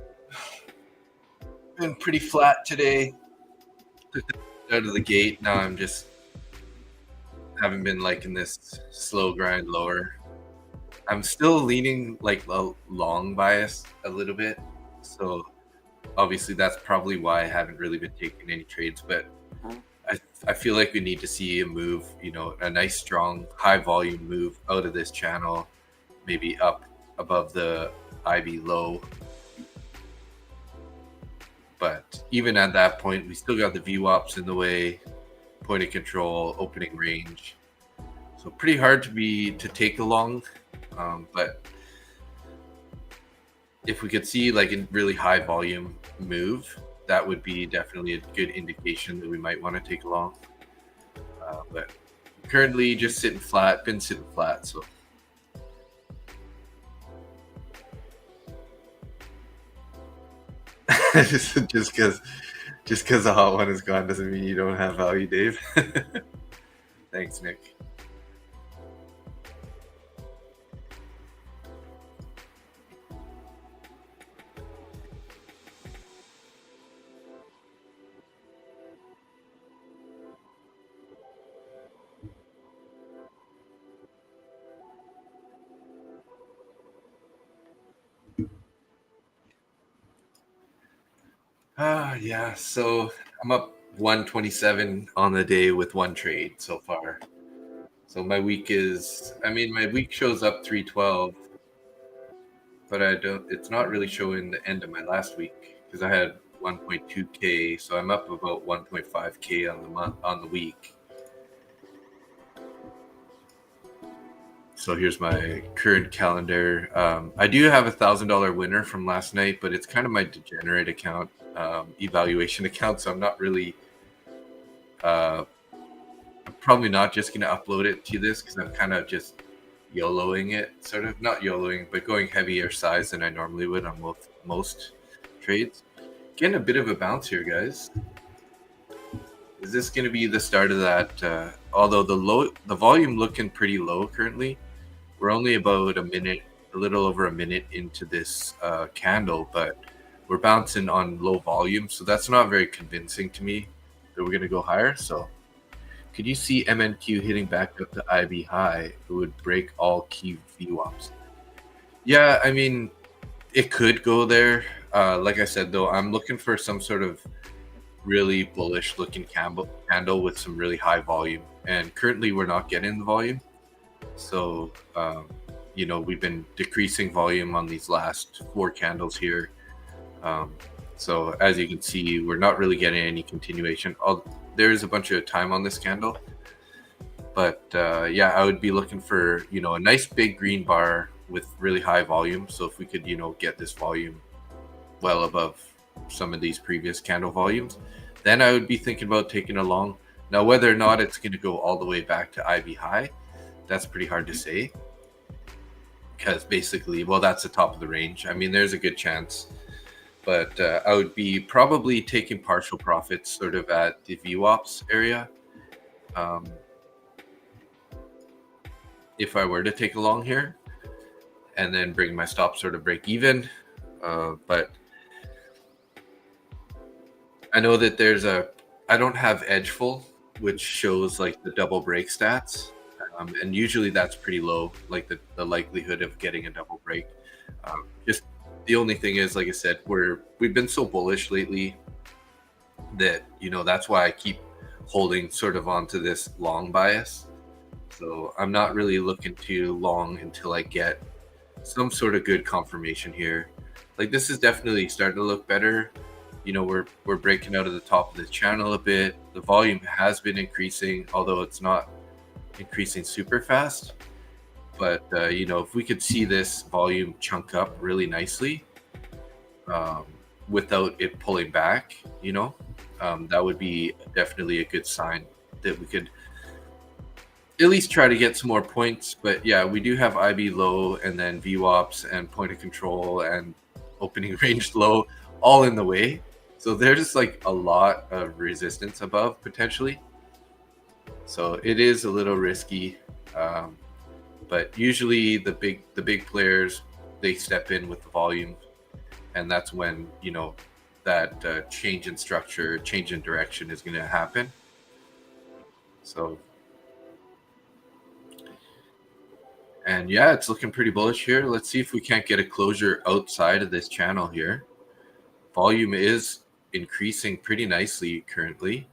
been pretty flat today. Out of the gate. Now I'm just haven't been liking this slow grind lower. I'm still leaning like a long bias a little bit. So obviously that's probably why I haven't really been taking any trades, but I feel like we need to see a move, a nice strong high volume move out of this channel, maybe up above the Ivy low. But even at that point, we still got the VWAPs in the way, point of control, opening range. So pretty hard to take along. But if we could see like a really high volume move, that would be definitely a good indication that we might want to take along. But currently just been sitting flat. So just because the hot one is gone doesn't mean you don't have value, Dave. Thanks, Nick. Yeah, so I'm up 127 on the day with one trade so far. So my week shows up 312, but it's not really showing the end of my last week because I had 1.2K, so I'm up about 1.5K on the month, on the week. So here's my current calendar. I do have $1,000 winner from last night, but it's kind of my degenerate account, evaluation account. So I'm not really, I'm probably not just going to upload it to this because I'm kind of just YOLOing it, sort of not YOLOing, but going heavier size than I normally would on most trades. Getting a bit of a bounce here, guys. Is this going to be the start of that? Although the volume looking pretty low currently. We're only about a little over a minute into this candle, but we're bouncing on low volume, so that's not very convincing to me that we're going to go higher. So could you see MNQ hitting back up to IB high? It would break all key VWAPs. Yeah, I mean, it could go there. Like I said, though, I'm looking for some sort of really bullish looking candle with some really high volume, and currently we're not getting the volume. So you know, we've been decreasing volume on these last 4 candles here. So as you can see, we're not really getting any continuation. There's a bunch of time on this candle, but yeah, I would be looking for, you know, a nice big green bar with really high volume. So if we could, you know, get this volume well above some of these previous candle volumes, then I would be thinking about taking a long. Now, whether or not it's going to go all the way back to IB high, that's pretty hard to say, because basically, well, that's the top of the range. I mean, there's a good chance, but I would be probably taking partial profits sort of at the VWAPs area. If I were to take a long here and then bring my stop sort of break even. But I know that I don't have Edgeful, which shows like the double break stats. And usually that's pretty low, like the likelihood of getting a double break. Just the only thing is, like I said, we've been so bullish lately that, you know, that's why I keep holding sort of onto this long bias. So I'm not really looking to long until I get some sort of good confirmation here. Like, this is definitely starting to look better. You know, we're breaking out of the top of the channel a bit. The volume has been increasing, although it's not increasing super fast. But you know, if we could see this volume chunk up really nicely without it pulling back, you know, that would be definitely a good sign that we could at least try to get some more points. But yeah, we do have IB low, and then VWAPs and point of control and opening range low all in the way. So there's like a lot of resistance above potentially. So it is a little risky, but usually the big players, they step in with the volume, and that's when, you know, that change in structure, change in direction is going to happen. So, and yeah, it's looking pretty bullish here. Let's see if we can't get a closure outside of this channel here. Volume is increasing pretty nicely currently.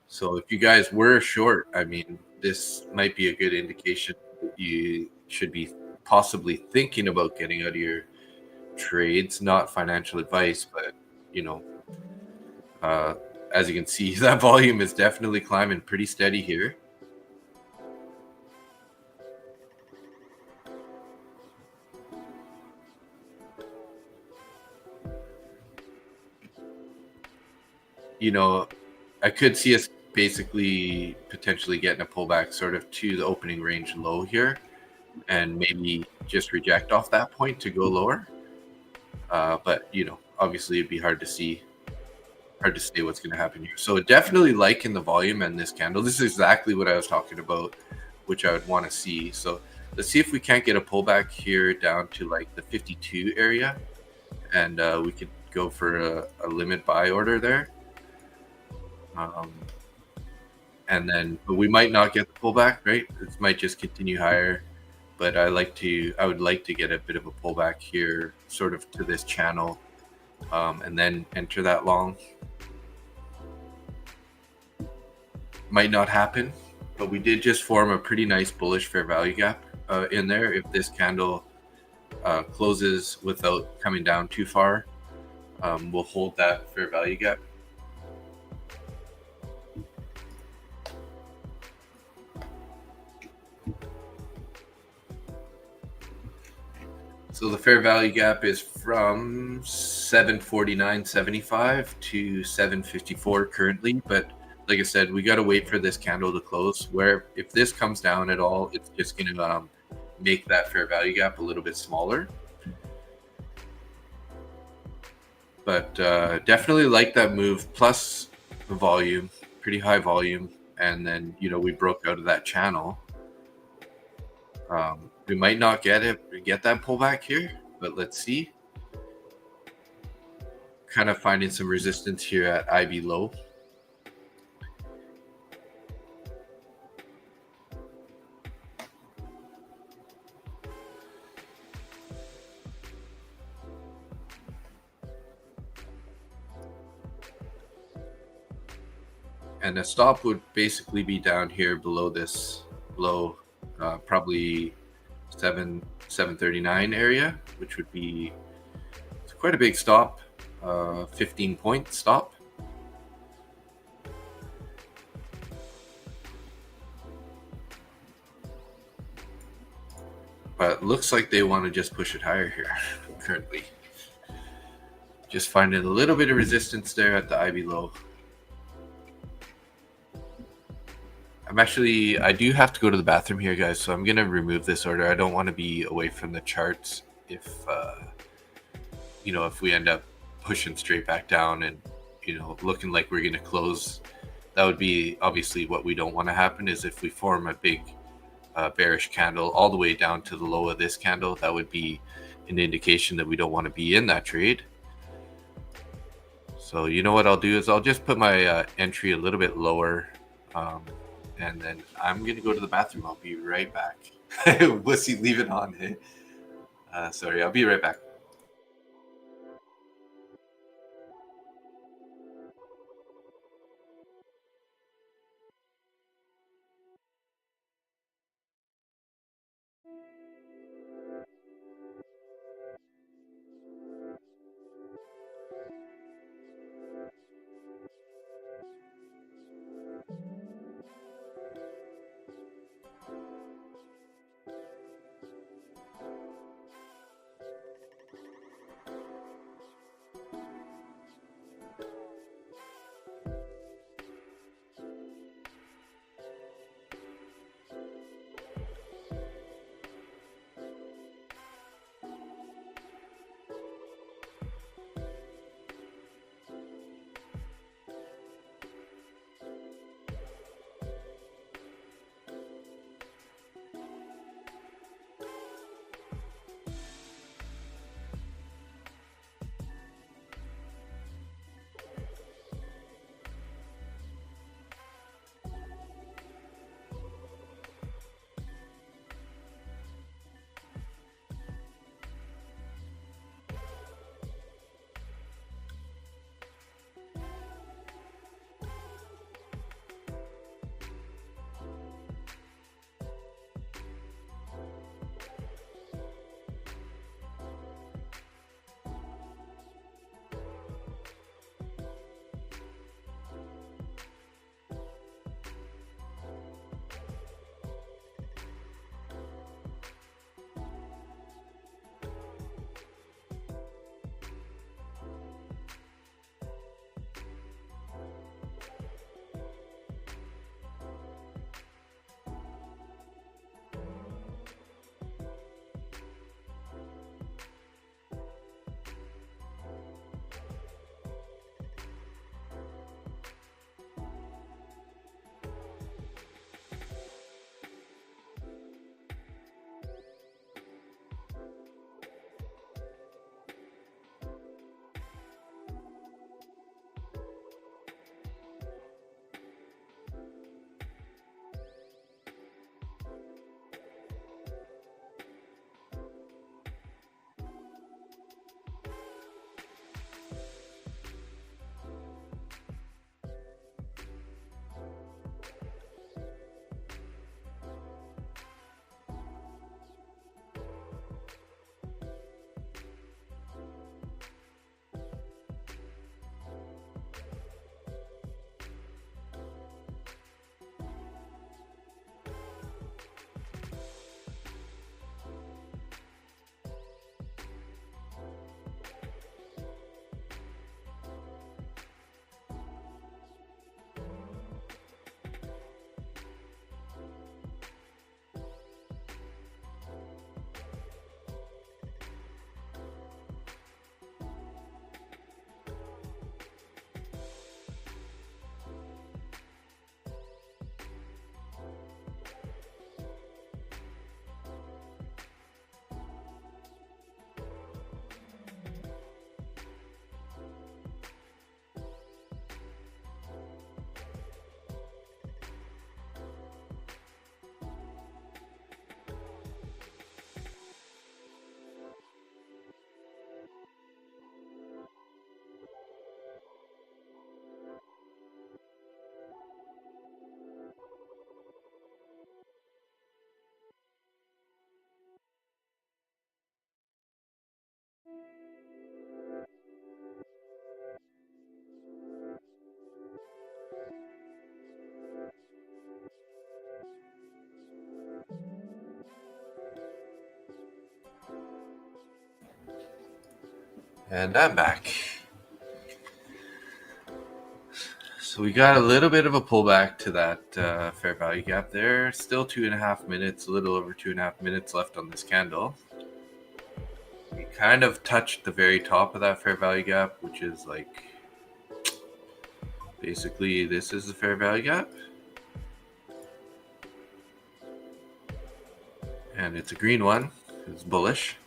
So if you guys were short, I mean, this might be a good indication that you should be possibly thinking about getting out of your trades. Not financial advice, but, you know, as you can see, that volume is definitely climbing pretty steady here. You know, I could see us basically potentially getting a pullback sort of to the opening range low here, and maybe just reject off that point to go lower. But, you know, obviously it'd be hard to say what's going to happen here. So definitely liking the volume and this candle. This is exactly what I was talking about, which I would want to see. So let's see if we can't get a pullback here down to like the 52 area, and we could go for a limit buy order there. And then, but we might not get the pullback, right? It might just continue higher. But I would like to get a bit of a pullback here, sort of to this channel, and then enter that long. Might not happen, but we did just form a pretty nice bullish fair value gap in there. If this candle closes without coming down too far, We'll hold that fair value gap. So the fair value gap is from 749.75 to 754 currently, but like I said, we got to wait for this candle to close, where if this comes down at all, it's just going to make that fair value gap a little bit smaller. But definitely like that move, plus the volume, pretty high volume, and then we broke out of that channel. We might not get that pullback here, but let's see. Kind of finding some resistance here at IB low. And a stop would basically be down here below this low, probably 739 area, which would be quite a big stop, 15-point stop. But looks like they want to just push it higher here currently. Just finding a little bit of resistance there at the IB low. I do have to go to the bathroom here, guys, so I'm going to remove this order. I don't want to be away from the charts if we end up pushing straight back down and, looking like we're going to close. That would be obviously what we don't want to happen, is if we form a big bearish candle all the way down to the low of this candle, that would be an indication that we don't want to be in that trade. So what I'll do is I'll just put my entry a little bit lower, and then I'm going to go to the bathroom. I'll be right back. Wussy, leave it on. Hey? Sorry, I'll be right back. And I'm back. So we got a little bit of a pullback to that fair value gap there. Still 2.5 minutes, a little over 2.5 minutes left on this candle. We kind of touched the very top of that fair value gap, which is like basically this is the fair value gap. And it's a green one. It's bullish.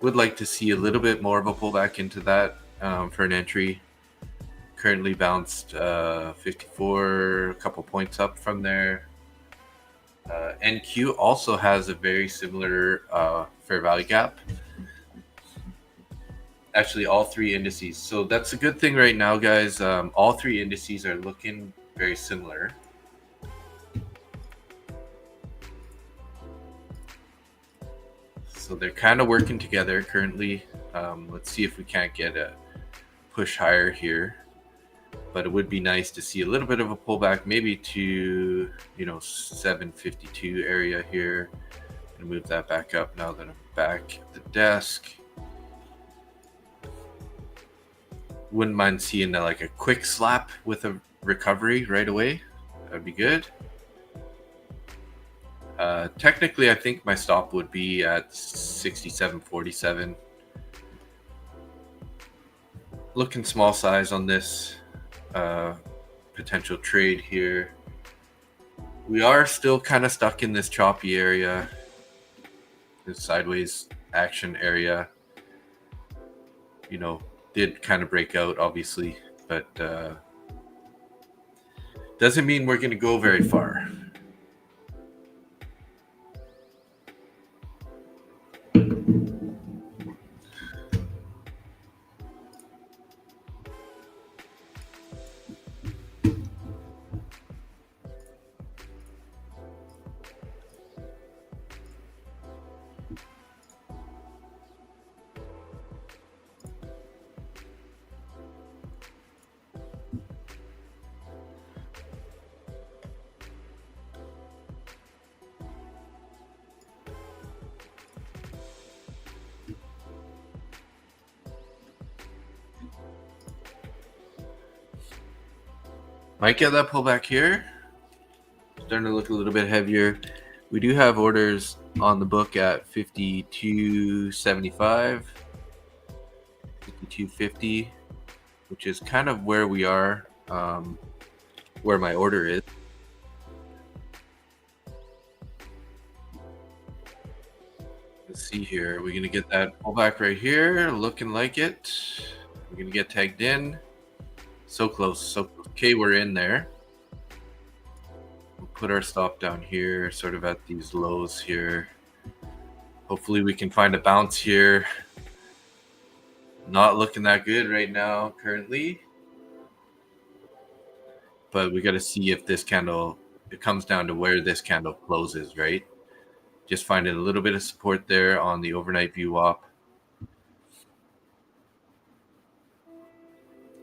Would like to see a little bit more of a pullback into that for an entry. Currently bounced 54, a couple points up from there. NQ also has a very similar fair value gap. Actually, all three indices. So that's a good thing right now, guys. All three indices are looking very similar. So they're kind of working together currently. Let's see if we can't get a push higher here. But it would be nice to see a little bit of a pullback, maybe to 752 area here, and move that back up now that I'm back at the desk. Wouldn't mind seeing like a quick slap with a recovery right away. That'd be good. Technically, I think my stop would be at 67.47. Looking small size on this potential trade here. We are still kind of stuck in this choppy area, this sideways action area. Did kind of break out, obviously, but doesn't mean we're going to go very far. Might get that pullback here. Starting to look a little bit heavier. We do have orders on the book at 52.75, 52.50, which is kind of where we are, where my order is. Let's see here. We're going to get that pullback right here. Looking like it. We're going to get tagged in. So close. So close. Okay, we're in there. We'll put our stop down here, sort of at these lows here. Hopefully we can find a bounce here. Not looking that good right now, currently. But we got to see if this candle, it comes down to where this candle closes, right? Just finding a little bit of support there on the overnight VWAP.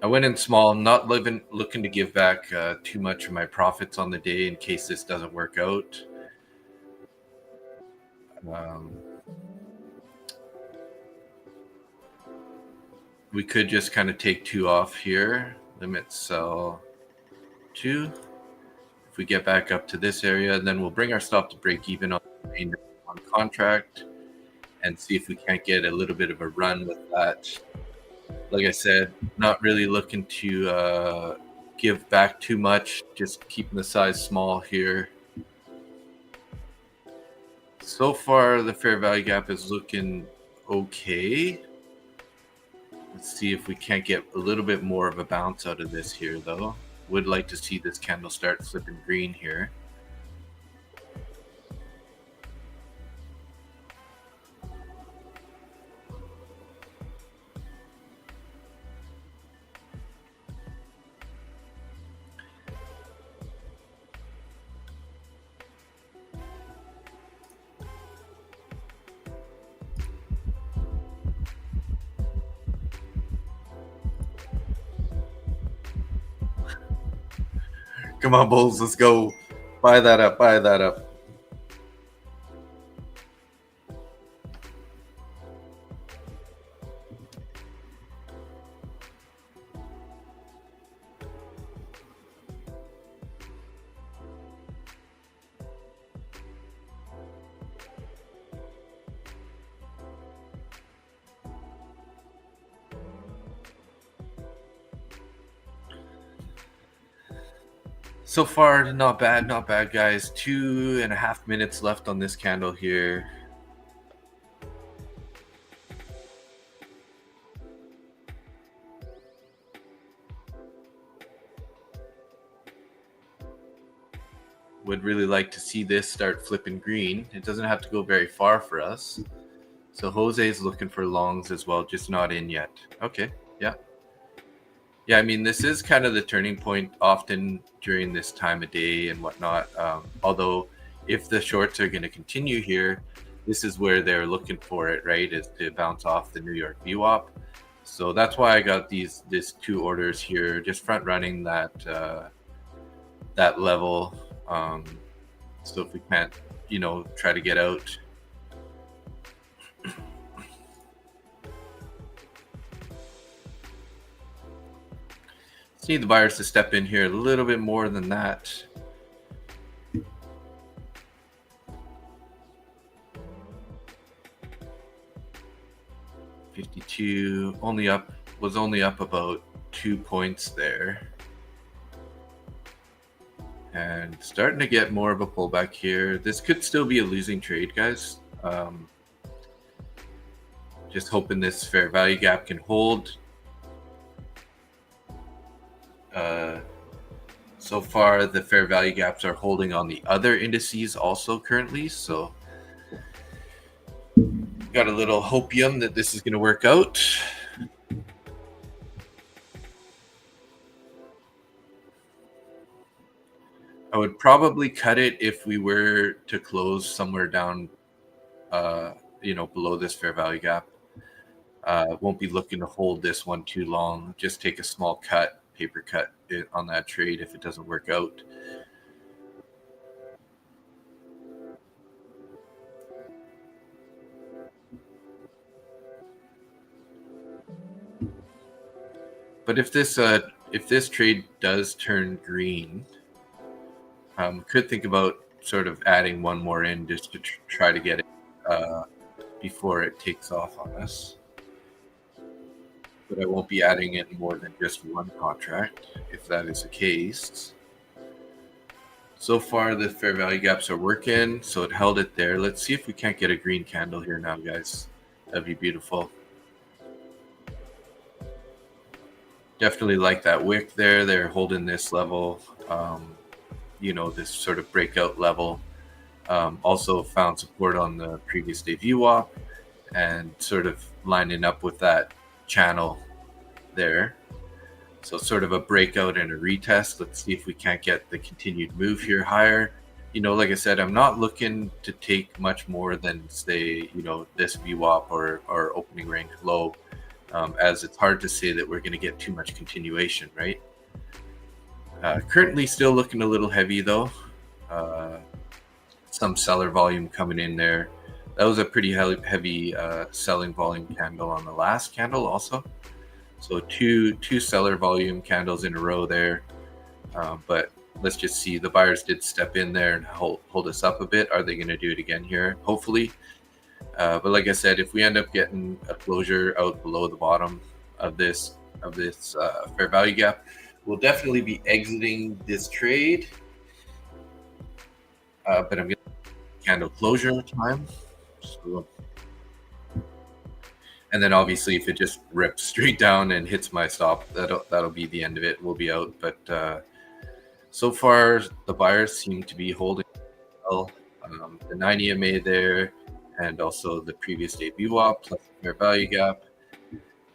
I went in small. I'm not looking to give back too much of my profits on the day in case this doesn't work out. We could just kind of take 2 off here. Limit sell 2. If we get back up to this area, then we'll bring our stop to break even on the remainder on contract and see if we can't get a little bit of a run with that. Like I said, not really looking to give back too much, just keeping the size small here. So far, the fair value gap is looking okay. Let's see if we can't get a little bit more of a bounce out of this here, though. Would like to see this candle start flipping green here. Come on, Bulls, let's go. Buy that up, buy that up. So far, not bad, guys. 2.5 minutes left on this candle here. Would really like to see this start flipping green. It doesn't have to go very far for us. So Jose's looking for longs as well, just not in yet. Okay, yeah. Yeah, I mean, this is kind of the turning point often during this time of day and whatnot. Although if the shorts are going to continue here, this is where they're looking for it, right? Is to bounce off the New York VWAP. So that's why I got these 2 orders here, just front running that that level. So if we can't, try to get out. Just need the buyers to step in here a little bit more than that. $52 was only up about 2 points there. And starting to get more of a pullback here. This could still be a losing trade, guys. Just hoping this fair value gap can hold. So far, the fair value gaps are holding on the other indices also currently. So got a little hopium that this is going to work out. I would probably cut it if we were to close somewhere down, below this fair value gap. Won't be looking to hold this one too long. Just take a small cut, paper cut on that trade if it doesn't work out. But if this trade does turn green, could think about sort of adding one more in just to try to get it before it takes off on us. But I won't be adding in more than just one contract if that is the case. So far, the fair value gaps are working, so it held it there. Let's see if we can't get a green candle here now, guys. That'd be beautiful. Definitely like that wick there. They're holding this level, this sort of breakout level. Also found support on the previous day VWAP and sort of lining up with that channel there. So sort of a breakout and a retest. Let's see if we can't get the continued move here higher. Like I said, I'm not looking to take much more than, say, this VWAP or opening range low, as it's hard to say that we're going to get too much continuation, right? Currently still looking a little heavy though. Some seller volume coming in there. That was a pretty heavy selling volume candle on the last candle also. So two seller volume candles in a row there. But let's just see. The buyers did step in there and hold us up a bit. Are they going to do it again here? Hopefully. But like I said, if we end up getting a closure out below the bottom of this fair value gap, we'll definitely be exiting this trade. But I'm going to candle closure time. So, and then obviously if it just rips straight down and hits my stop, that'll be the end of it. We'll be out. But so far the buyers seem to be holding well. The 9 EMA there, and also the previous day VWAP plus the fair value gap.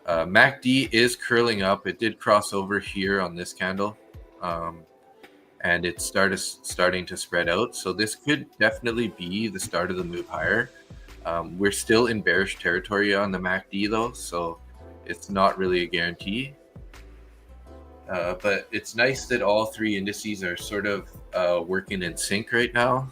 MACD is curling up. It did cross over here on this candle, and it starting to spread out. So this could definitely be the start of the move higher. We're still in bearish territory on the MACD though, so it's not really a guarantee. But it's nice that all three indices are sort of working in sync right now.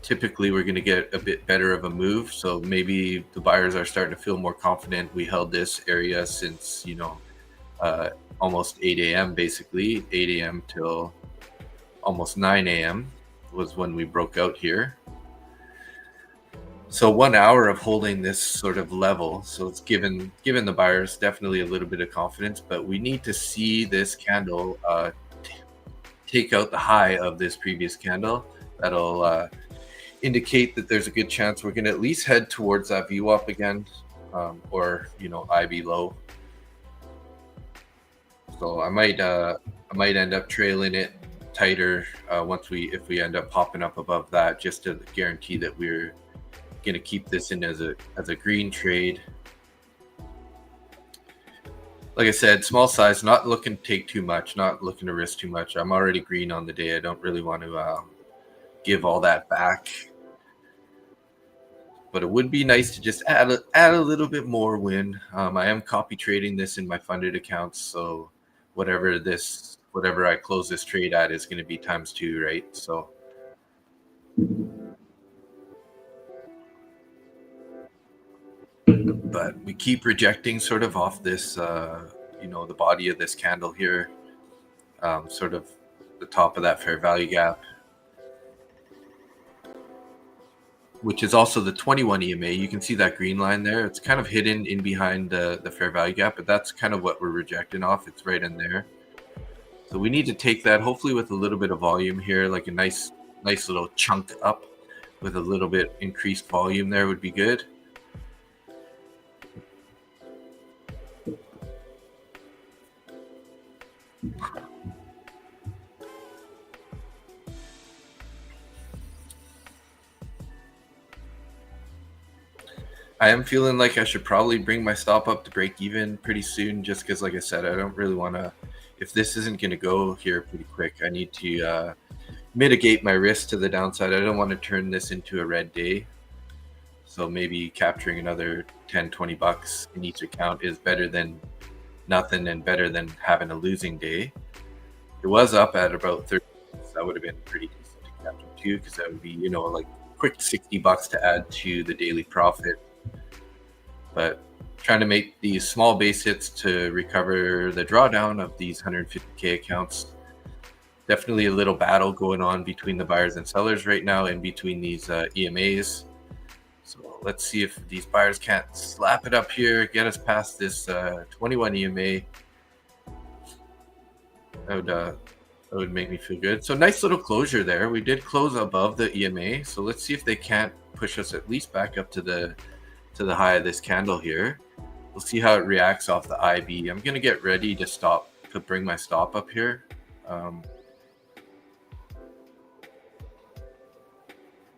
Typically we're going to get a bit better of a move, so maybe the buyers are starting to feel more confident. We held this area since almost 8 a.m. basically 8 a.m. till almost 9 a.m. was when we broke out here. So 1 hour of holding this sort of level, so it's given the buyers definitely a little bit of confidence, but we need to see this candle take out the high of this previous candle. That'll indicate that there's a good chance we're going to at least head towards that VWAP again, or IB low. So I might end up trailing it tighter if we end up popping up above that, just to guarantee that we're going to keep this in as a green trade. Like I said, small size, not looking to take too much, not looking to risk too much. I'm already green on the day. I don't really want to give all that back, but it would be nice to just add a little bit more win. I am copy trading this in my funded accounts, so whatever I close this trade at is going to be times 2, right? So but we keep rejecting sort of off this the body of this candle here, sort of the top of that fair value gap, which is also the 21 EMA. You can see that green line there. It's kind of hidden in behind the fair value gap, but that's kind of what we're rejecting off. It's right in there. So we need to take that, hopefully with a little bit of volume here, like a nice little chunk up with a little bit increased volume there would be good. I am feeling like I should probably bring my stop up to break even pretty soon, just because, like I said, I don't really want to, if this isn't going to go here pretty quick, I need to mitigate my risk to the downside. I don't want to turn this into a red day. So maybe capturing another 10, 20 bucks in each account is better than nothing and better than having a losing day. It was up at about 30. That would have been pretty decent to capture too, because that would be, like quick 60 bucks to add to the daily profit. But trying to make these small base hits to recover the drawdown of these 150K accounts. Definitely a little battle going on between the buyers and sellers right now, and between these EMAs. So let's see if these buyers can't slap it up here, get us past this 21 EMA. That would make me feel good. So nice little closure there. We did close above the EMA. So let's see if they can't push us at least back up to the high of this candle here. We'll see how it reacts off the IB. I'm going to get ready to bring my stop up here.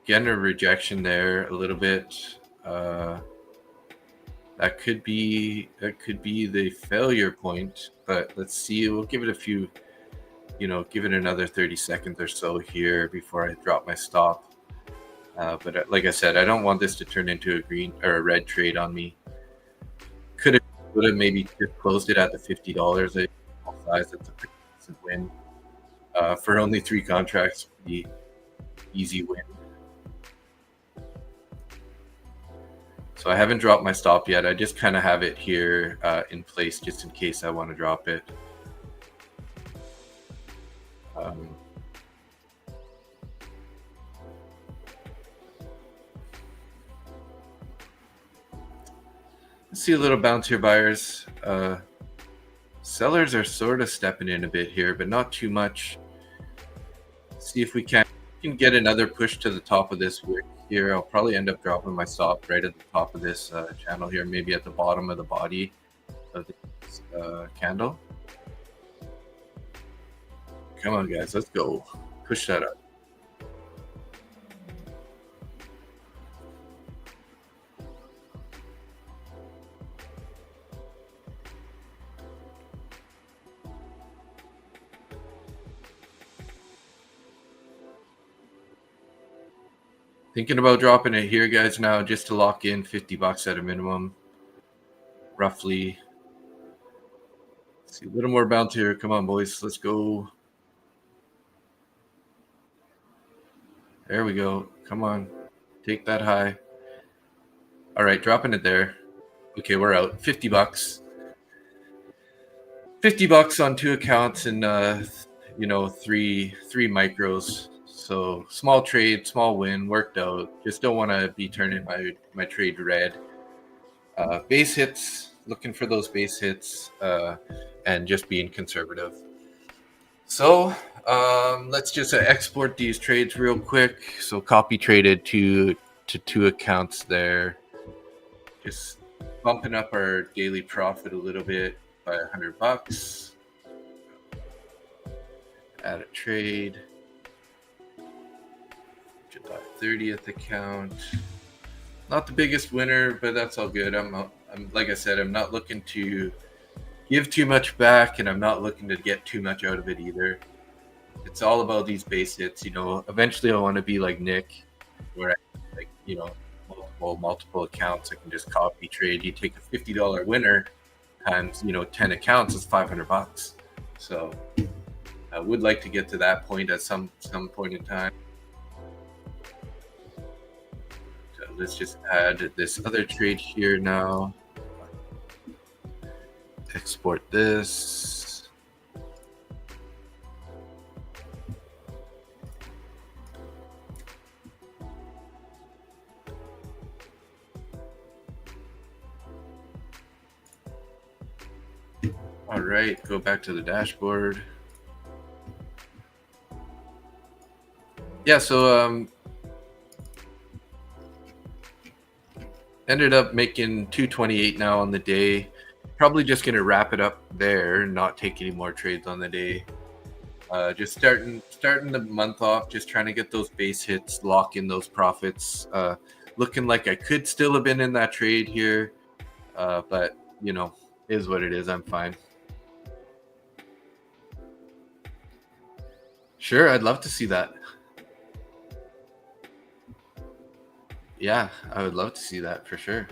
Getting a rejection there a little bit. That could be the failure point, but let's see. We'll give it a few, give it another 30 seconds or so here before I drop my stop. But like I said, I don't want this to turn into a green or a red trade on me. Would have maybe just closed it at the $50. Size, that's a pretty decent win. For only 3 contracts, pretty easy win. So I haven't dropped my stop yet. I just kind of have it here in place just in case I want to drop it. Let's see a little bounce here, buyers. Sellers are sort of stepping in a bit here, but not too much. Let's see if we can get another push to the top of this wick here. I'll probably end up dropping my stop right at the top of this channel here, maybe at the bottom of the body of this candle. Come on, guys, let's go. Push that up. Thinking about dropping it here, guys, now, just to lock in 50 bucks at a minimum, roughly. Let's see, a little more bounce here. Come on, boys, let's go. There we go. Come on, take that high. All right, dropping it there. Okay, we're out. 50 bucks. 50 bucks on 2 accounts and 3 micros. So small trade, small win, worked out. Just don't want to be turning my trade red. Base hits, looking for those base hits, and just being conservative. So let's just export these trades real quick. So copy traded to 2 accounts there. Just bumping up our daily profit a little bit by $100. Add a trade. July 30th account. Not the biggest winner, but that's all good. I'm like I said, I'm not looking to give too much back, and I'm not looking to get too much out of it either. It's all about these base hits. Eventually I want to be like Nick, where I like, multiple accounts. I can just copy trade. You take a $50 winner times, 10 accounts is $500. So I would like to get to that point at some point in time. So let's just add this other trade here now. Export this. All right, go back to the dashboard. Yeah, so ended up making 228 now on the day. Probably just gonna wrap it up there, not take any more trades on the day. Just starting the month off, just trying to get those base hits, lock in those profits. Looking like I could still have been in that trade here, but is what it is. I'm fine. Sure, I'd love to see that. Yeah, I would love to see that for sure.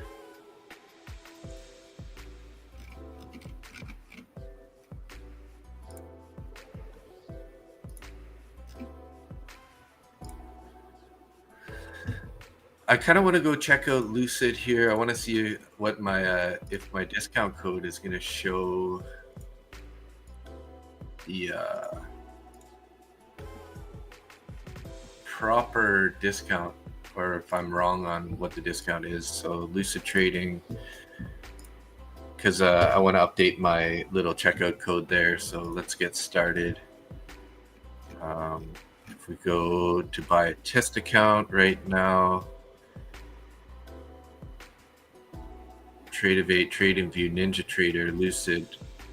I kind of want to go check out Lucid here. I want to see what my if my discount code is going to show the proper discount, or if I'm wrong on what the discount is. So Lucid Trading, because I want to update my little checkout code there. So let's get started. If we go to buy a test account right now, Tradeovate, TradingView, NinjaTrader, Lucid.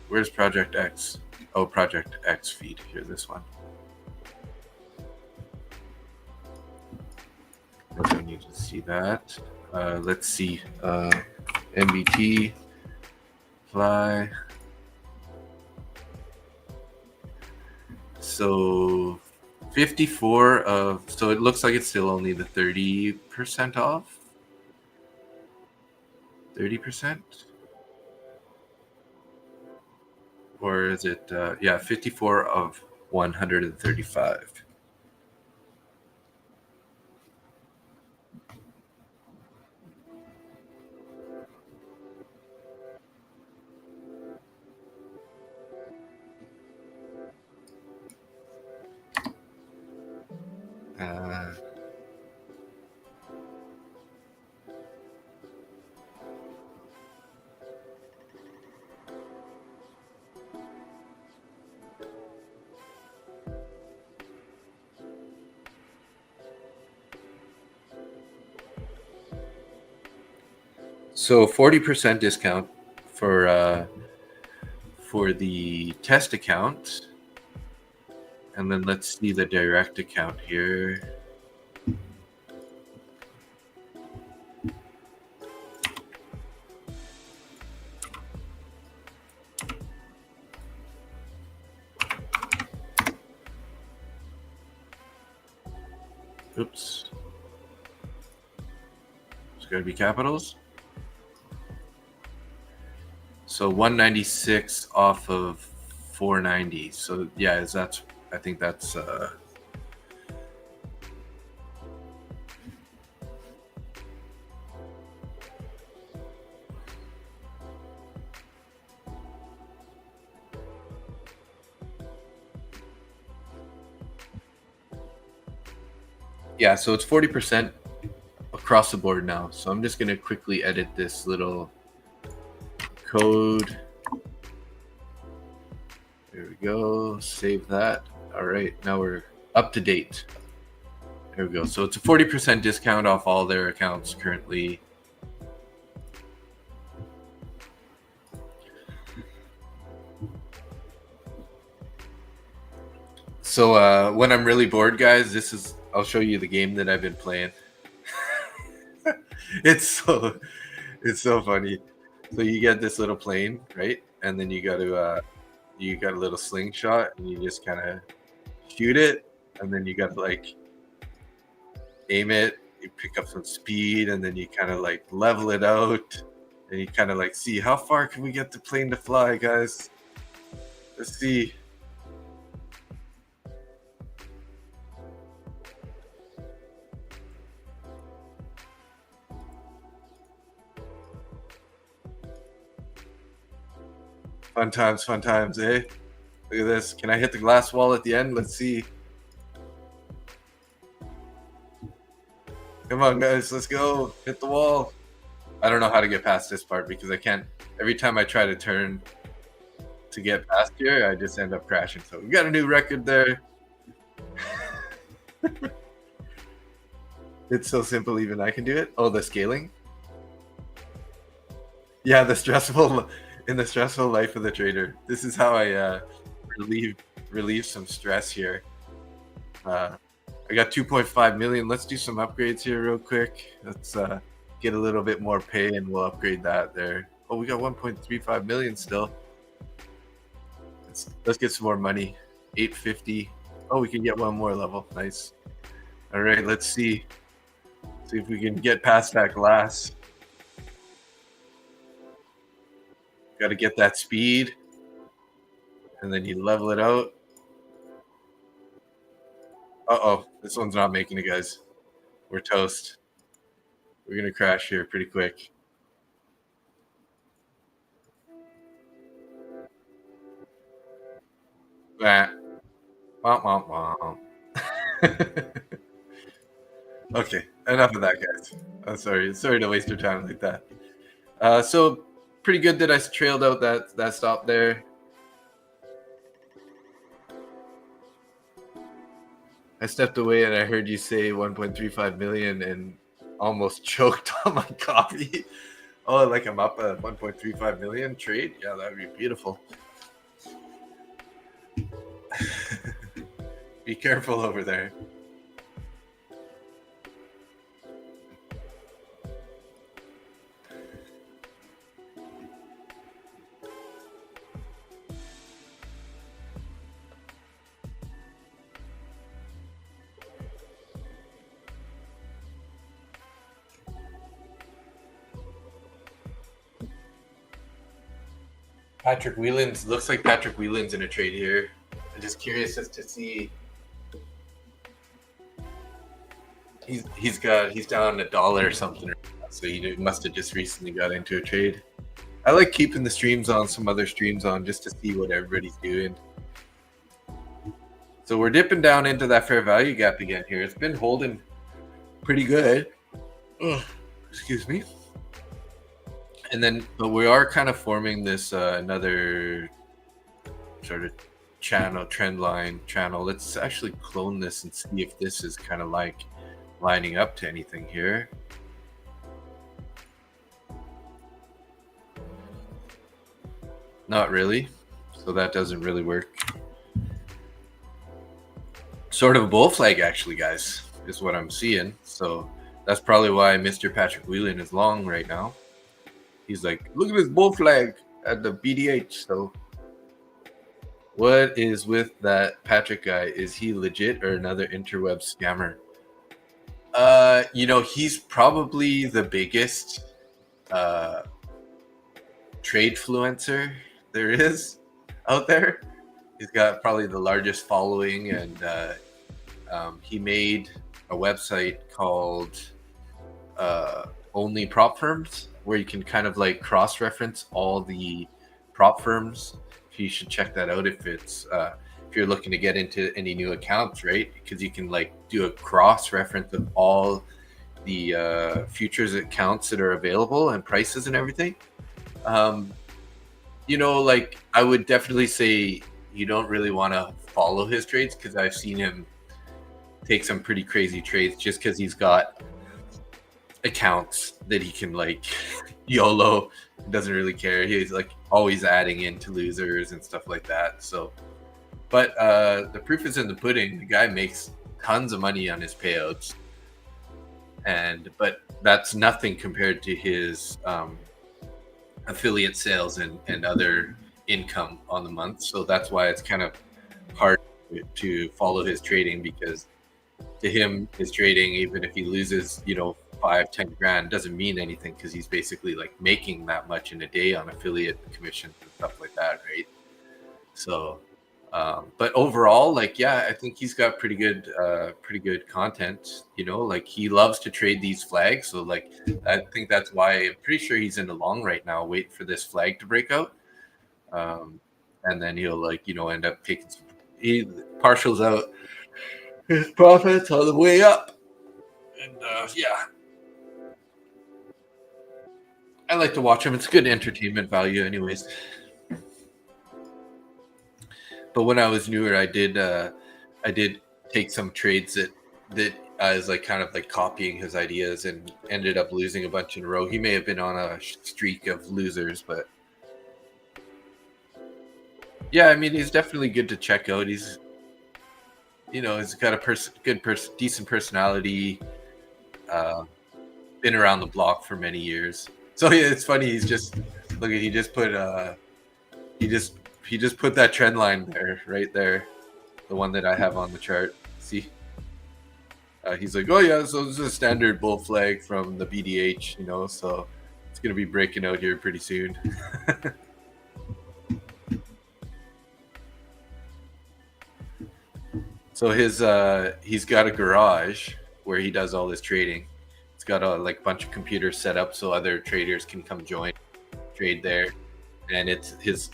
Where's Project X? Oh, Project X feed here. This one. I don't need to see that. Let's see. MBT, fly. So 54 of, so it looks like it's still only the 30% off. 30%? Or is it, yeah, 54 of 135. So 40% discount for the test account, and then let's see the direct account here. Oops, it's going to be capitals. So 196 off of 490. So yeah, I think that's Yeah, so it's 40% across the board now. So I'm just going to quickly edit this little code. There we go. Save that. All right, now we're up to date. There we go. So it's a 40% discount off all their accounts currently. So when I'm really bored, guys, I'll show you the game that I've been playing. It's so funny. So you get this little plane, right? And then you got a little slingshot, and you just kind of shoot it, and then you got to like aim it. You pick up some speed, and then you kind of like level it out, and you kind of like see how far can we get the plane to fly, guys. Let's see. Fun times, eh? Look at this. Can I hit the glass wall at the end? Let's see. Come on, guys. Let's go. Hit the wall. I don't know how to get past this part because I can't. Every time I try to turn to get past here, I just end up crashing. So we got a new record there. It's so simple, even I can do it. Oh, the scaling. Yeah, in the stressful life of the trader. This is how I relieve some stress here. I got 2.5 million. Let's do some upgrades here real quick. Let's get a little bit more pay and we'll upgrade that there. Oh, we got 1.35 million still. Let's get some more money. 850. Oh, we can get one more level. Nice. All right, let's see. See if we can get past that glass. Got to get that speed, and then you level it out. Uh-oh, this one's not making it, guys. We're toast. We're going to crash here pretty quick. Bah. Womp, womp, womp. Okay, enough of that, guys. I'm sorry to waste your time like that. So pretty good that I trailed out that stop there. I stepped away and I heard you say 1.35 million and almost choked on my coffee. Oh, like I'm up a 1.35 million trade? Yeah, that would be beautiful. Be careful over there. Patrick Whelan's looks like Patrick Whelan's in a trade here. I'm just curious as to see. He's down $1 or something, so he must have just recently got into a trade. I like keeping the streams on, some other streams on, just to see what everybody's doing. So we're dipping down into that fair value gap again here. It's been holding pretty good. Ugh, excuse me. And then, but we are kind of forming this another sort of trend line channel. Let's actually clone this and see if this is kind of like lining up to anything here. Not really. So that doesn't really work. Sort of a bull flag, actually, guys, is what I'm seeing. So that's probably why Mr. Patrick Whelan is long right now. He's like, look at this bull flag at the BDH. So what is with that Patrick guy? Is he legit or another interweb scammer? He's probably the biggest trade influencer there is out there. He's got probably the largest following, and he made a website called Only Prop Firms, where you can kind of like cross-reference all the prop firms. You should check that out if if you're looking to get into any new accounts, right? Because you can like do a cross reference of all the futures accounts that are available and prices and everything. You know, like I would definitely say you don't really want to follow his trades, because I've seen him take some pretty crazy trades just because he's got accounts that he can like YOLO, doesn't really care. He's like always adding into losers and stuff like that. So, but the proof is in the pudding. The guy makes tons of money on his payouts, but that's nothing compared to his affiliate sales and other income on the month. So that's why it's kind of hard to follow his trading, because to him, his trading, even if he loses, you know, 5-10 grand, doesn't mean anything, because he's basically like making that much in a day on affiliate commissions and stuff like that, right? So but overall, like, yeah, I think he's got pretty good content, you know, like he loves to trade these flags. So like, I think that's why I'm pretty sure he's in the long right now, waiting for this flag to break out. And then he'll like, you know, end up taking he partials out his profits all the way up. And yeah, I like to watch him. It's good entertainment value anyways. But when I was newer, I did take some trades that I was like kind of like copying his ideas, and ended up losing a bunch in a row. He may have been on a streak of losers, but yeah, I mean, he's definitely good to check out. He's, you know, he's got a decent personality, been around the block for many years. So yeah, it's funny. He just put that trend line there, right there, the one that I have on the chart. See, he's like, oh yeah, so this is a standard bull flag from the BDH, you know, so it's gonna be breaking out here pretty soon. So he's got a garage where he does all this trading. It's got a like bunch of computers set up so other traders can come join, trade there, and it's his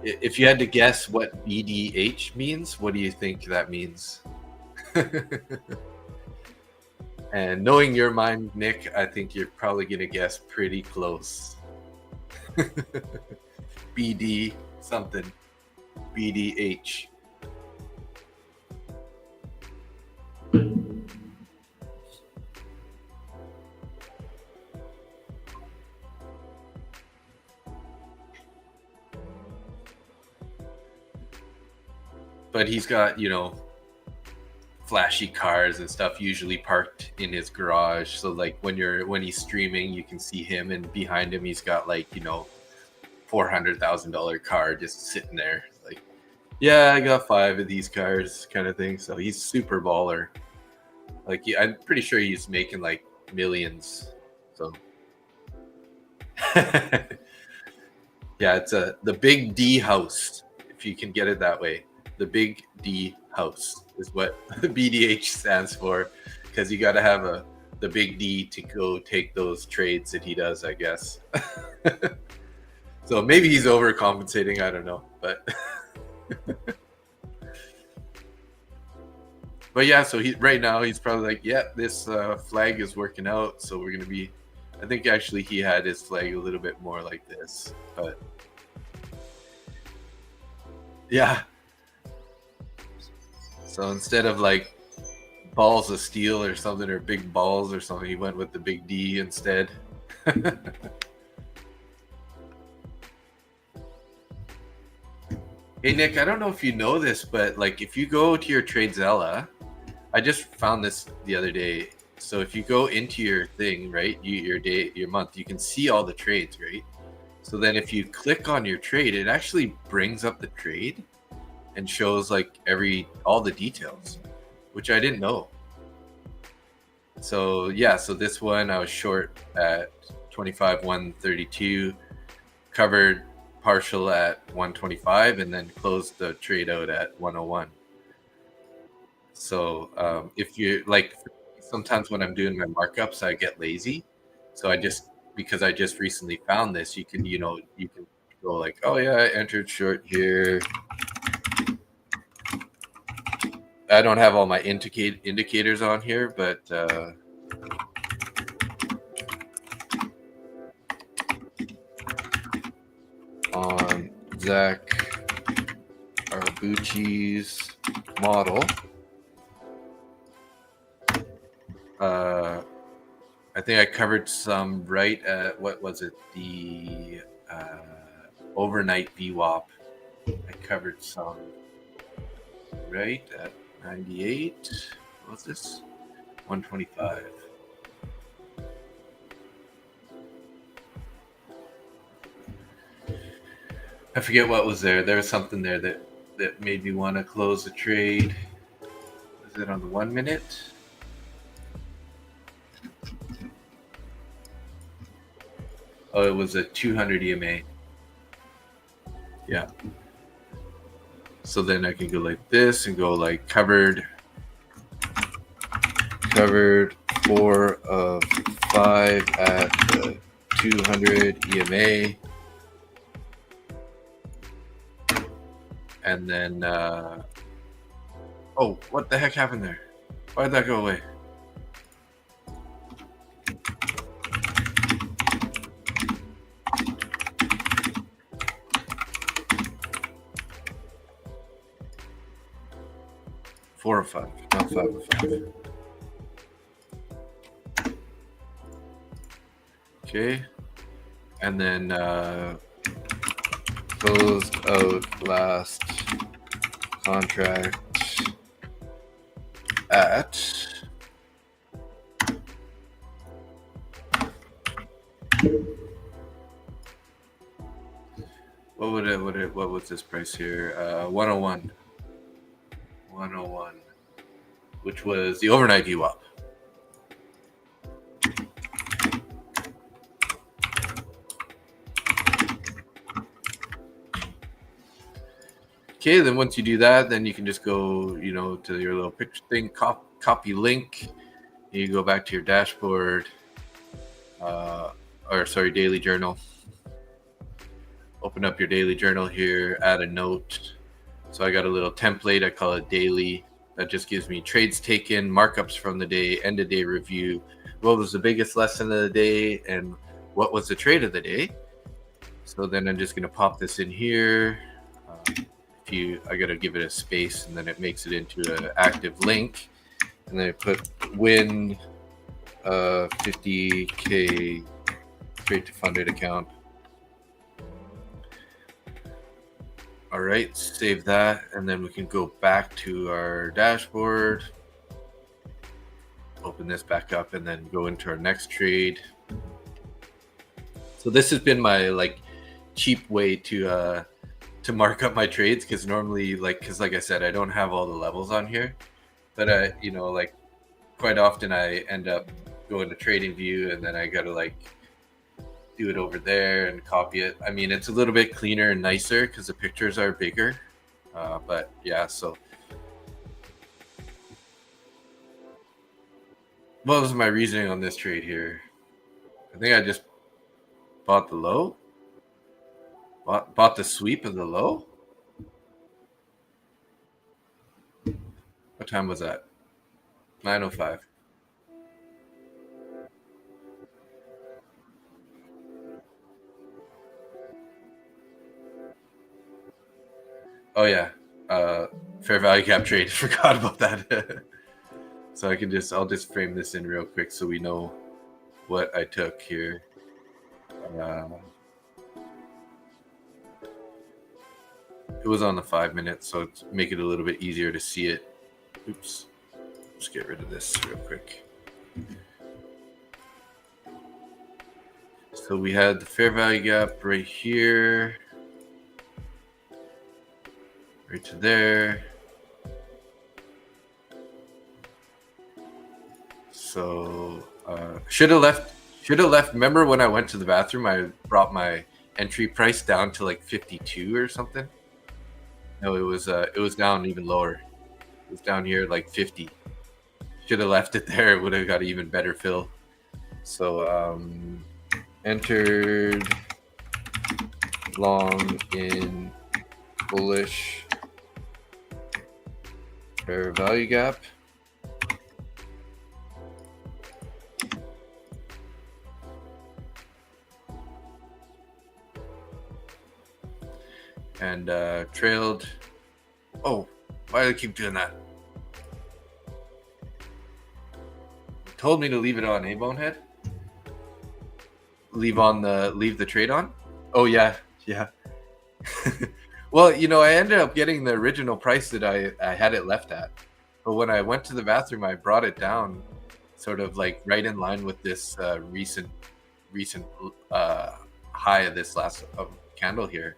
if you had to guess what BDH means, what do you think that means? And knowing your mind, Nick, I think you're probably gonna guess pretty close. BD something, BDH. But he's got, you know, flashy cars and stuff usually parked in his garage. So like when he's streaming, you can see him, and behind him he's got like, you know, $400,000 car just sitting there. Like, yeah, I got 5 of these cars kind of thing. So he's super baller. Like, I'm pretty sure he's making like millions. So yeah, it's the Big D house, if you can get it that way. The Big D house is what the BDH stands for, because you got to have the Big D to go take those trades that he does, I guess. So maybe he's overcompensating, I don't know, but but yeah, so right now he's probably like, yeah, this flag is working out, so we're gonna be, I think actually he had his flag a little bit more like this, but yeah. So instead of like balls of steel or something, or big balls or something, he went with the Big D instead. Hey Nick, I don't know if you know this, but like if you go to your TradeZella, I just found this the other day. So if you go into your thing, right, your day, your month, you can see all the trades, right? So then if you click on your trade, it actually brings up the trade and shows like all the details, which I didn't know. So yeah, so this one I was short at 25,132, covered partial at 125, and then closed the trade out at 101. So if you like, sometimes when I'm doing my markups, I get lazy. So because I just recently found this, you can go like, oh yeah, I entered short here. I don't have all my indicators on here, but on Zach Arbucci's model, I think I covered some right at, what was it, the overnight VWAP. I covered some right at 98. What's this? 125. I forget what was there. There was something there that made me want to close the trade. Was it on the 1 minute? Oh, it was a 200 EMA. Yeah. So then I can go like this and go like covered 4 of 5 at the 200 EMA. And then, oh, what the heck happened there? Why did that go away? Four or five, not 5 or 5. Okay, and then closed out last contract at what was this price here? 101. 101, which was the overnight VWAP. Okay, then once you do that, then you can just go, you know, to your little picture thing, copy link. You go back to your dashboard, daily journal. Open up your daily journal here, add a note. So I got a little template, I call it daily. That just gives me trades taken, markups from the day, end of day review. What was the biggest lesson of the day and what was the trade of the day? So then I'm just gonna pop this in here. I gotta give it a space and then it makes it into an active link. And then I put win 50K trade to funded account. All right, save that, and then we can go back to our dashboard, open this back up, and then go into our next trade. So this has been my like cheap way to mark up my trades, because normally, like I said, I don't have all the levels on here, but like quite often I end up going to trading view, and then I gotta like do it over there and copy it. I mean, it's a little bit cleaner and nicer because the pictures are bigger. But yeah, so what was my reasoning on this trade here? I think I just bought the low. Bought the sweep of the low. What time was that? 9:05. Oh yeah, fair value cap trade. Forgot about that. So I'll just frame this in real quick so we know what I took here. It was on the 5 minutes, so to make it a little bit easier to see it. Oops, let's get rid of this real quick. So we had the fair value gap right here. Right to there. So should have left. Remember when I went to the bathroom, I brought my entry price down to like 52 or something. No, it was down even lower. It was down here like 50. Should have left it there. It would have got even better fill. So entered long in bullish fair value gap. And trailed. Oh, why do I keep doing that? Told me to leave it on, eh, Bonehead? Leave the trade on? Oh yeah. Well, you know, I ended up getting the original price that I had it left at. But when I went to the bathroom, I brought it down sort of like right in line with this recent high of this last candle here.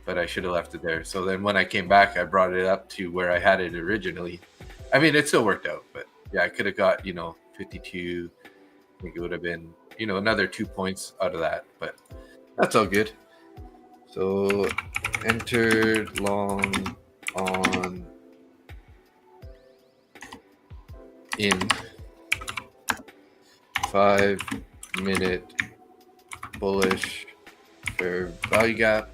But I should have left it there. So then when I came back, I brought it up to where I had it originally. I mean, it still worked out, but yeah, I could have got, 52. I think it would have been, another 2 points out of that, but that's all good. So entered long on in 5-minute bullish fair value gap.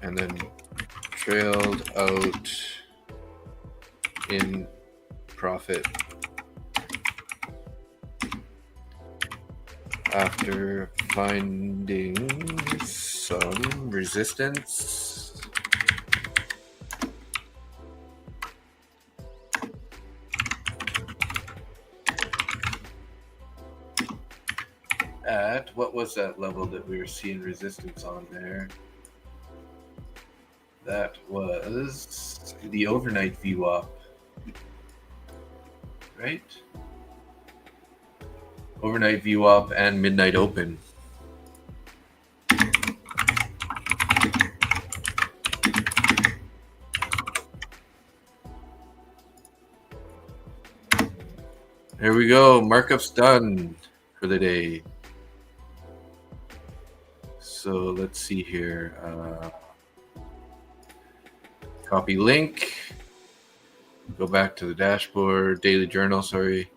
And then trailed out in profit after finding some resistance. At what was that level that we were seeing resistance on there? That was the overnight VWAP, right? Overnight VWAP and midnight open. There we go. Markup's done for the day. So let's see here. Copy link. Go back to the dashboard. Daily journal, sorry.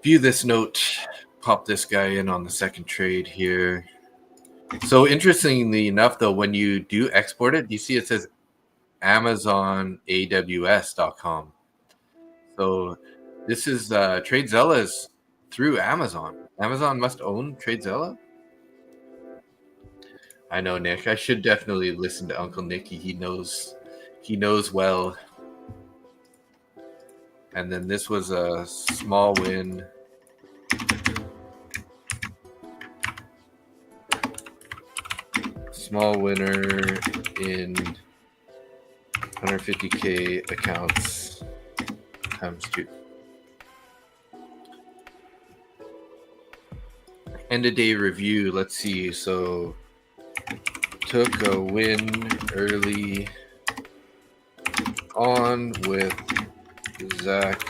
View this note. Pop this guy in on the second trade here. So interestingly enough, though, when you do export it, you see it says AmazonAWS.com. So this is TradeZella's through Amazon. Amazon must own TradeZella. I know, Nick. I should definitely listen to Uncle Nicky. He knows well. And then this was a small win. Small winner in 150K accounts times 2. End of day review. Let's see. So took a win early on with Zach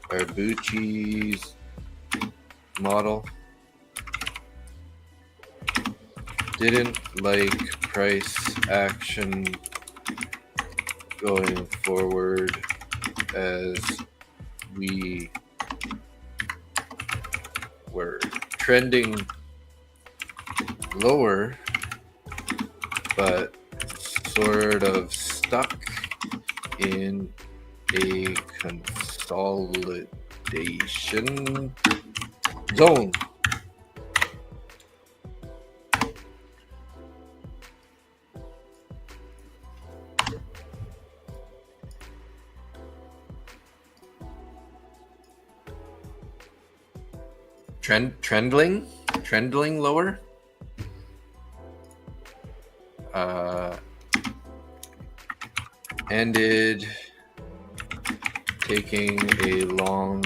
Arbucci's model. Didn't like price action going forward as we were trending lower, but sort of stuck in a consolidation zone. Trendling lower. Ended taking a long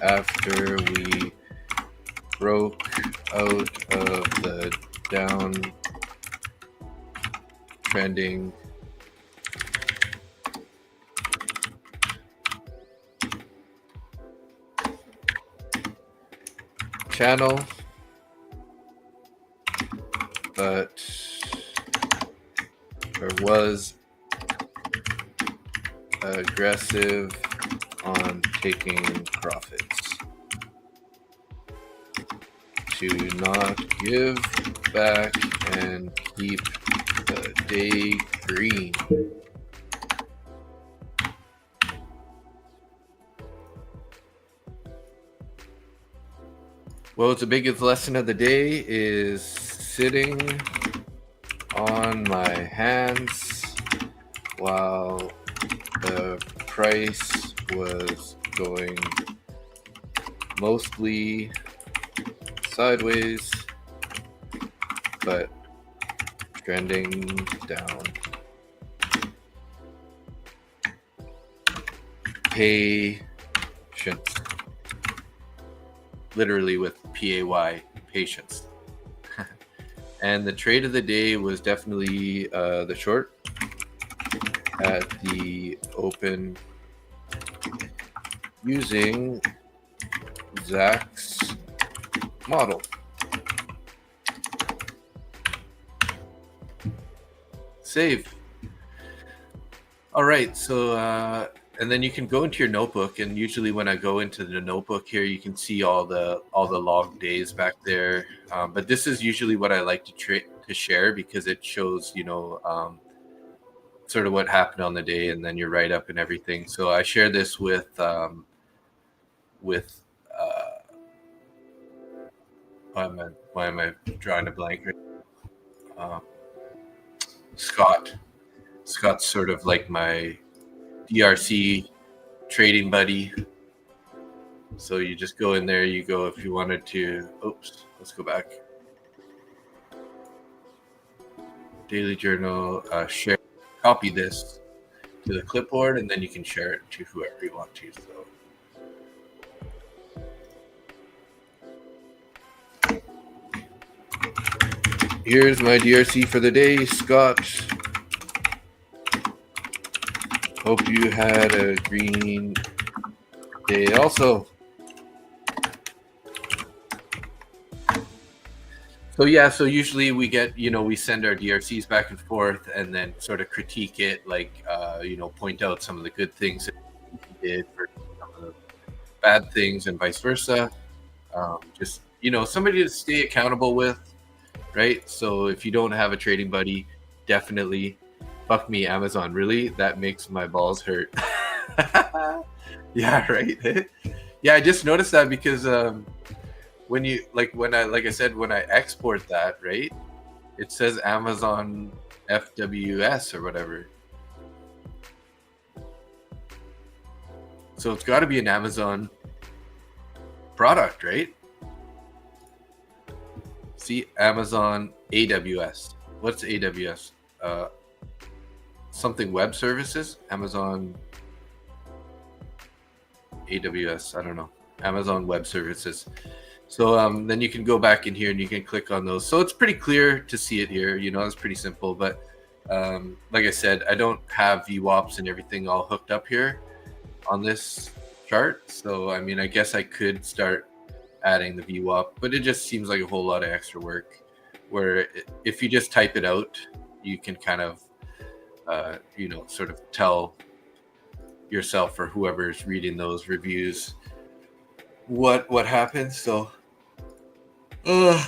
after we broke out of the down trending channel, but there was aggressive on taking profits. to not give back and keep the day green. Well, the biggest lesson of the day is sitting on my hands while the price was going mostly sideways, but trending down. Patience. Literally with PAY, patience. And the trade of the day was definitely the short at the open using Zach's model. Save. All right, so and then you can go into your notebook, and usually when I go into the notebook here, you can see all the log days back there. But this is usually what I like to share because it shows, you know, sort of what happened on the day, and then your write up and everything. So I share this with why am I drawing a blank? Scott. Scott's sort of like my DRC trading buddy. So you just go in there, you go if you wanted to, oops, let's go back. Daily journal, share, copy this to the clipboard, and then you can share it to whoever you want to. So here's my DRC for the day, Scott. Hope you had a green day also. So yeah, so usually we get, you know, we send our DRCs back and forth and then sort of critique it, like, you know, point out some of the good things that we did for some of the bad things and vice versa. Just, you know, somebody to stay accountable with, right? So if you don't have a trading buddy, definitely fuck me, Amazon. Really? That makes my balls hurt. Yeah, right. Yeah, I just noticed that because when I said, when I export that, right, it says Amazon FWS or whatever. So it's got to be an Amazon product, right? See, Amazon AWS. What's AWS? Something web services? Amazon AWS, I don't know. Amazon Web Services. So then you can go back in here and you can click on those. So it's pretty clear to see it here. You know, it's pretty simple. But like I said, I don't have VWAPs and everything all hooked up here on this chart. So, I mean, I guess I could start adding the VWAP, but it just seems like a whole lot of extra work. Where if you just type it out, you can kind of, you know, sort of tell yourself or whoever's reading those reviews what happens. So so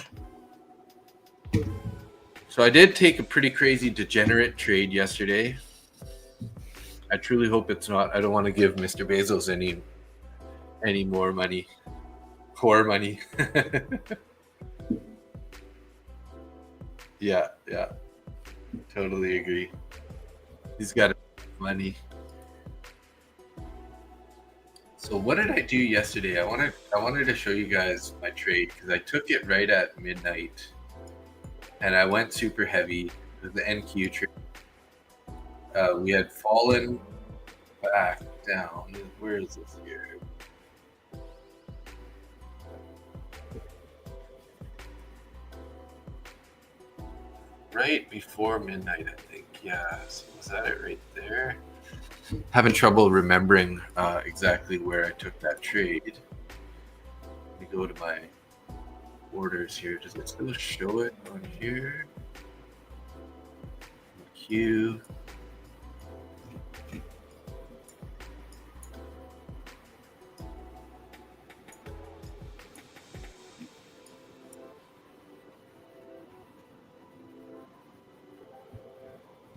I did take a pretty crazy degenerate trade yesterday. I truly hope it's not. I don't want to give Mr. Bezos any more money, poor money. Yeah, totally agree. He's got money. So what did I do yesterday? I wanted to show you guys my trade because I took it right at midnight, and I went super heavy with the NQ trade. We had fallen back down. Where is this here? Right before midnight, I think. Yeah, so was that it right there? Having trouble remembering exactly where I took that trade. Let me go to my orders here. Does it still show it on here? Q.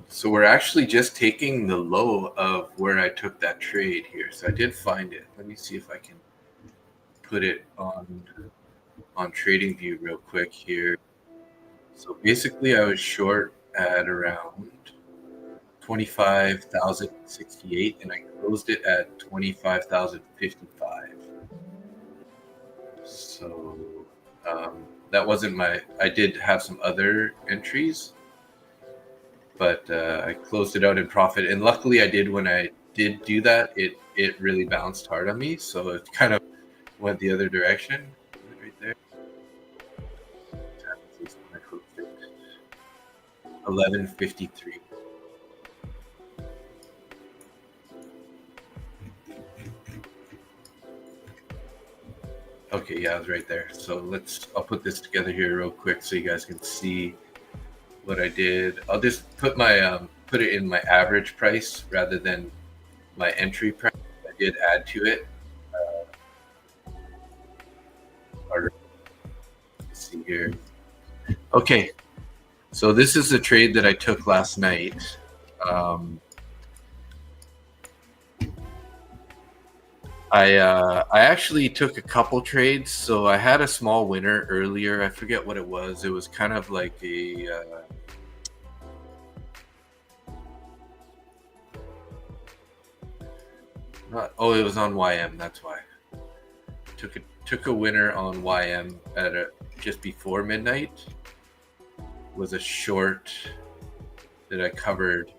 So we're actually just taking the low of where I took that trade here. So I did find it. Let me see if I can put it on TradingView real quick here. So basically I was short at around 25,068 and I closed it at 25,055. So that wasn't I did have some other entries, but I closed it out in profit. And luckily I did, when I did do that, it really bounced hard on me. So it kind of went the other direction right there. 1153. Okay, yeah, I was right there. So I'll put this together here real quick so you guys can see what I did. I'll just put put it in my average price rather than my entry price. I did add to it. Let's see here. Okay, so this is the trade that I took last night. I actually took a couple trades. So I had a small winner earlier. I forget what it was. It was kind of like a it was on YM. That's why. Took a winner on YM at just before midnight. Was a short that I covered.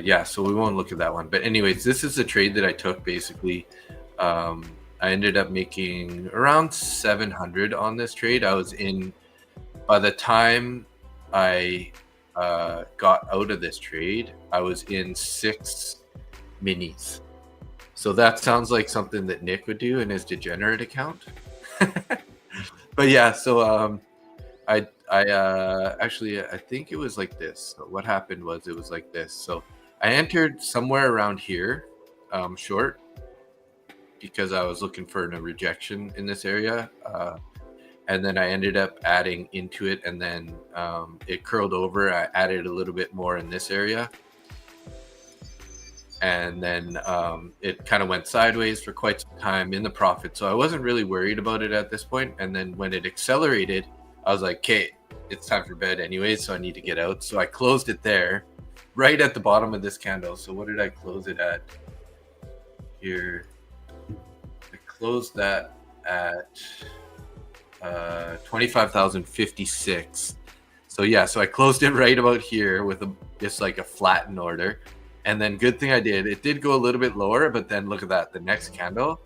Yeah, so we won't look at that one. But anyways, this is the trade that I took. Basically, I ended up making around 700 on this trade. I was in, by the time I got out of this trade, I was in 6 minis. So that sounds like something that Nick would do in his degenerate account. But yeah, so I actually, I think it was like this. So what happened was, it was like this. So I entered somewhere around here, short, because I was looking for a rejection in this area. And then I ended up adding into it, and then it curled over. I added a little bit more in this area. And then it kind of went sideways for quite some time in the profit. So I wasn't really worried about it at this point. And then when it accelerated, I was like, okay, it's time for bed anyway, so I need to get out. So I closed it there, right at the bottom of this candle. So what did I close it at here? I closed that at 25,056. So yeah, so I closed it right about here with just like a flattened order. And then good thing I did, it did go a little bit lower, but then look at that, the next candle,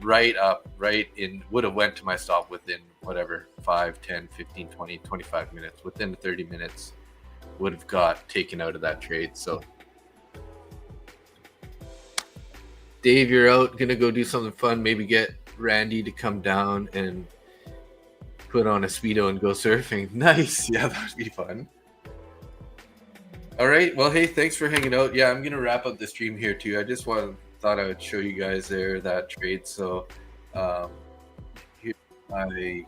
right up, right in, would have went to my stop within whatever, 5, 10, 15, 20, 25 minutes. Within 30 minutes, would have got taken out of that trade. So Dave, you're out, gonna go do something fun, maybe get Randy to come down and put on a Speedo and go surfing. Nice. Yeah, that would be fun. All right. Well, hey, thanks for hanging out. Yeah, I'm going to wrap up the stream here too. I just thought I would show you guys there that trade. So here's my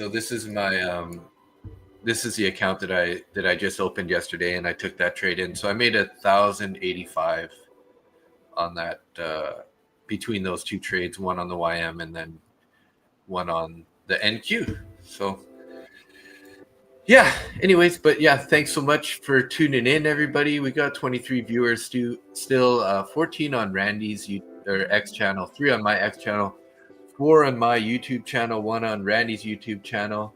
this is my this is the account that I just opened yesterday, and I took that trade in. So I made 1,085 on that between those two trades, one on the YM and then one on the NQ. So yeah, anyways, but yeah, thanks so much for tuning in, everybody. We got 23 viewers still, 14 on Randy's X channel, 3 on my X channel, 4 on my YouTube channel, 1 on Randy's YouTube channel.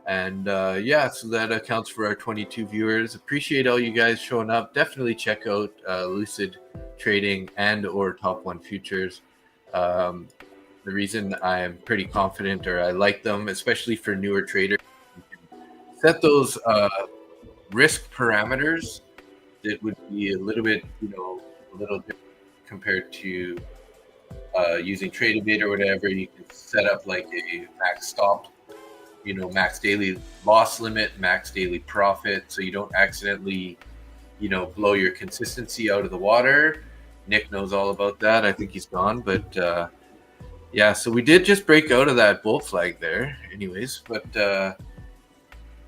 And yeah, so that accounts for our 22 viewers. Appreciate all you guys showing up. Definitely check out Lucid Trading and or Top 1 Futures. The reason I'm pretty confident, or I like them, especially for newer traders, you can set those risk parameters that would be a little bit, a little different compared to using TradingView or whatever. You can set up like a max stop, max daily loss limit, max daily profit, so you don't accidentally, blow your consistency out of the water. Nick knows all about that. I think he's gone, but Yeah, so we did just break out of that bull flag there anyways, but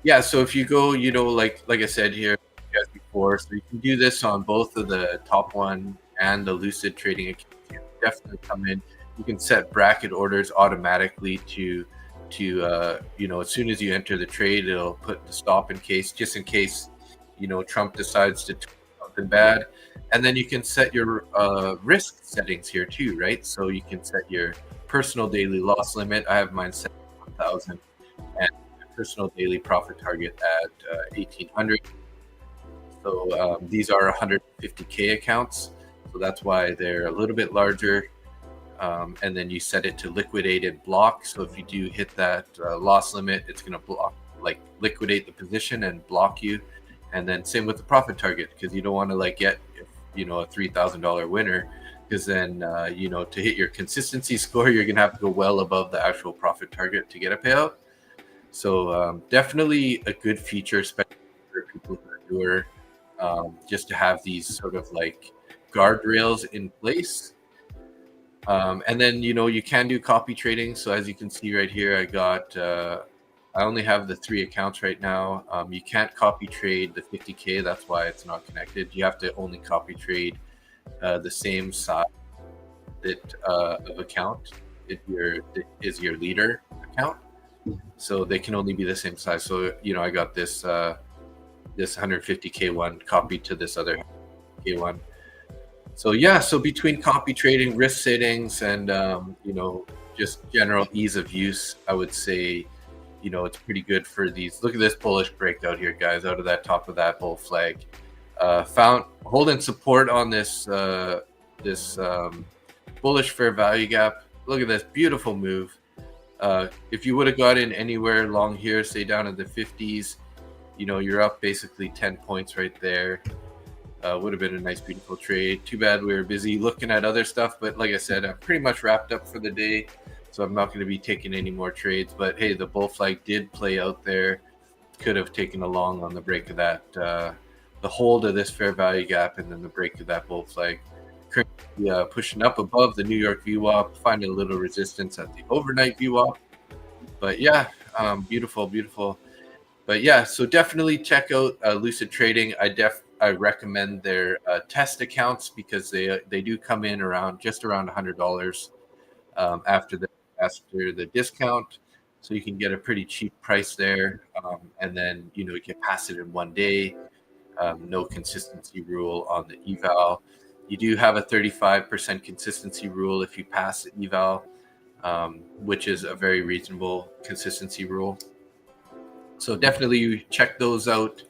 yeah, so if you go, you know, like I said here as before, so you can do this on both of the top one and the Lucid trading accounts. You can definitely come in. You can set bracket orders automatically to you know, as soon as you enter the trade, it'll put the stop in case, just in case, you know, Trump decides to do something bad. And then you can set your risk settings here too, right? So you can set your personal daily loss limit. I have mine set at 1,000, and personal daily profit target at 1,800. So these are 150K accounts. So that's why they're a little bit larger. And then you set it to liquidate and block. So if you do hit that loss limit, it's going to block, like liquidate the position and block you. And then same with the profit target, because you don't want to like get, you know, a $3,000 winner, because then, you know, to hit your consistency score, you're going to have to go well above the actual profit target to get a payout. So definitely a good feature, especially for people who are newer, just to have these sort of like guardrails in place. And then, you know, you can do copy trading. So as you can see right here, I only have the 3 accounts right now. You can't copy trade the 50K. That's why it's not connected. You have to only copy trade the same size of account is your leader account. So they can only be the same size. So, you know, I got this 150K one copied to this other K one. So yeah, so between copy trading, risk settings, and you know, just general ease of use, I would say, you know, it's pretty good for these. Look at this bullish breakout here, guys, out of that top of that bull flag. Found holding support on this bullish fair value gap. Look at this beautiful move. If you would have got in anywhere long here, say down in the 50s, you know, you're up basically 10 points right there. Would have been a nice, beautiful trade. Too bad we were busy looking at other stuff. But like I said, I'm pretty much wrapped up for the day, so I'm not going to be taking any more trades. But hey, the bull flag did play out there. Could have taken a long on the break of that, the hold of this fair value gap, and then the break of that bull flag. Currently pushing up above the New York VWAP, finding a little resistance at the overnight VWAP. But yeah, beautiful, beautiful. But yeah, so definitely check out Lucid Trading. I recommend their test accounts, because they do come in just around $100 after the discount, so you can get a pretty cheap price there, and then, you know, you can pass it in one day. No consistency rule on the eval. You do have a 35% consistency rule if you pass the eval, which is a very reasonable consistency rule. So definitely check those out.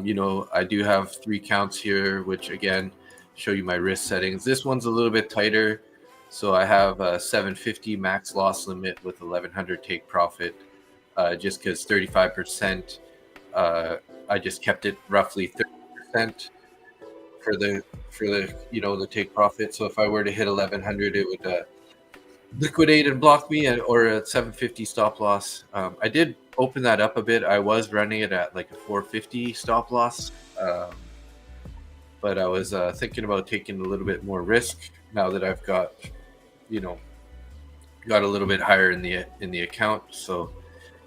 You know, I do have 3 counts here, which again show you my risk settings. This one's a little bit tighter, so I have a 750 max loss limit with 1100 take profit, just because 35%. I just kept it roughly 30% for the you know, the take profit. So if I were to hit 1100, it would liquidate and block me, or a 750 stop loss. I did open that up a bit. I was running it at like a 450 stop loss, but I was thinking about taking a little bit more risk now that I've got, you know, got a little bit higher in the account. So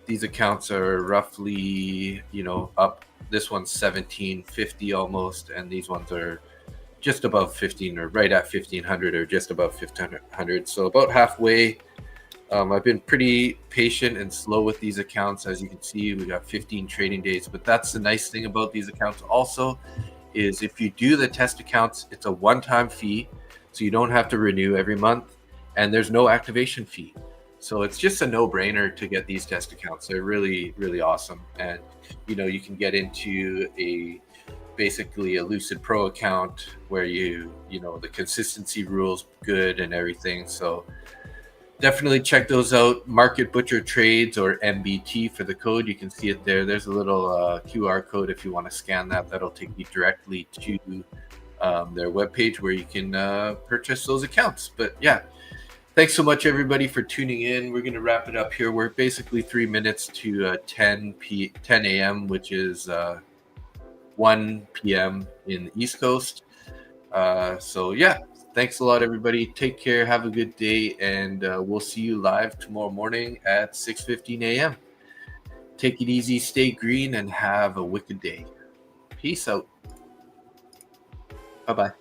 these accounts are roughly, you know, up. This one's 1750 almost, and these ones are just above 15, or right at 1500, or just above 1500. So about halfway. I've been pretty patient and slow with these accounts. As you can see, we got 15 trading days, but that's the nice thing about these accounts also, is if you do the test accounts, it's a one-time fee, so you don't have to renew every month, and there's no activation fee. So it's just a no-brainer to get these test accounts. They're really, really awesome. And, you know, you can get into basically a Lucid Pro account where you know, the consistency rules good and everything. So definitely check those out. Market Butcher Trades, or MBT for the code. You can see it there. There's a little QR code if you want to scan that. That'll take you directly to their webpage where you can purchase those accounts. But yeah, thanks so much, everybody, for tuning in. We're going to wrap it up here. We're basically 3 minutes to 10 a.m., which is 1 p.m. in the East Coast. So yeah, Thanks a lot, everybody. Take care. Have a good day, and we'll see you live tomorrow morning at 6:15 a.m. Take it easy, stay green, and have a wicked day. Peace out. Bye-bye.